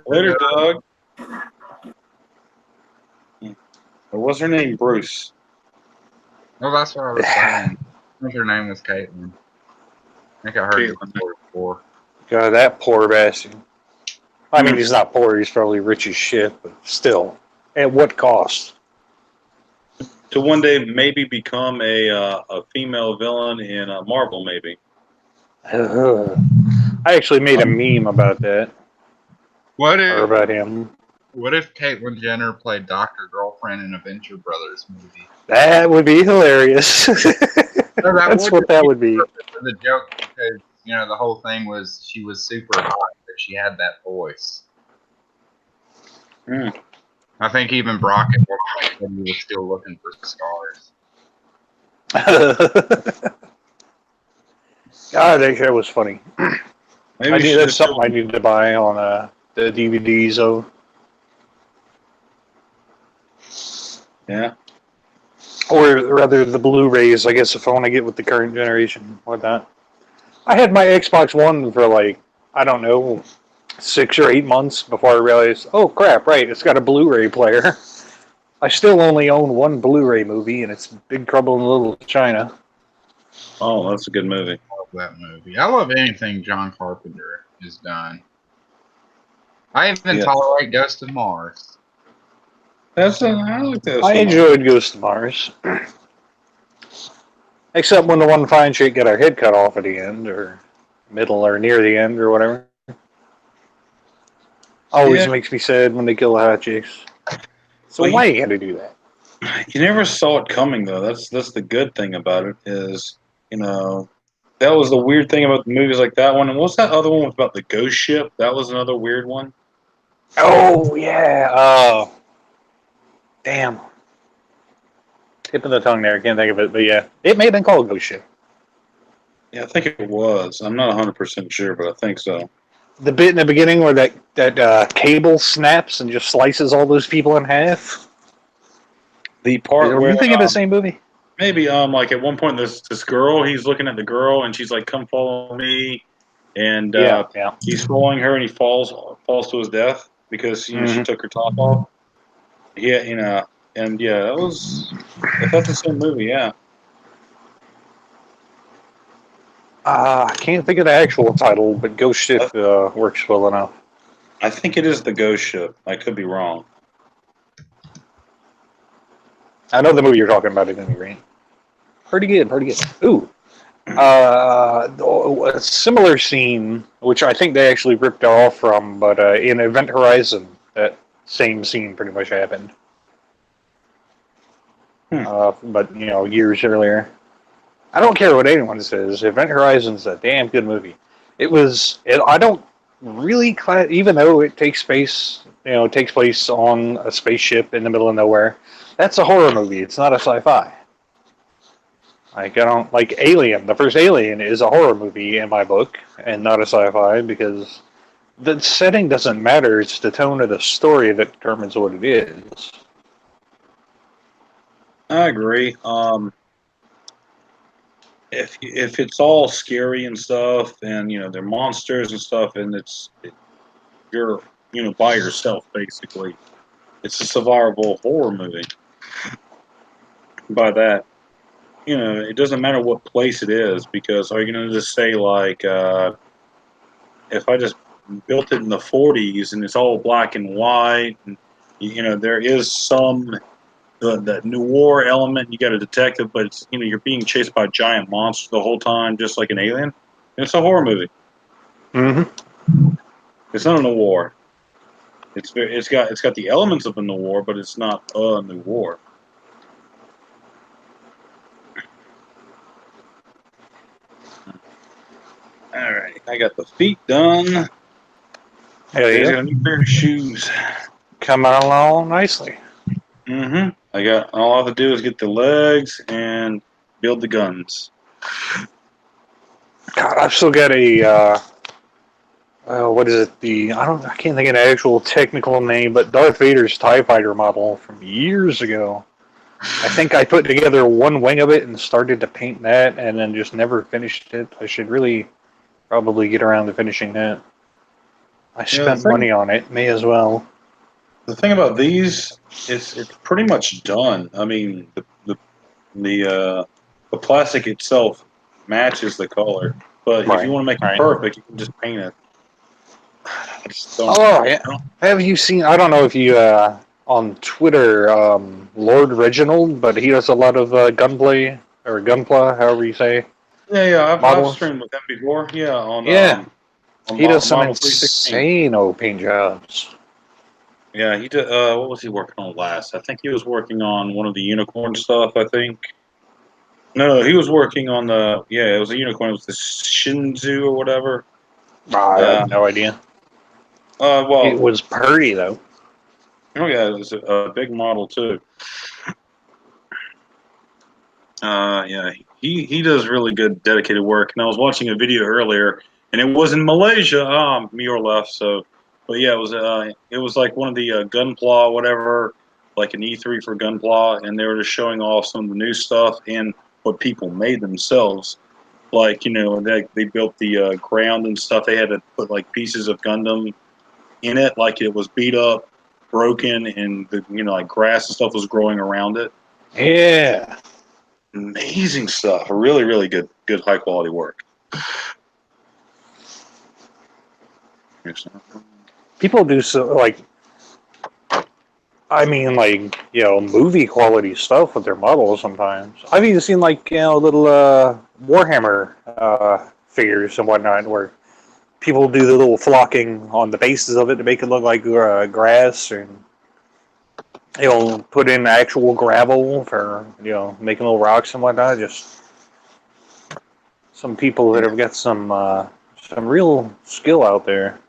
Later, Doug. Or what's her name? Bruce. Well, that's what I was saying. I think her name was Caitlin. I think I heard you before. God, that poor bastard. I mean, he's not poor. He's probably rich as shit, but still, at what cost? To one day maybe become a female villain in Marvel, maybe. I actually made a meme about that, What or if about him. Caitlyn Jenner played Dr. Girlfriend in a Venture Brothers movie? That would be hilarious. No, That's what that would be. For the joke, because the whole thing was she was super hot, but she had that voice. Mm. I think even Brock at one point said he was still looking for scars. God, that show was funny. Maybe That's something I need to buy on the DVDs, though. Yeah. Or rather, the Blu-rays, I guess, if I want to get with the current generation, whatnot. I had my Xbox One for, like, I don't know, 6 or 8 months before I realized, oh, crap, right, it's got a Blu-ray player. I still only own one Blu-ray movie, and it's Big Trouble in Little China. Oh, that's a good movie. I love that movie. I love anything John Carpenter has done. I even tolerate Ghost of Mars. I like that. I enjoyed Ghost of Mars. Except when the one fine chick got her head cut off at the end, or middle, or near the end, or whatever. Always makes me sad when they kill the hot chicks. So well, why you got to do that? You never saw it coming, though. That's the good thing about it is, that was the weird thing about the movies like that one. And what's that other one about the ghost ship? That was another weird one. Oh, yeah. Damn. Tip of the tongue there. I can't think of it. But yeah, it may have been called Ghost Ship. Yeah, I think it was. I'm not 100% sure, but I think so. The bit in the beginning where that cable snaps and just slices all those people in half. The part Are where you thinking of the same movie? maybe like at one point this girl, he's looking at the girl and she's like, "Come follow me," and he's following her and he falls to his death because she took her top off. Yeah, and that was if that's the same movie, yeah. I can't think of the actual title, but Ghost Ship works well enough. I think it is the Ghost Ship. I could be wrong. I know the movie you're talking about at any rate. Pretty good. Ooh. A similar scene, which I think they actually ripped off from, but in Event Horizon, that same scene pretty much happened. But, years earlier. I don't care what anyone says. Event Horizon's a damn good movie. I don't really, even though it takes place on a spaceship in the middle of nowhere. That's a horror movie. It's not a sci-fi. Like, I don't like Alien. The first Alien is a horror movie in my book, and not a sci-fi because the setting doesn't matter. It's the tone of the story that determines what it is. I agree. If it's all scary and stuff, and they're monsters and stuff, and you're by yourself basically, it's a survivable horror movie. By that, it doesn't matter what place it is because are you going to just say like, if I just built it in the 40s and it's all black and white, and there is some that noir element. You got a detective, but it's, you're being chased by a giant monster the whole time, just like an Alien. It's a horror movie. Mm-hmm. It's not a noir. It's got the elements of a new war, but it's not a new war. All right, I got the feet done. Hell He's yeah. got a new pair of shoes. Coming along nicely. Mm-hmm. I got all I have to do is get the legs and build the guns. God, I've still got a what is it? I can't think of an actual technical name, but Darth Vader's TIE Fighter model from years ago. I think I put together one wing of it and started to paint that, and then just never finished it. I should really probably get around to finishing that. I spent money on it. May as well. The thing about these is it's pretty much done. I mean, the plastic itself matches the color, but if you want to make it perfect, you can just paint it. I just don't. Oh yeah. Have you seen? I don't know if you on Twitter, Lord Reginald, but he does a lot of gunplay or Gunpla, however you say. Yeah, I've streamed with him before. Yeah, on he does some Model insane paint jobs. Yeah, he did. What was he working on last? I think he was working on one of the unicorn stuff. I think. No, he was working on the. Yeah, it was a unicorn. It was the Shinzu or whatever. I have no idea. Well, it was pretty though. Oh yeah, it was a big model too. Yeah, he does really good dedicated work. And I was watching a video earlier, and it was in Malaysia. Muir left, so. But yeah, it was like one of the Gunpla, whatever, like an E3 for Gunpla, and they were just showing off some of the new stuff and what people made themselves. Like, you know, they built the ground and stuff. They had to put like pieces of Gundam in it, like it was beat up, broken, and the like grass and stuff was growing around it. Yeah, amazing stuff. Really, really good high quality work. People do so like. I mean, like, movie quality stuff with their models sometimes. I've even seen, like, little Warhammer figures and whatnot where people do the little flocking on the bases of it to make it look like grass, and, put in actual gravel for, making little rocks and whatnot. Just some people that have got some real skill out there.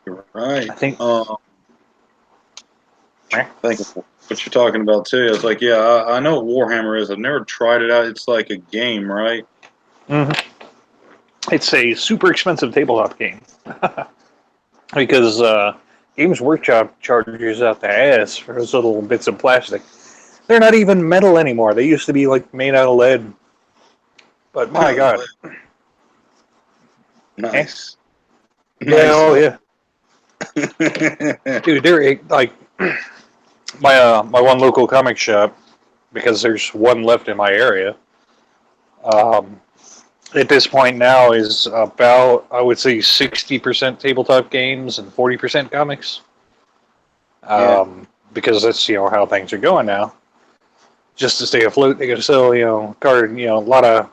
You're right. I think. I think what you're talking about too. It's like, yeah, I know what Warhammer is. I've never tried it out. It's like a game, right? Mm-hmm. It's a super expensive tabletop game because Games Workshop charges out the ass for those little bits of plastic. They're not even metal anymore. They used to be like made out of lead. But my God. Nice. Yeah, oh yeah. Dude, they're like my one local comic shop, because there's one left in my area. At this point now is about, I would say, 60% tabletop games and 40% comics. Because that's how things are going now. Just to stay afloat, they got to sell card. A lot of.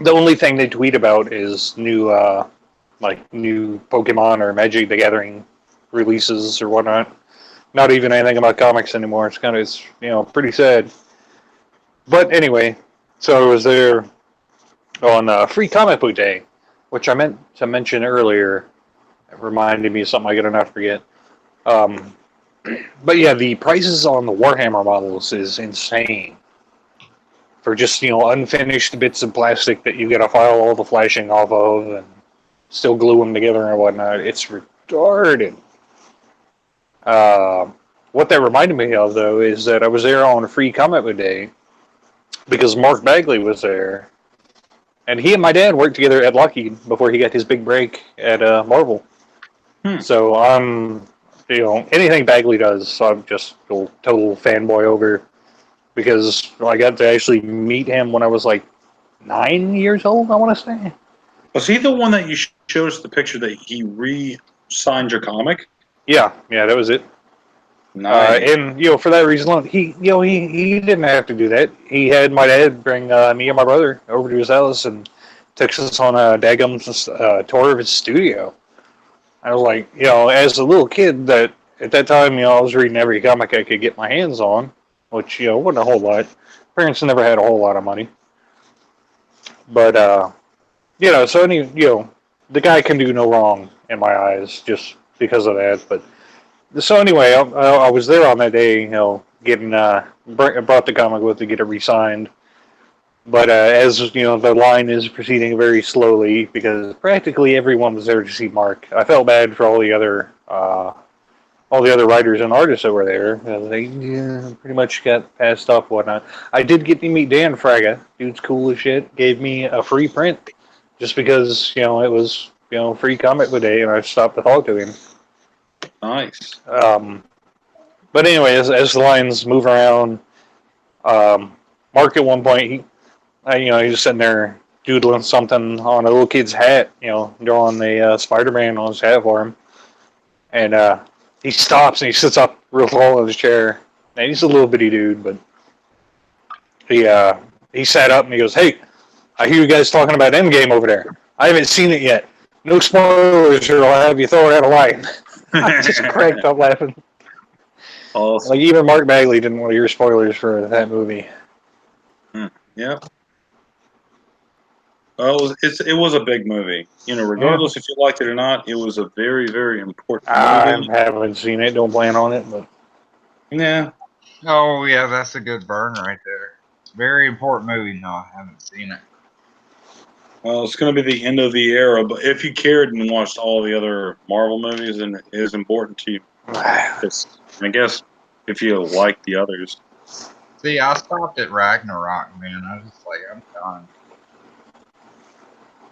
The only thing they tweet about is new Pokemon or Magic the Gathering releases or whatnot. Not even anything about comics anymore. It's pretty sad. But anyway, so I was there on Free Comic Book Day, which I meant to mention earlier. It reminded me of something I gotta not forget. But yeah, the prices on the Warhammer models is insane. For just unfinished bits of plastic that you gotta file all the flashing off of and still glue them together and whatnot. It's retarded. What that reminded me of, though, is that I was there on a Free Comic Book Day because Mark Bagley was there. And he and my dad worked together at Lockheed before he got his big break at Marvel. So anything Bagley does, I'm just a total fanboy over, because I got to actually meet him when I was like 9 years old, I want to say. Was he the one that you showed us the picture that he re-signed your comic? Yeah, that was it. Nice. And for that reason alone, he didn't have to do that. He had my dad bring me and my brother over to his house and took us on a daggum tour of his studio. I was like, as a little kid, that at that time, I was reading every comic I could get my hands on, which wasn't a whole lot. Parents never had a whole lot of money, but so the guy can do no wrong in my eyes just because of that. But so anyway, I was there on that day, getting brought the comic book to get it re-signed. But as the line is proceeding very slowly because practically everyone was there to see Mark. I felt bad for all the other writers and artists that were there. They pretty much got passed off, whatnot. I did get to meet Dan Fraga. Dude's cool as shit. Gave me a free print just because it was free comic book day, and I stopped to talk to him. Nice. But anyway, as the lines move around, Mark at one point he was sitting there doodling something on a little kid's hat, drawing the Spider-Man on his hat for him, and he stops and he sits up real tall in his chair. And he's a little bitty dude, but he sat up and he goes, "Hey, I hear you guys talking about Endgame over there. I haven't seen it yet. No spoilers, or I'll have you throw it out of line." I just cracked up laughing. Awesome. Like even Mark Bagley didn't want to hear spoilers for that movie. Yeah. Well, it was a big movie. Regardless if you liked it or not, it was a very, very important movie. I haven't seen it. Don't plan on it, but Yeah. Oh yeah, that's a good burn right there. Very important movie. No, I haven't seen it. Well, it's going to be the end of the era, but if you cared and watched all the other Marvel movies, then it is important to you. I guess if you like the others. See, I stopped at Ragnarok, man. I was just like, I'm done.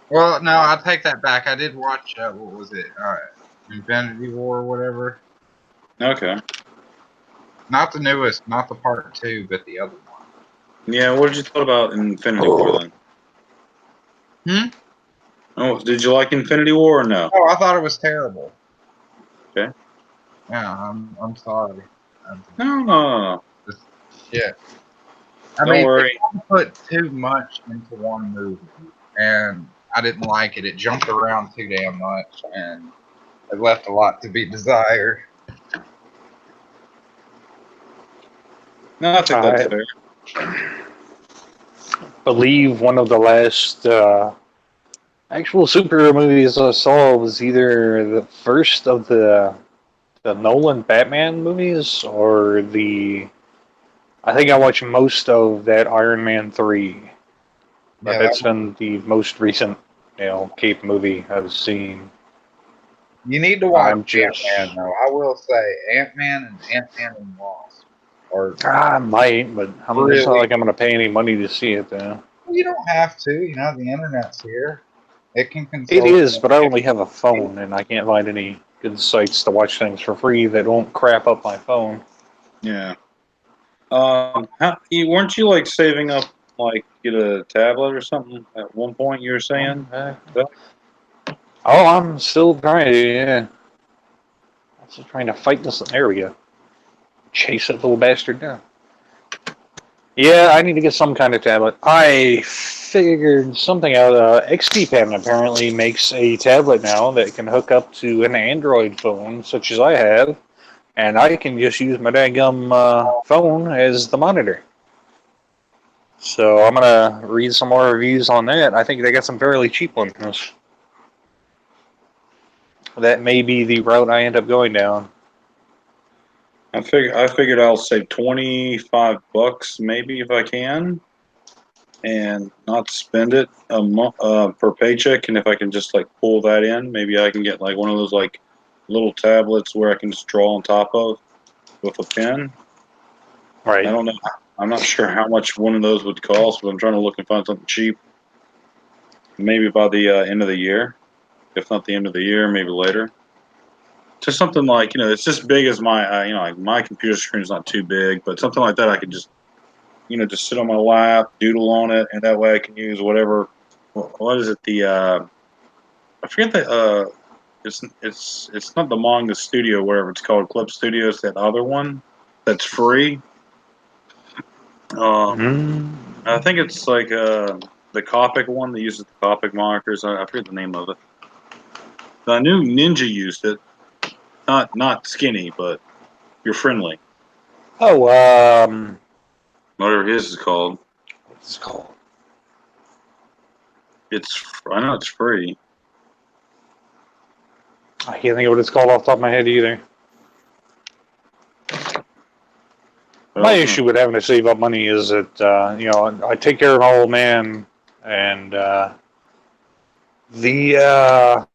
Well, no, I take that back. I did watch, what was it? Infinity War or whatever. Okay. Not the newest, not the part 2, but the other one. Yeah, what did you thought about Infinity War then? Oh, did you like Infinity War or no? Oh, I thought it was terrible. Okay. Yeah, I'm sorry. No. Just shit. Don't worry. They put too much into one movie, and I didn't like it. It jumped around too damn much, and it left a lot to be desired. No, I think that's fair. I believe one of the last actual superhero movies I saw was either the first of the Nolan Batman movies or I think I watched most of that Iron Man 3. But Yeah, that's been the most recent, Cape movie I've seen. you need to watch Ant-Man, though. I will say, Ant-Man and Ant-Man and Wasp. I might, but it's not like I'm going to pay any money to see it, though. You don't have to. The internet's here. It can consult. It is, but I only have a phone, and I can't find any good sites to watch things for free that won't crap up my phone. Yeah. Weren't you like saving up, like get a tablet or something at one point? You were saying. I'm still trying to. Yeah. I'm still trying to fight this. There we go. Chase that little bastard down. Yeah, I need to get some kind of tablet. I figured something out. XP-Pen apparently makes a tablet now that can hook up to an Android phone, such as I have, and I can just use my daggum phone as the monitor. So I'm going to read some more reviews on that. I think they got some fairly cheap ones. That may be the route I end up going down. I figured I'll save $25 maybe if I can, and not spend it a month per paycheck. And if I can just like pull that in, maybe I can get like one of those like little tablets where I can just draw on top of with a pen. Right. I don't know. I'm not sure how much one of those would cost, but I'm trying to look and find something cheap. Maybe by the end of the year, if not the end of the year, maybe later. Just something like, it's just big as my, like my computer screen is not too big, but something like that I could just, just sit on my lap, doodle on it, and that way I can use whatever. What is it? I forget the. It's not the Manga Studio, whatever it's called, Clip Studio. It's that other one that's free. I think it's like the Copic one that uses the Copic markers. I forget the name of it. I knew Ninja used it. Not skinny, but you're friendly. Oh, Whatever his is called. what's it called? I know it's free. I can't think of what it's called off the top of my head either. My issue with having to save up money is that I take care of an old man, and the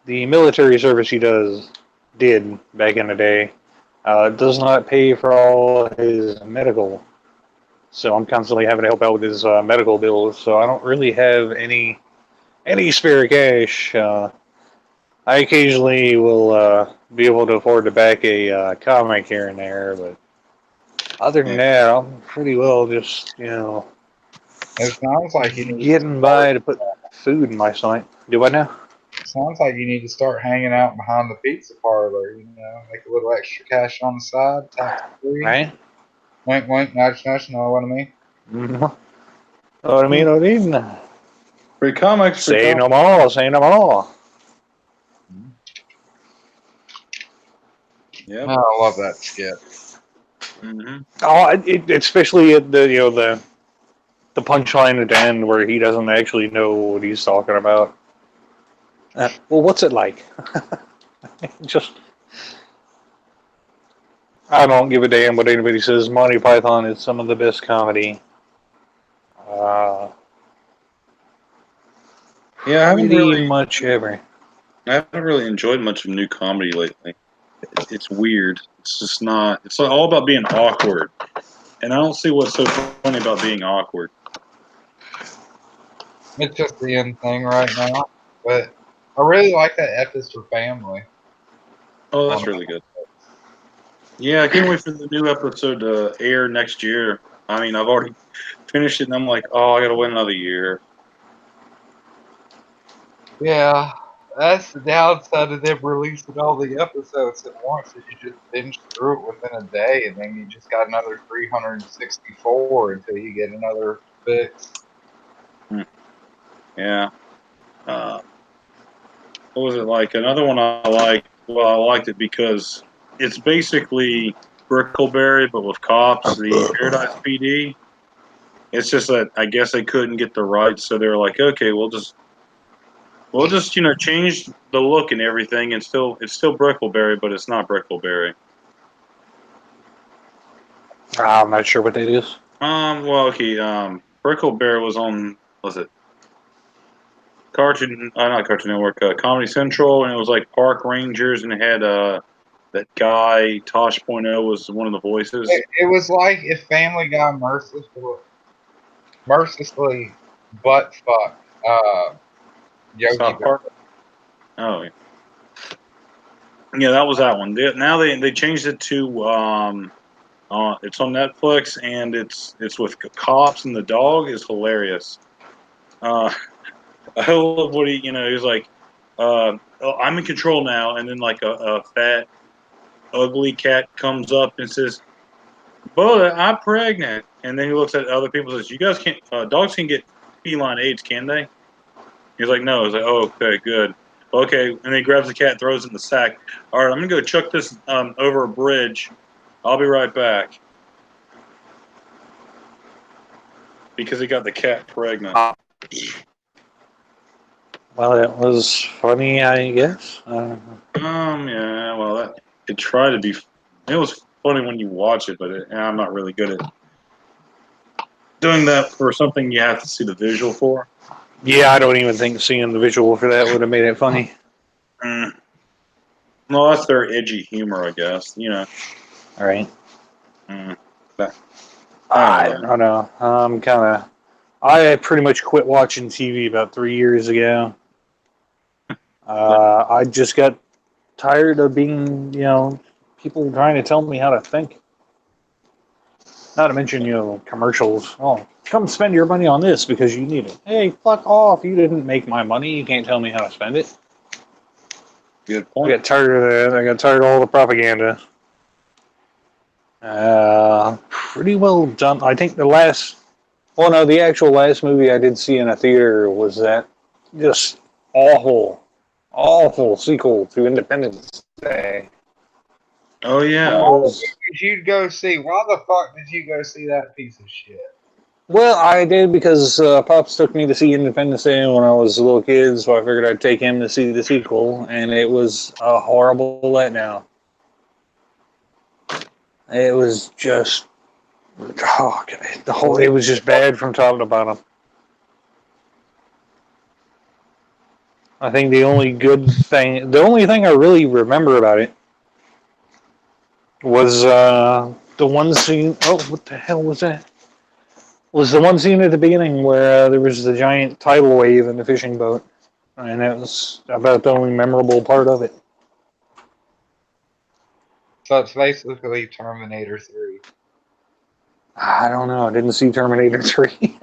military service he did back in the day does not pay for all his medical. So I'm constantly having to help out with his medical bills. So I don't really have any spare cash. I occasionally will be able to afford to back a comic here and there, but other than that, I'm pretty well just It sounds like you need to getting by to put food in my stomach. Do I now? sounds like you need to start hanging out behind the pizza parlor. Make a little extra cash on the side, tax free. Right? Wink, wink, nudge, nudge. Know what I mean? Mm-hmm. Know what I mean? What I mean? Free comics. Say no more. Say no more. Yeah. I love that skit. Mm-hmm. Oh, especially at the punchline at the end where he doesn't actually know what he's talking about. Well, what's it like? Just, I don't give a damn what anybody says. Monty Python is some of the best comedy. Yeah, I haven't really much ever. I haven't really enjoyed much of new comedy lately. It's weird. It's just not. It's all about being awkward, and I don't see what's so funny about being awkward. It's just the end thing right now. But I really like that F is for Family. Oh, that's really good. Yeah, I can't wait for the new episode to air next year. I mean, I've already finished it, and I'm like, oh, I gotta wait another year. Yeah, that's the downside of them releasing all the episodes at once. Is you just binge through it within a day, and then you just got another 364 until you get another fix. Yeah. What was it like? Another one I liked. Well, I liked it because it's basically Brickleberry, but with cops. The Paradise PD. It's just that I guess they couldn't get the rights, so they were like, okay, we'll just change the look and everything, and it's still Brickleberry, but it's not Brickleberry. I'm not sure what that is. Well, okay. Brickleberry was it not Cartoon Network, Comedy Central, and it was like Park Rangers, and it had that guy Tosh Point oh was one of the voices. It was like if Family Guy mercilessly butt fucked Yogi South Park. Oh yeah. Yeah, that was that one. Now they changed it to it's on Netflix, and it's with cops, and the dog is hilarious. I love what he was like. Oh, I'm in control now, and then like a fat, ugly cat comes up and says, "But I'm pregnant," and then he looks at other people and says, "You guys can't. Dogs can get feline AIDS, can they?" He's like, "No." He's like, "Oh, okay, good." Okay, and then he grabs the cat, and throws it in the sack. All right, I'm gonna go chuck this over a bridge. I'll be right back. Because he got the cat pregnant. Well, it was funny, I guess. Yeah, well, it tried to be. It was funny when you watch it, but I'm not really good at doing that for something you have to see the visual for. Yeah, I don't even think seeing the visual for that would have made it funny. No, that's their edgy humor, I guess. All right. I don't know. I pretty much quit watching TV about 3 years ago. I just got tired of being, people trying to tell me how to think. Not to mention, commercials. Oh, come spend your money on this because you need it. Hey, fuck off. You didn't make my money. You can't tell me how to spend it. Good point. I got tired of that. I got tired of all the propaganda. Pretty well done. I think the actual last movie I did see in a theater was that just awful awful sequel to Independence Day. Oh yeah. Did you go see? Why the fuck did you go see that piece of shit? Well, I did because Pops took me to see Independence Day when I was a little kid, so I figured I'd take him to see the sequel, and it was a horrible letdown. It was just, oh, God, it was just bad from top to bottom. I think the only thing I really remember about it was the one scene. Oh, what the hell was that? Was the one scene at the beginning where there was the giant tidal wave in the fishing boat, and that was about the only memorable part of it. So it's basically Terminator 3. I don't know. I didn't see Terminator 3.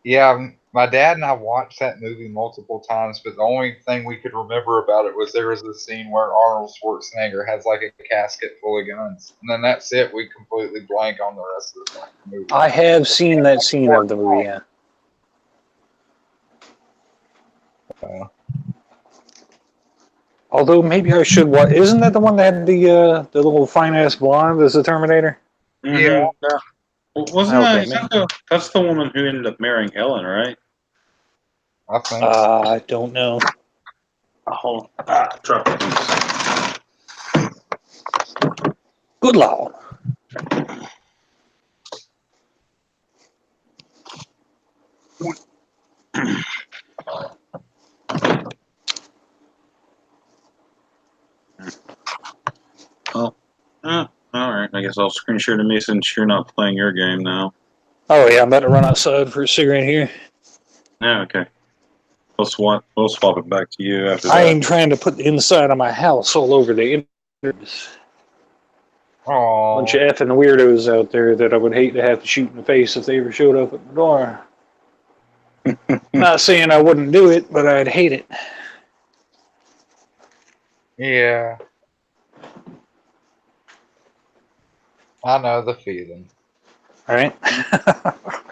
Yeah, my dad and I watched that movie multiple times, but the only thing we could remember about it was there was a scene where Arnold Schwarzenegger has like a casket full of guns, and then that's it. We completely blank on the rest of the movie. I have seen that scene of the movie, yeah. Although maybe I should watch. Isn't that the one that had the little fine ass blonde as the Terminator? Yeah. Wasn't Okay, that's the woman who ended up marrying Ellen, right? I think. I don't know. Oh, drop it. Good lord. Oh, all right. I guess I'll screen share to me since you're not playing your game now. Oh yeah, I'm about to run outside for a cigarette here. Yeah, okay. We'll swap it back to you after I that. ain't trying to put the inside of my house all over the internet. Bunch of effing weirdos out there that I would hate to have to shoot in the face if they ever showed up at the door. Not saying I wouldn't do it, but I'd hate it. Yeah. I know the feeling. All right.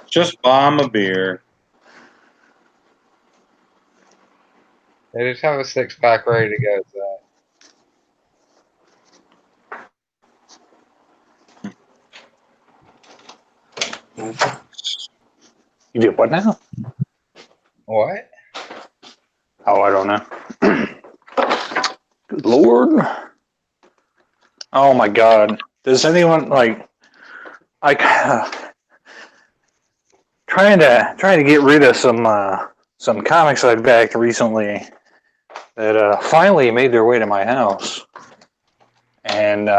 Just buy him a beer. They just have a 6-pack ready to go, Zach. You did what now? What? Oh, I don't know. Good Lord. Oh my God. Does anyone trying to get rid of some comics I've backed recently that finally made their way to my house, and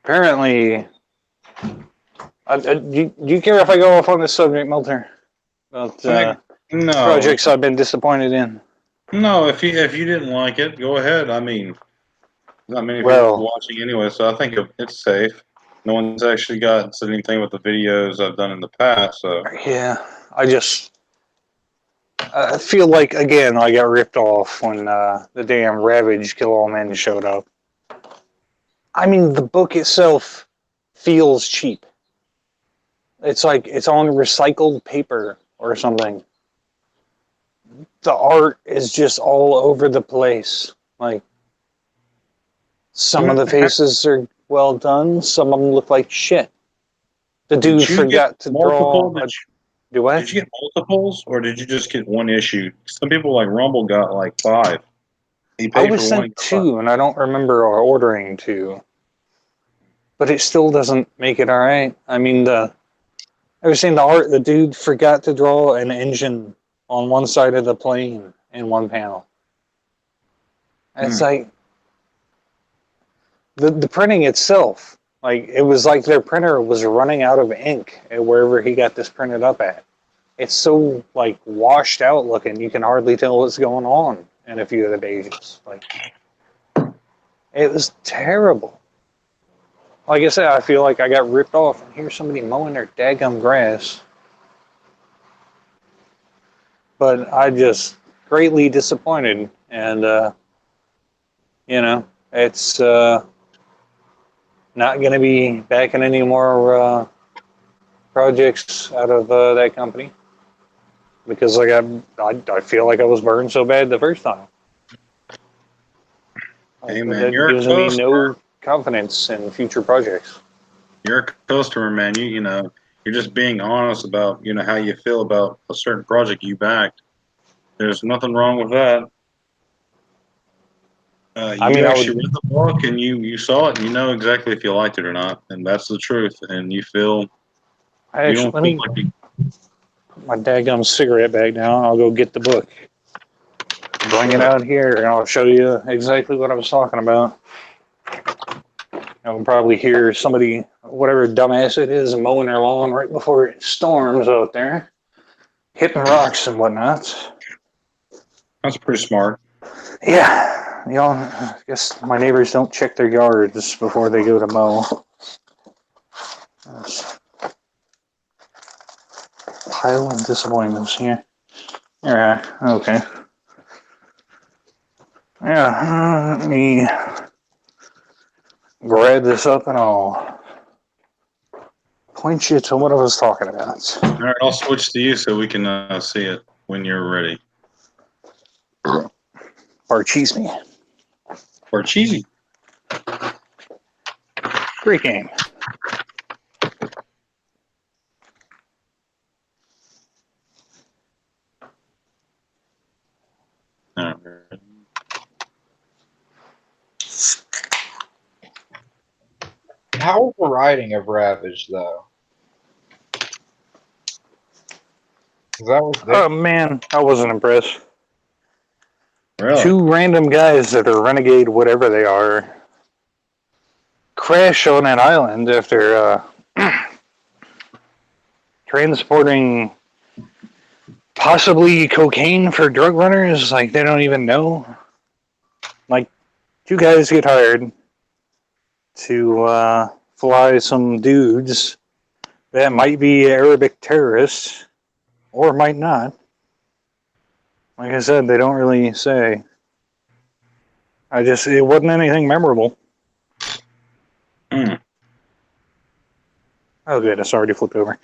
apparently, do you care if I go off on this subject, Milton? About No projects I've been disappointed in. No, if you didn't like it, go ahead. I mean, not many people watching anyway, so I think it's safe. No one's actually said anything with the videos I've done in the past, so Yeah, I feel like again I got ripped off when the damn Ravage Kill All Men showed up. I mean, the book itself feels cheap. It's like it's on recycled paper or something. The art is just all over the place. Like, some of the faces are well done, some of them look like shit. The dude forgot to draw. Do what? Did you get multiples, or did you just get one issue? Some people like Rumble got like 5. I was sent 2, and I don't remember ordering 2. But it still doesn't make it all right. I mean, I was saying the art. The dude forgot to draw an engine on one side of the plane in one panel. And it's like the printing itself. Like, it was like their printer was running out of ink at wherever he got this printed up at. It's so, like, washed out looking, you can hardly tell what's going on in a few of the pages. Like, it was terrible. Like I said, I feel like I got ripped off, and here's somebody mowing their daggum grass. But I just greatly disappointed, and, it's not going to be backing any more projects out of that company. because like I feel like I was burned so bad the first time. Hey, Like, man, that you're a gives me customer. no confidence in future projects. You're a customer, man. You know, you're just being honest about how you feel about a certain project you backed. There's nothing wrong with that. I You mean, I actually would. read the book and you saw it and you know exactly if you liked it or not, and that's the truth. And you Actually, don't let feel me like you. put my daggum cigarette bag down. I'll go get the book. Bring it out here, and I'll show you exactly what I was talking about. You'll probably hear somebody, whatever dumbass it is, mowing their lawn right before it storms out there, hitting rocks and whatnot. That's pretty smart. Yeah, I guess my neighbors don't check their yards before they go to mow. Pile of disappointments here. Yeah, okay. Yeah, let me grab this up and I'll point you to what I was talking about. All right, I'll switch to you so we can see it when you're ready. Or cheese me. Or cheesy. Great game. All right. How was the writing of Ravage though? 'Cause that was Oh different. man, I wasn't impressed. Really? Two random guys that are renegade whatever they are crash on an island after transporting possibly cocaine for drug runners. Like, they don't even know. Like, two guys get hired to fly some dudes that might be Arabic terrorists or might not. Like I said, they don't really say. It wasn't anything memorable. Hmm. Oh, good. It's already flipped over.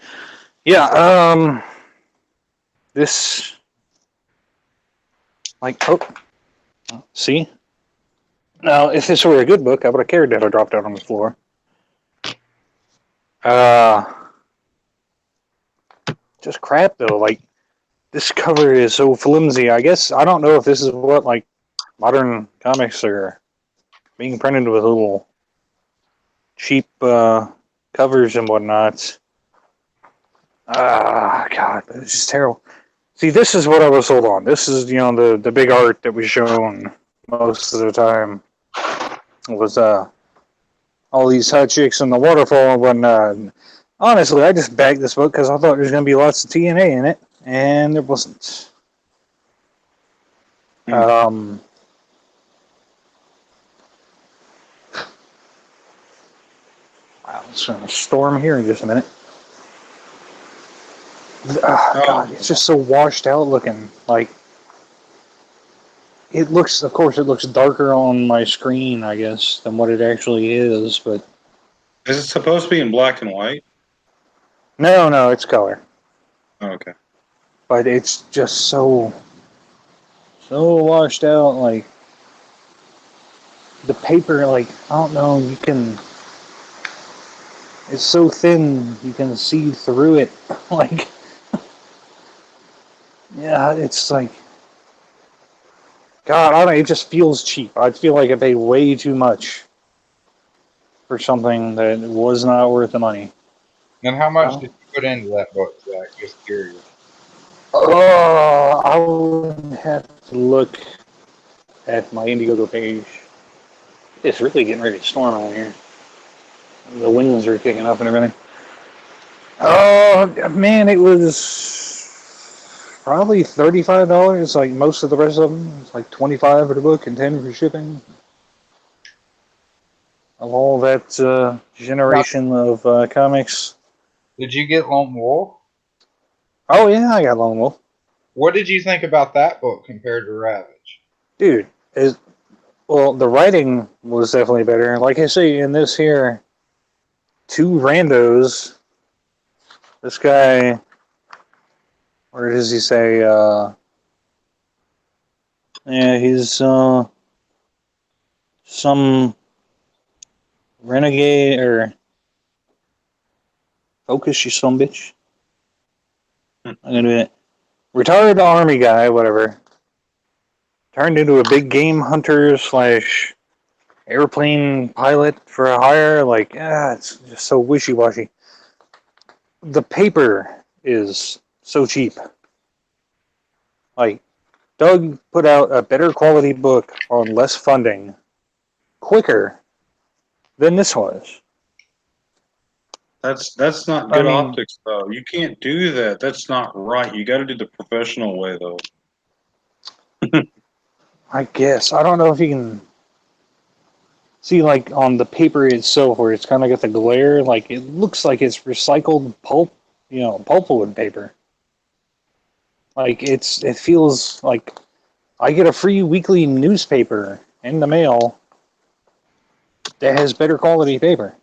Yeah, this, like, oh, see? Now, if this were a good book, I would have cared that I dropped out on the floor. Just crap, though. Like, this cover is so flimsy. I guess, I don't know if this is what, like, modern comics are being printed with little cheap covers and whatnot. God, it's just terrible. See, this is what I was sold on. This is, the big art that was shown most of the time. It was all these hot chicks in the waterfall and whatnot. And honestly, I just bagged this book because I thought there was going to be lots of TNA in it, and there wasn't. Wow, it's going to storm here in just a minute. God, it's just so washed out looking. Like, it looks darker on my screen, I guess, than what it actually is, but Is it supposed to be in black and white? no, it's color. Oh, okay. But it's just so washed out. Like, the paper, like, I don't know, it's so thin, you can see through it. Like, yeah, it's like, God, I don't know, it just feels cheap. I feel like I paid way too much for something that was not worth the money. And how much did you put into that book, Zach? Just curious. Oh, I would have to look at my Indiegogo page. It's really getting ready to storm out here. The winds are kicking up and everything. Oh, man, it was probably $35. Like most of the rest of them, it's like $25 for the book and $10 for shipping. Of all that generation of comics. Did you get Lone Wolf? Oh yeah, I got Lone Wolf. What did you think about that book compared to Ravage? Dude, the writing was definitely better. Like I say, in this here, two randos. This guy, Where does he say? Yeah, he's some renegade or focus, you son bitch. I'm gonna do it. Retired army guy, whatever. Turned into a big game hunter slash airplane pilot for a hire. Like, it's just so wishy-washy. The paper is so cheap. Like, Doug put out a better quality book on less funding quicker than this was. That's not good optics, though. You can't do that. That's not right. You got to do the professional way, though. I guess. I don't know if you can see, like, on the paper itself where it's kind of got the glare, like, it looks like it's recycled pulp, pulpwood paper. Like, it feels like I get a free weekly newspaper in the mail that has better quality paper.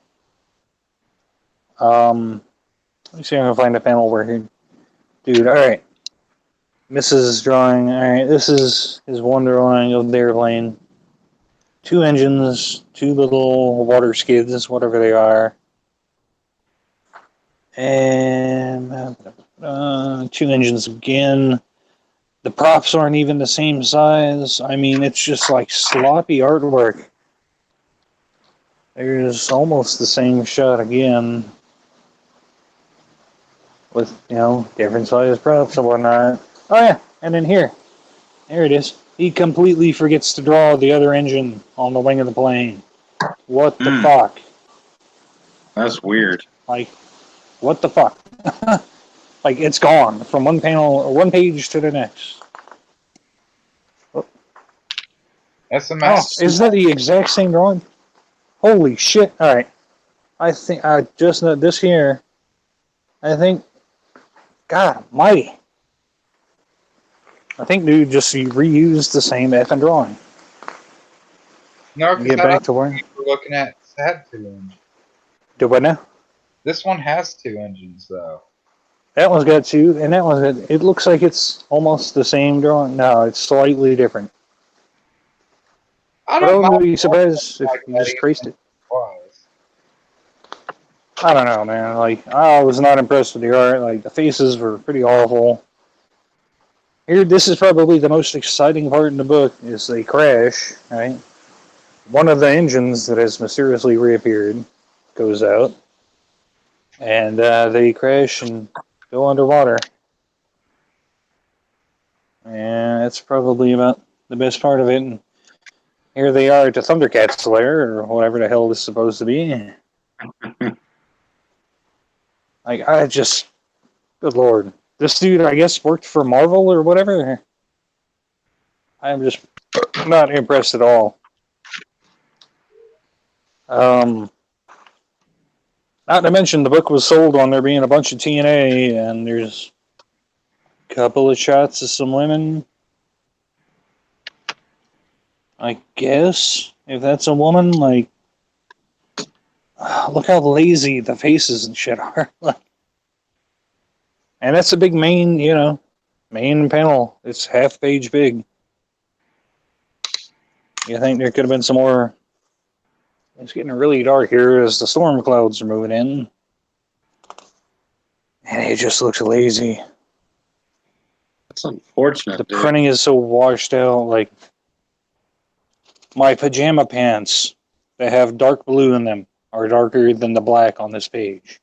Let me see if I can find a panel where he... Dude, alright. Mrs. drawing. Alright, this is his one drawing of the airplane. 2 engines, 2 little water skids, whatever they are. And 2 engines again. The props aren't even the same size. I mean, it's just like sloppy artwork. There's almost the same shot again. With, different size props and whatnot. Oh yeah, and then here. There it is. He completely forgets to draw the other engine on the wing of the plane. What the fuck? That's weird. Like, what the fuck? Like, it's gone from one panel or one page to the next. That's a mess. Oh, is that the exact same drawing? Holy shit. Alright. I think I just know this here. I think, God almighty. I think dude just reused the same effing drawing. No, Get because back to where we're looking at had 2 engines. do what now? This one has 2 engines though. That one's got 2, and that one's got. It looks like it's almost the same drawing. No, it's slightly different. I But don't I wouldn't mind be surprised if like you that just traced it. was. I don't know, man. Like, I was not impressed with the art. Like, the faces were pretty awful. Here, this is probably the most exciting part in the book, is they crash, right? One of the engines that has mysteriously reappeared goes out, and they crash and go underwater. And that's probably about the best part of it. And here they are at the Thundercats lair, or whatever the hell this is supposed to be. Like, I just... Good lord. This dude, I guess, worked for Marvel or whatever. I'm just not impressed at all. Not to mention, the book was sold on there being a bunch of TNA, and there's a couple of shots of some women. I guess, if that's a woman, like, look how lazy the faces and shit are. And that's a big main panel. It's half page big. You think there could have been some more? It's getting really dark here as the storm clouds are moving in. And it just looks lazy. That's unfortunate. The dude. printing is so washed out. Like, my pajama pants that have dark blue in them are darker than the black on this page.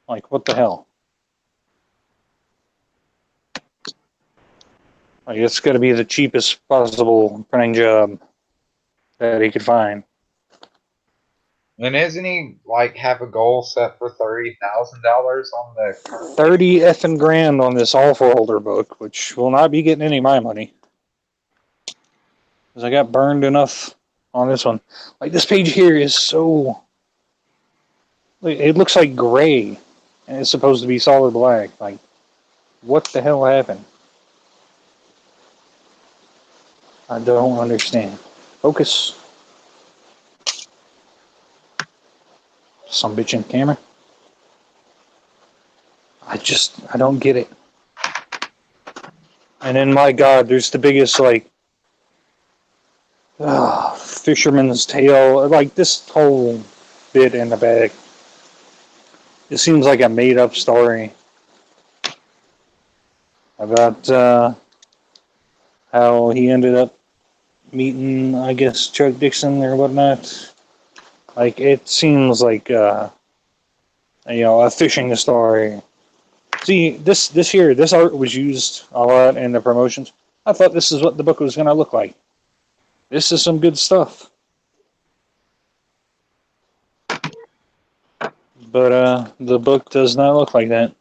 Like, what the hell? Like, it's got to be the cheapest possible printing job that he could find. And isn't he have a goal set for $30,000 on the 30 effing grand on this All-For-Holder book, which will not be getting any of my money. Because I got burned enough on this one. Like, this page here is so... It looks like gray, and it's supposed to be solid black. Like, what the hell happened? I don't understand. Focus. Some bitch in camera. I don't get it. And then, my God, there's the biggest, like, fisherman's tale. Like, this whole bit in the bag. It seems like a made up story about how he ended up meeting, I guess, Chuck Dixon or whatnot. Like, it seems like, a fishing story. See, this here, this art was used a lot in the promotions. I thought this is what the book was going to look like. This is some good stuff. But the book does not look like that.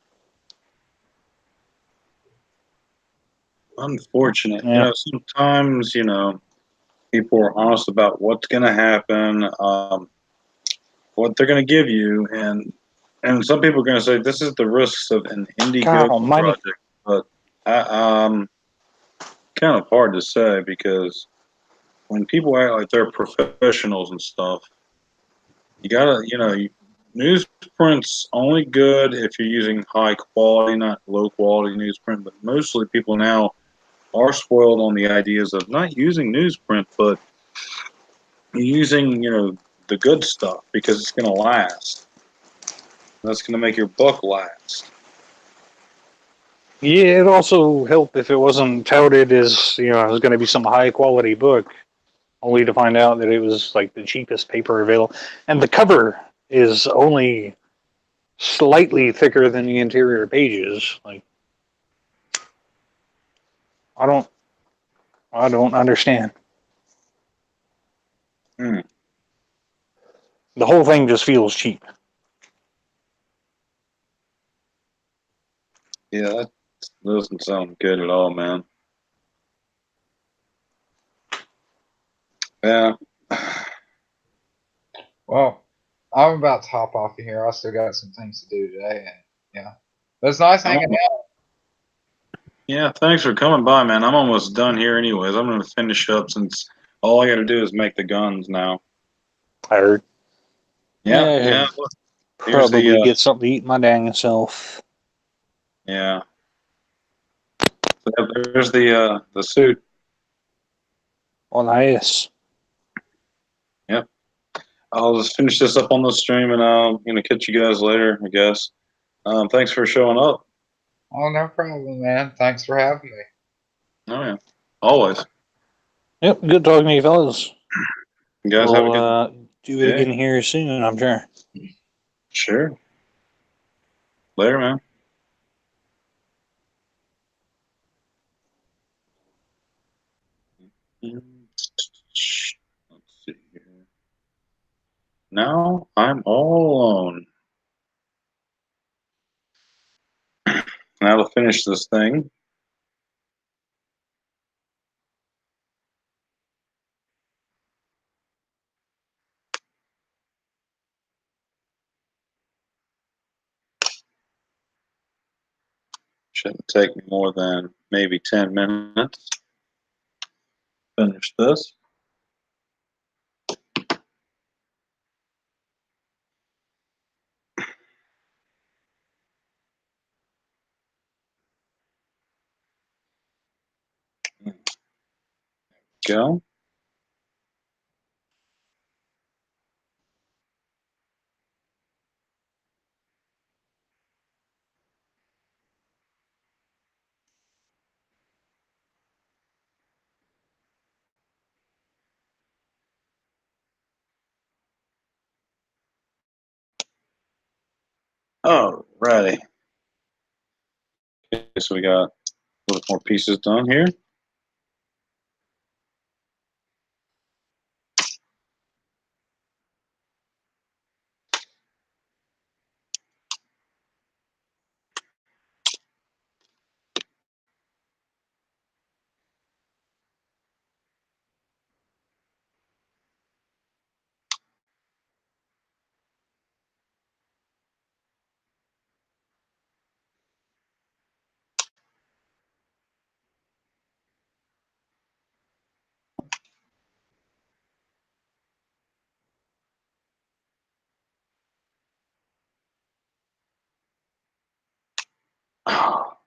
Unfortunate. Yeah. Sometimes, people are honest about what's going to happen, what they're going to give you, and some people are going to say this is the risks of an God Indiegogo almighty. project, but kind of hard to say because when people act like they're professionals and stuff, you gotta, newsprint's only good if you're using high quality, not low quality newsprint. But mostly people now are spoiled on the ideas of not using newsprint, but using, the good stuff because it's going to last. That's going to make your book last. Yeah, it'd also help if it wasn't touted as, it was going to be some high quality book, only to find out that it was like the cheapest paper available. And the cover is only slightly thicker than the interior pages. Like, I don't, I don't understand. Hmm. The whole thing just feels cheap. Yeah, that doesn't sound good at all, man. Yeah. Well, I'm about to hop off of here. I still got some things to do today, and yeah, but it's nice hanging out. Yeah, thanks for coming by, man. I'm almost done here anyways. I'm going to finish up since all I got to do is make the guns now. I heard. Yeah, Yeah, yeah. Look, here's probably the, get something to eat my dang self. yeah. So there's the suit. On IIS. Yep. I'll just finish this up on the stream and I'll, catch you guys later, I guess. Thanks for showing up. Oh, no problem, man. Thanks for having me. Oh, yeah. Always. Yep, good talking to you fellas. You guys have a We'll good do it day. again here soon, I'm sure. Sure. Later, man. Let's see here. Now I'm all alone. Now to finish this thing. Shouldn't take me more than maybe 10 minutes. Finish this. Go. Alrighty. Okay, so we got a little more pieces done here.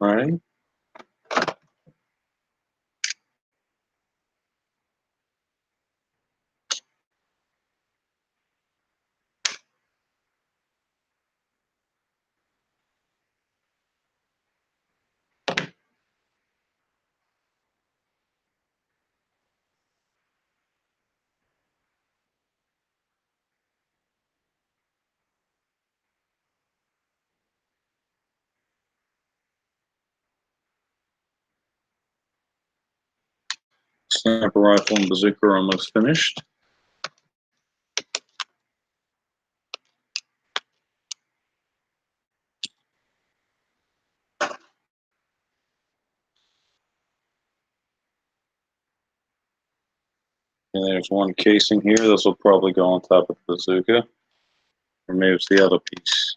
Alrighty. Sniper rifle and bazooka are almost finished. And there's one casing here. This will probably go on top of the bazooka. Or maybe it's the other piece.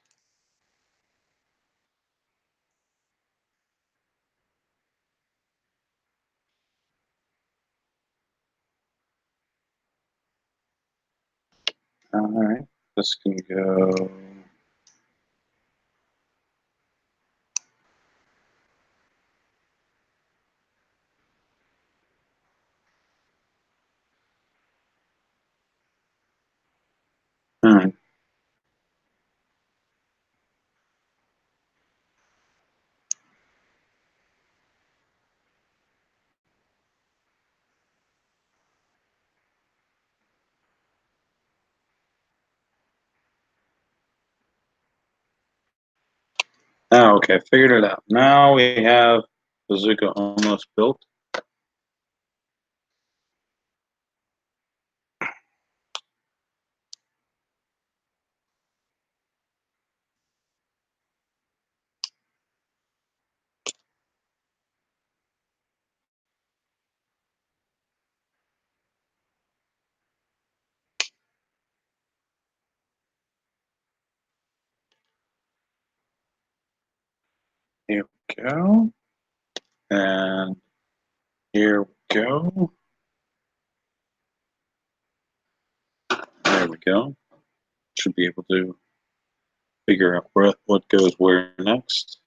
Alright, this can go. Alright. Oh, okay, figured it out. Now we have bazooka almost built. Here we go. And here we go. There we go. Should be able to figure out what goes where next.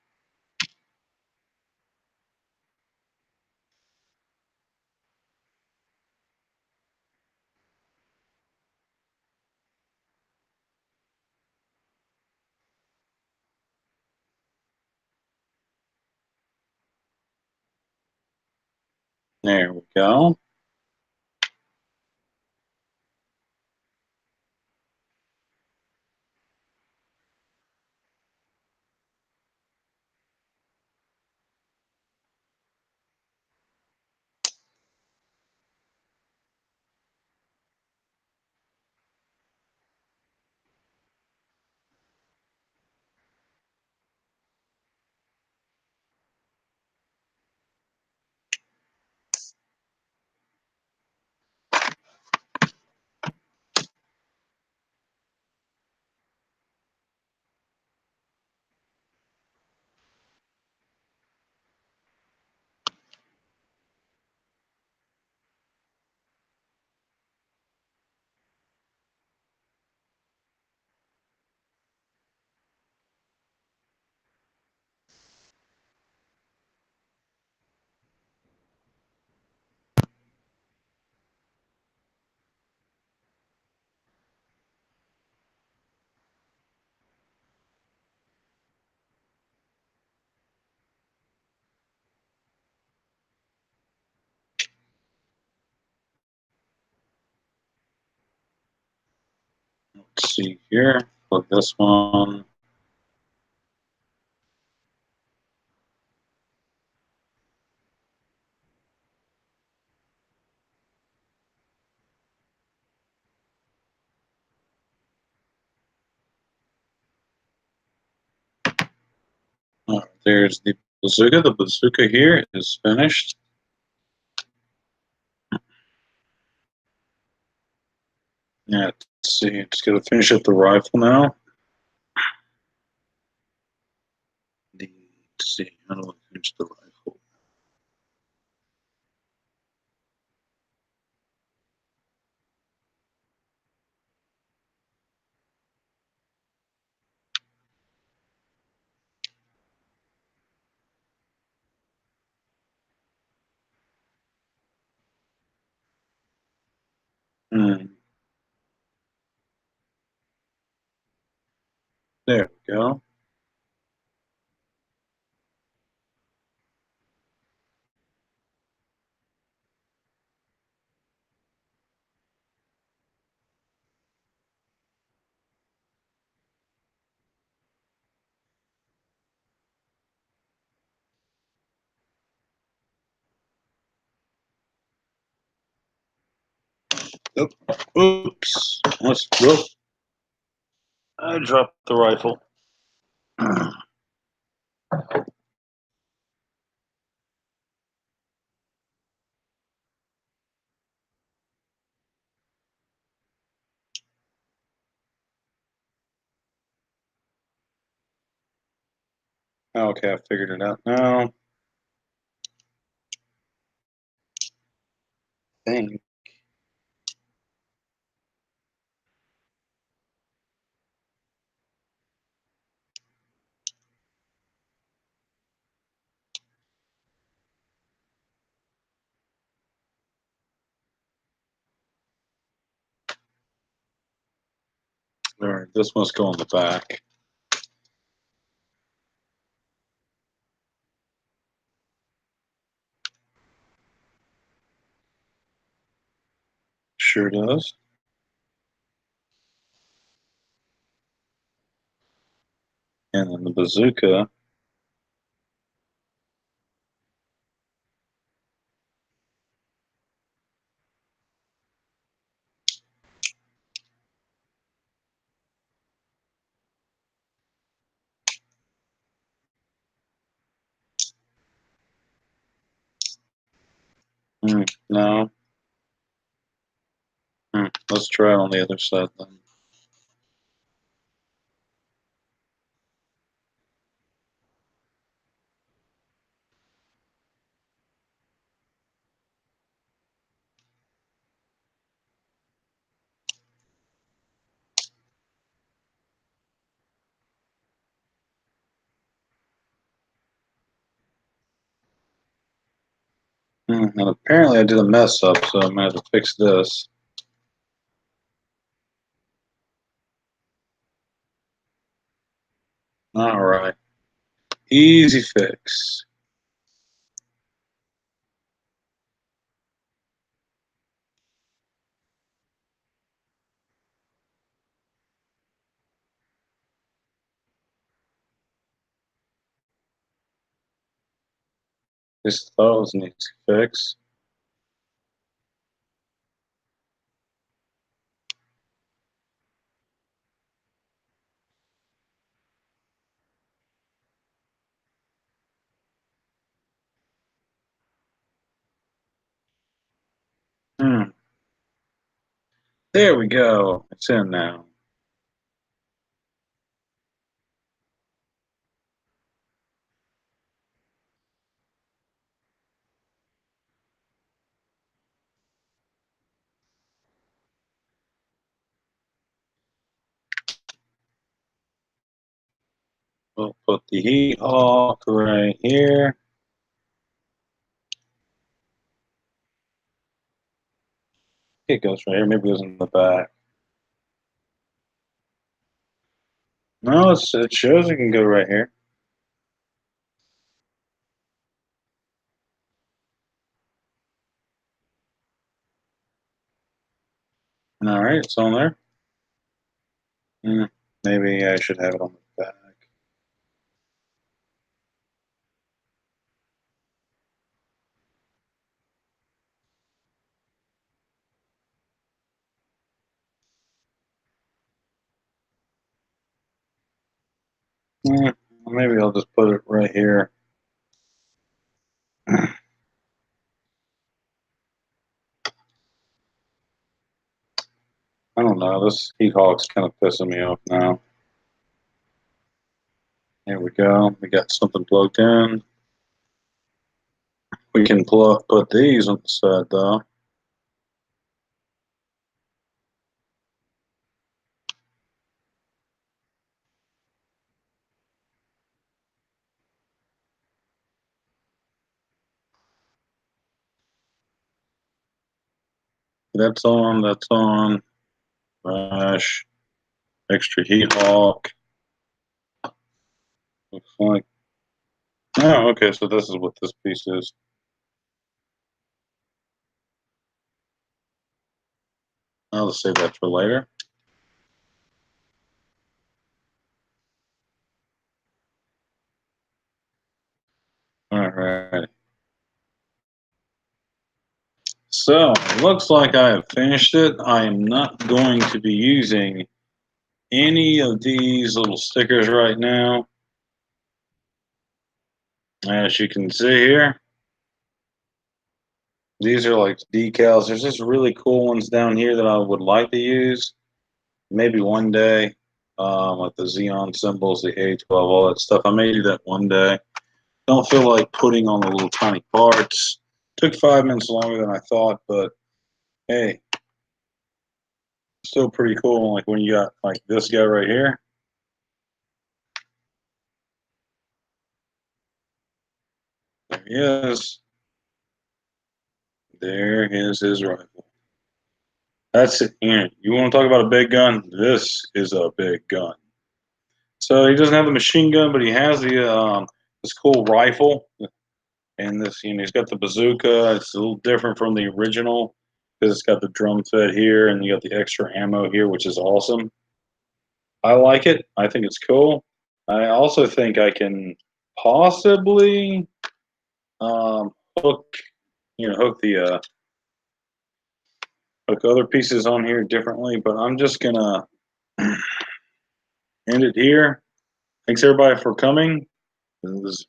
There we go. Let's see here. Plug this one. There's the bazooka. The bazooka here is finished. Yeah, let's see. Just gotta finish up the rifle now. Let's see. How do I finish the rifle? Hmm. There we go. Oops. Let's go. I dropped the rifle. Okay, I figured it out now. Dang. All right, this must go on the back. Sure does. And then the bazooka. No. Let's try it on the other side then. And apparently I did a mess up, so I'm going to have to fix this. All right. Easy fix. This thought was an easy fix. There we go. It's in now. We'll put the heat hawk right here. It goes right here. Maybe it goes in the back. No, it shows it can go right here. All right, it's on there. Maybe I should have it on the back. Maybe I'll just put it right here. I don't know. This heat hawk's kind of pissing me off now. Here we go. We got something plugged in. We can put these on the side though. That's on. That's on. Flash. Extra heat hawk. Looks like. Oh, okay. So this is what this piece is. I'll just save that for later. All right. So, it looks like I have finished it. I am not going to be using any of these little stickers right now. As you can see here, these are like decals. There's just really cool ones down here that I would like to use. Maybe one day, like the Xeon symbols, the A12, all that stuff. I may do that one day. Don't feel like putting on the little tiny parts. Took 5 minutes longer than I thought, but hey, still pretty cool. Like when you got like this guy right here. There he is. There is his rifle. That's it. You want to talk about a big gun? This is a big gun. So he doesn't have the machine gun, but he has the this cool rifle, and this he's got the bazooka. It's a little different from the original because it's got the drum fed here, and you got the extra ammo here, which is awesome. I like it. I think it's cool. I also think I can possibly hook the hook other pieces on here differently, but I'm just gonna end it here. Thanks everybody for coming. This is,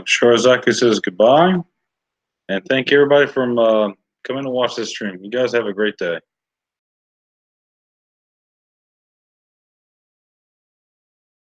Char Zaku says goodbye, and thank everybody from coming to watch this stream. You guys have a great day.